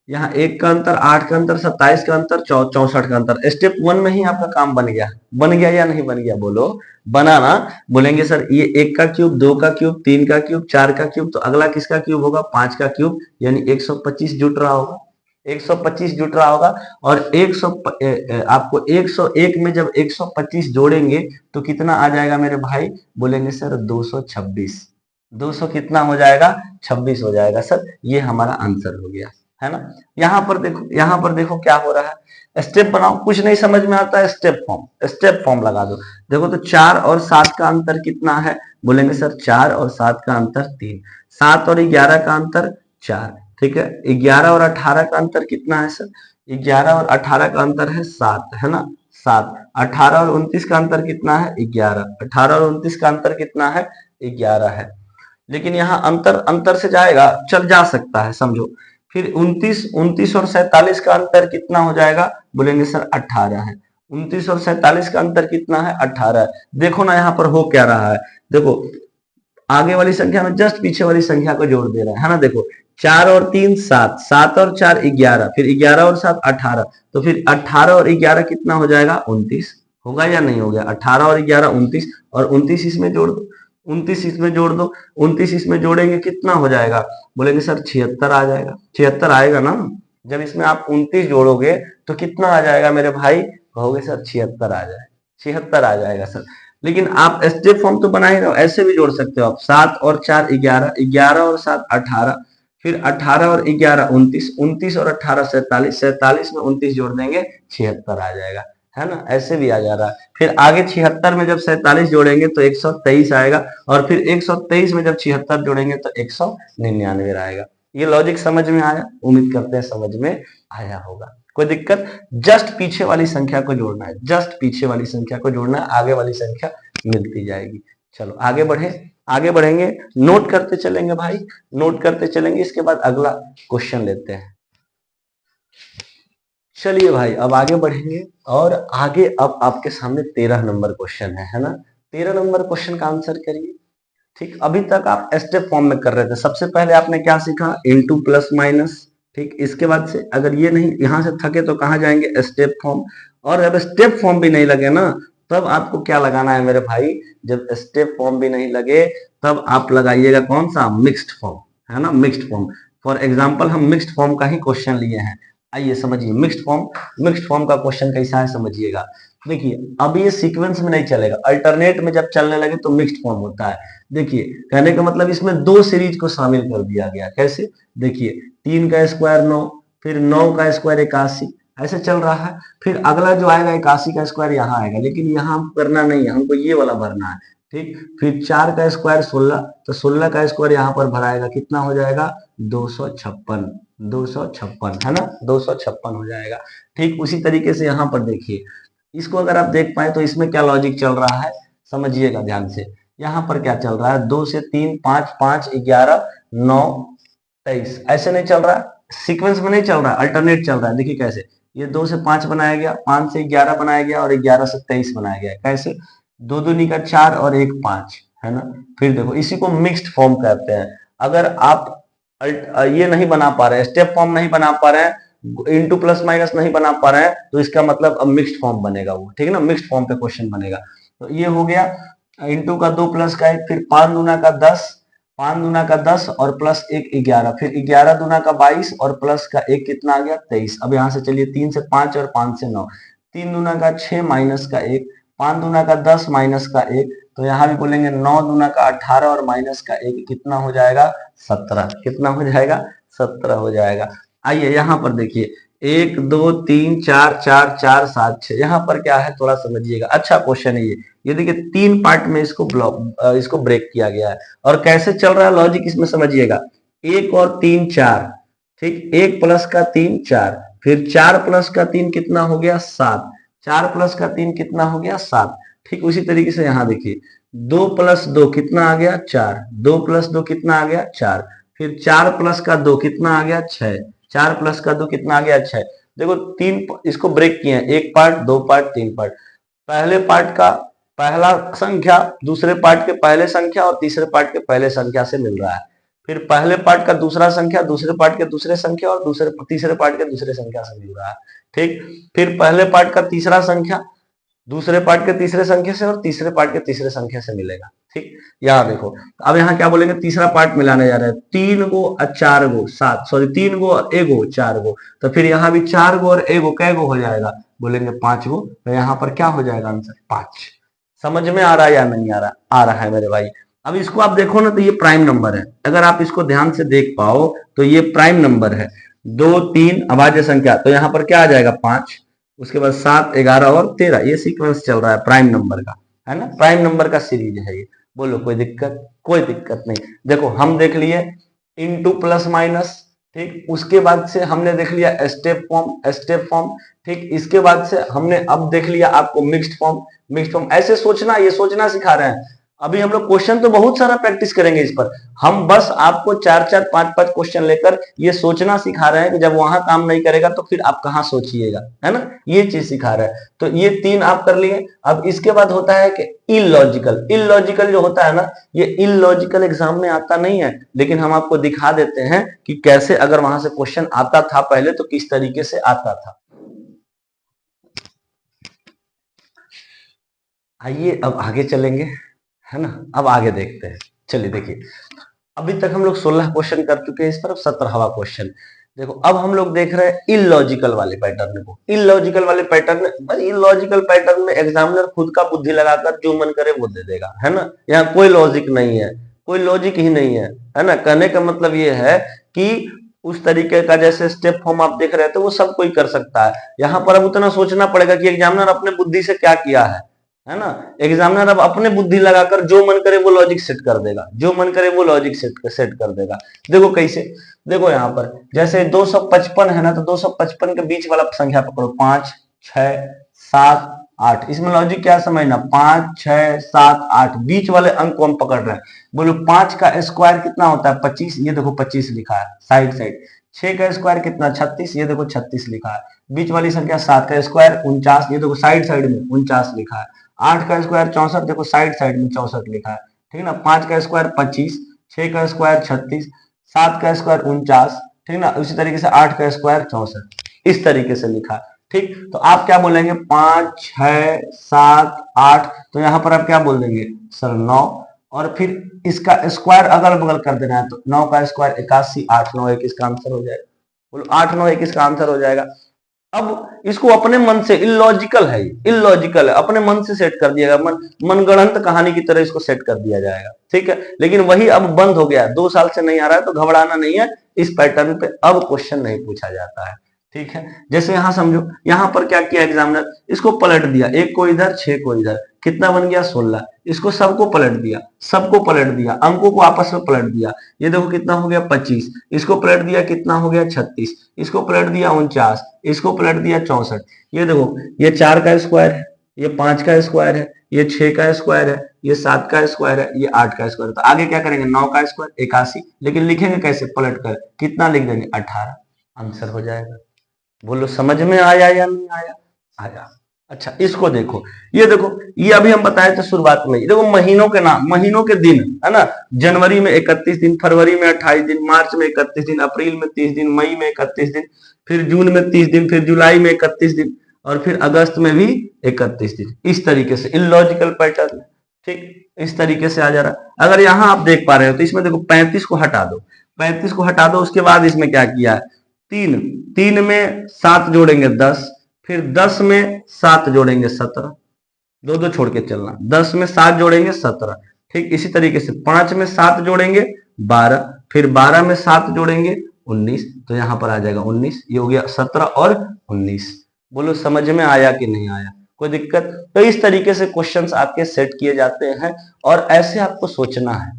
S1: यहाँ 1 का अंतर, 8 का अंतर, 27 का अंतर, 64 का अंतर, स्टेप 1 में ही आपका काम बन गया, बन गया या नहीं बन गया बोलो, बनाना। बोलेंगे सर ये 1 का क्यूब, 2 का क्यूब, 3 का क्यूब, 4 का क्यूब, तो अगला किसका क्यूब होगा, 5 का क्यूब, यानी 125 जुट रहा होगा, 125 जुट रहा होगा। और 100 आपको 101 में जब 125 जोड़ेंगे तो कितना आ जाएगा मेरे भाई, बोलेंगे सर 226, 200 कितना हो जाएगा, 26 हो जाएगा सर। ये हमारा आंसर हो गया, है ना। यहाँ पर देखो, यहाँ पर देखो क्या हो रहा है, स्टेप बनाओ, कुछ नहीं समझ में आता है स्टेप फॉर्म, स्टेप फॉर्म लगा दो। देखो तो 4 और 7 का अंतर कितना है, बोलेंगे सर 4 और 7 का अंतर 3, 7 और 11 का अंतर 4, ठीक है। 11 और 18 का अंतर कितना है सर, 11 और 18 का अंतर है 7, है ना, 7। 18 और 29 का अंतर कितना है, 11। 18 और 29 का अंतर कितना है, 11 है। लेकिन यहाँ अंतर अंतर से जाएगा, चल जा सकता है समझो। फिर 29 और 47 का अंतर कितना हो जाएगा, बोलेंगे सर 18 है। 29 और 47 का अंतर कितना है, 18 है। देखो ना यहाँ पर हो क्या रहा है, देखो आगे वाली संख्या में जस्ट पीछे वाली संख्या को जोड़ दे रहा है ना। देखो 4 और 3 7, 7 और 4 11, फिर 11 और 7 18, तो फिर 18 और 11 कितना हो जाएगा, 29 होगा या नहीं हो गया, 18 और 11 29, और 29 इसमें जोड़ दो, 29 इसमें जोड़ दो, 29 इसमें जोड़ेंगे कितना हो जाएगा, बोलेंगे सर 76 आ जाएगा, 76 आएगा ना। जब इसमें आप 29 जोड़ोगे तो कितना आ जाएगा मेरे भाई, कहोगे सर 76 आ जाए, 76 आ जाएगा सर। लेकिन आप स्टेप फॉर्म तो बना ही रहे हो, ऐसे भी जोड़ सकते हो आप, 7 और 4 11, 11 और 7 18, फिर 18 और 11 29, 29 और 18 47, 47 में 29 जोड़ देंगे 76 आ जाएगा, है ना। ऐसे भी आ जा रहा है। फिर आगे 76 में जब 47 जोड़ेंगे तो 123 आएगा, और फिर 123 में जब 76 जोड़ेंगे तो 199 आएगा। ये लॉजिक समझ में आया, उम्मीद करते हैं समझ में आया होगा। कोई दिक्कत, जस्ट पीछे वाली संख्या को जोड़ना है, जस्ट पीछे वाली संख्या को जोड़ना है, आगे वाली संख्या मिलती जाएगी। चलो आगे बढ़े, आगे बढ़ेंगे, नोट करते चलेंगे भाई, नोट करते चलेंगे। इसके बाद अगला क्वेश्चन लेते हैं। चलिए भाई अब आगे बढ़ेंगे, और आगे अब आपके सामने 13 नंबर क्वेश्चन है ना। 13 नंबर क्वेश्चन का आंसर करिए। ठीक, अभी तक आप स्टेप फॉर्म में कर रहे थे। सबसे पहले आपने क्या सीखा, इनटू प्लस माइनस। ठीक, इसके बाद से अगर ये नहीं, यहां से थके तो कहाँ जाएंगे, स्टेप फॉर्म। और जब स्टेप फॉर्म भी नहीं लगे ना, तब आपको क्या लगाना है मेरे भाई, जब स्टेप फॉर्म भी नहीं लगे तब आप लगाइएगा कौन सा, मिक्स्ड फॉर्म, है ना, मिक्स्ड फॉर्म। फॉर एग्जाम्पल हम मिक्स्ड फॉर्म का ही क्वेश्चन लिए हैं। आइए समझिए मिक्स्ड फॉर्म, मिक्स्ड फॉर्म का क्वेश्चन कैसा है समझिएगा। देखिए अब ये सीक्वेंस में नहीं चलेगा, अल्टरनेट में जब चलने लगे तो मिक्स्ड फॉर्म होता है। देखिए कहने का मतलब इसमें 2 सीरीज को शामिल कर दिया गया। कैसे, देखिए 3 का स्क्वायर 9, फिर 9 का स्क्वायर 81, ऐसे चल रहा है। फिर अगला जो आएगा 81 का स्क्वायर यहाँ आएगा, लेकिन यहाँ करना नहीं है, हमको ये वाला भरना है। ठीक, फिर 4 का स्क्वायर 16, तो 16 का स्क्वायर यहाँ पर भराएगा, कितना हो जाएगा 256, 256 है ना, 256 हो जाएगा। ठीक उसी तरीके से यहाँ पर देखिए, इसको अगर आप देख पाए तो इसमें क्या लॉजिक चल रहा है समझिएगा ध्यान से। यहाँ पर क्या चल रहा है, 2 से 3 5 5 11 9 23, ऐसे नहीं चल रहा, सीक्वेंस में नहीं चल रहा, अल्टरनेट चल रहा है। देखिए कैसे, ये 2 से 5 बनाया गया, 5 से 11 बनाया गया और 11 से 23 बनाया गया। कैसे, 2 दूनी का 4 और 1 5 है ना। फिर देखो इसी को मिक्स्ड फॉर्म कहते हैं। अगर आप ये नहीं बना पा रहे हैं, स्टेप फॉर्म नहीं बना पा रहे हैं, इंटू प्लस माइनस नहीं बना पा रहे हैं, तो इसका मतलब अब मिक्स्ड फॉर्म बनेगा वो, ठीक है ना, मिक्स्ड फॉर्म पे क्वेश्चन बनेगा। तो ये हो गया इंटू का 2 प्लस का 1, फिर 5 दूना का 10, 5 दूना का 10 और प्लस 1 11, फिर 11 दूना का 22 और प्लस का 1 कितना आ गया 23। अब यहाँ से चलिए 3 से 5 और 5 से 9, 3 दूना का 6 माइनस का 1, 5 दूना का 10 माइनस का 1, तो यहाँ भी बोलेंगे 9 दूना का 18 और माइनस का 1 कितना हो जाएगा 17, कितना हो जाएगा 17 हो जाएगा। आइए यहाँ पर देखिए 1 2 3 4 4 4 7 6, यहाँ पर क्या है थोड़ा समझिएगा, अच्छा क्वेश्चन है ये देखिए 3 पार्ट में इसको ब्रेक किया गया है। और कैसे चल रहा है लॉजिक इसमें समझिएगा, 1 और 3 4, ठीक, 1 प्लस का 3 4, फिर 4 प्लस का 3 कितना हो गया 7, 4 प्लस का 3 कितना हो गया 7। ठीक उसी तरीके से यहाँ देखिए 2 प्लस 2 कितना आ गया 4, 2 प्लस 2 कितना आ गया 4, फिर 4 प्लस का 2 कितना आ गया 6, 4 प्लस का 2 कितना आ गया 6। देखो 3 इसको ब्रेक किए हैं, 1 पार्ट 2 पार्ट 3 पार्ट। पहले पार्ट का पहला संख्या दूसरे पार्ट के पहले संख्या और तीसरे पार्ट के पहले संख्या से मिल रहा है, फिर पहले पार्ट का दूसरा संख्या दूसरे पार्ट के दूसरे संख्या और तीसरे पार्ट के दूसरे संख्या से मिल रहा है। ठीक, फिर पहले पार्ट का तीसरा संख्या दूसरे पार्ट के तीसरे संख्या से और तीसरे पार्ट के तीसरे संख्या से मिलेगा। ठीक, यहाँ देखो अब यहाँ क्या बोलेंगे, तीसरा पार्ट मिलाने जा रहे हैं, 3 गो और 4 गो 7, सॉरी 3 गो और 1 गो 4 गो, तो फिर यहाँ भी 4 गो और 1 गो कै गो हो जाएगा, बोलेंगे 5 गो, तो यहाँ पर क्या हो जाएगा आंसर 5। समझ में आ रहा है या नहीं आ रहा, आ रहा है मेरे भाई। अब इसको आप देखो ना तो ये प्राइम नंबर है, अगर आप इसको ध्यान से देख पाओ तो ये प्राइम नंबर है, 2 3 अभाज्य संख्या, तो यहाँ पर क्या आ जाएगा 5, उसके बाद 7 11 और 13, ये सीक्वेंस चल रहा है प्राइम नंबर का, है ना, प्राइम नंबर का सीरीज है ये। बोलो कोई दिक्कत, कोई दिक्कत नहीं। देखो हम देख लिए इनटू प्लस माइनस, ठीक, उसके बाद से हमने देख लिया स्टेप फॉर्म, ठीक, इसके बाद से हमने अब देख लिया आपको मिक्स्ड फॉर्म। ऐसे सोचना, ये सोचना सिखा रहे हैं। अभी हम लोग क्वेश्चन तो बहुत सारा प्रैक्टिस करेंगे इस पर, हम बस आपको 4 4 5 5 क्वेश्चन लेकर ये सोचना सिखा रहे हैं कि जब वहां काम नहीं करेगा तो फिर आप कहां सोचिएगा, है ना, ये चीज सिखा रहे हैं। तो ये 3 आप कर लिए। अब इसके बाद होता है कि इलॉजिकल जो होता है ना, ये इलॉजिकल एग्जाम में आता नहीं है, लेकिन हम आपको दिखा देते हैं कि कैसे अगर वहां से क्वेश्चन आता था पहले तो किस तरीके से आता था। आइए अब आगे चलेंगे, है ना, अब आगे देखते हैं। चलिए देखिए अभी तक हम लोग 16 क्वेश्चन कर चुके हैं, इस पर 17वां क्वेश्चन। देखो अब हम लोग देख रहे हैं इलॉजिकल वाले पैटर्न को। इलॉजिकल पैटर्न में एग्जामिनर खुद का बुद्धि लगाकर जो मन करे वो दे देगा, है ना, यहाँ कोई लॉजिक नहीं है, कोई लॉजिक ही नहीं है ना। कहने का मतलब ये है कि उस तरीके का जैसे स्टेप फॉर्म आप देख रहे थे वो सब कोई कर सकता है। यहाँ पर अब उतना सोचना पड़ेगा कि एग्जामिनर अपने बुद्धि से क्या किया है ना। एग्जामिनर अब अपने बुद्धि लगाकर जो मन करे वो लॉजिक सेट कर देगा, जो मन करे वो लॉजिक सेट कर देगा। देखो कैसे, देखो यहाँ पर जैसे 255 है ना, तो 255 के बीच वाला संख्या पकड़ो, 5 6 7 8, इसमें लॉजिक क्या समझना, 5 6 7 8 बीच वाले अंक को हम पकड़ रहे हैं। बोलो 5 का स्क्वायर कितना होता है 25, ये देखो 25 लिखा है साइड। 6 का स्क्वायर कितना 36, ये देखो 36 लिखा है। बीच वाली संख्या 7 का स्क्वायर 49, ये देखो साइड में 49 लिखा है। 8 का स्क्वायर 64, देखो साइड में 64 लिखा है, ठीक है ना। 5 का स्क्वायर 25, 6 का स्क्वायर 36, 7 का स्क्वायर 49, ठीक ना। उसी तरीके से 8 का स्क्वायर 64, इस तरीके से लिखा है। ठीक, तो आप क्या बोलेंगे 5 6 7 8, तो यहाँ पर आप क्या बोल देंगे सर 9, और फिर इसका स्क्वायर अगल बगल कर देना है, तो 9 का स्क्वायर 81, 8 9 21 का आंसर हो जाएगा। बोलो 8 9 21 का आंसर हो जाएगा। अब इसको अपने मन से, इलॉजिकल है, अपने मन से सेट कर दिया जाएगा, मनगढ़ंत कहानी की तरह इसको सेट कर दिया जाएगा, ठीक है। लेकिन वही अब बंद हो गया है, 2 साल से नहीं आ रहा है, तो घबराना नहीं है, इस पैटर्न पे अब क्वेश्चन नहीं पूछा जाता है, ठीक है, जैसे यहां समझो, यहां पर क्या किया एग्जामिनर, इसको पलट दिया, 1 को इधर 6 को इधर, कितना बन गया 16, इसको सबको पलट दिया, सबको पलट दिया, अंकों को आपस में पलट दिया, ये देखो कितना हो गया 25, इसको पलट दिया कितना हो गया 36, इसको पलट दिया 49, इसको पलट दिया 64, ये देखो ये 4 का स्क्वायर है, ये 5 का स्क्वायर है, ये 6 का स्क्वायर है, ये 7 का स्क्वायर है, ये 8 का स्क्वायर है, तो आगे क्या करेंगे 9 का स्क्वायर 81, लेकिन लिखेंगे कैसे पलट कर, कितना लिख देंगे 18, आंसर हो जाएगा। बोलो समझ में आया या नहीं आया? आया। अच्छा इसको देखो, ये देखो, ये अभी हम बताए थे शुरुआत में, देखो महीनों के नाम, महीनों के दिन है ना, जनवरी में 31 दिन, फरवरी में 28 दिन, मार्च में 31 दिन, अप्रैल में 30 दिन, मई में 31 दिन, फिर जून में 30 दिन, फिर जुलाई में 31 दिन, और फिर अगस्त में भी 31 दिन, इस तरीके से इलॉजिकल पैटर्न, ठीक इस तरीके से आ जा रहा। अगर यहां आप देख पा रहे हो तो इसमें देखो 35 को हटा दो, 35 को हटा दो, उसके बाद इसमें क्या किया है, 3, 3 में 7 जोड़ेंगे 10, फिर 10 में 7 जोड़ेंगे 17, दो दो छोड़ के चलना, 10 में 7 जोड़ेंगे 17, ठीक इसी तरीके से 5 में 7 जोड़ेंगे 12, फिर 12 में 7 जोड़ेंगे 19, तो यहां पर आ जाएगा 19, ये हो गया 17 और 19। बोलो समझ में आया कि नहीं आया, कोई दिक्कत? तो इस तरीके से क्वेश्चंस आपके सेट किए जाते हैं और ऐसे आपको सोचना है,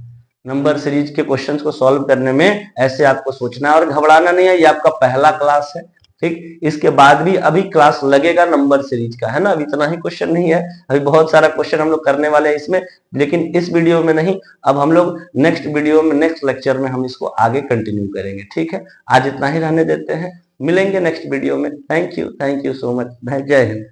S1: नंबर सीरीज के क्वेश्चंस को सॉल्व करने में ऐसे आपको सोचना है और घबराना नहीं है, ये आपका पहला क्लास है, ठीक इसके बाद भी अभी क्लास लगेगा नंबर सीरीज का, है ना, अभी इतना ही क्वेश्चन नहीं है, अभी बहुत सारा क्वेश्चन हम लोग करने वाले हैं इसमें, लेकिन इस वीडियो में नहीं, अब हम लोग नेक्स्ट वीडियो में, नेक्स्ट लेक्चर में हम इसको आगे कंटिन्यू करेंगे, ठीक है, आज इतना ही रहने देते हैं, मिलेंगे नेक्स्ट वीडियो में। थैंक यू सो मच, जय हिंद।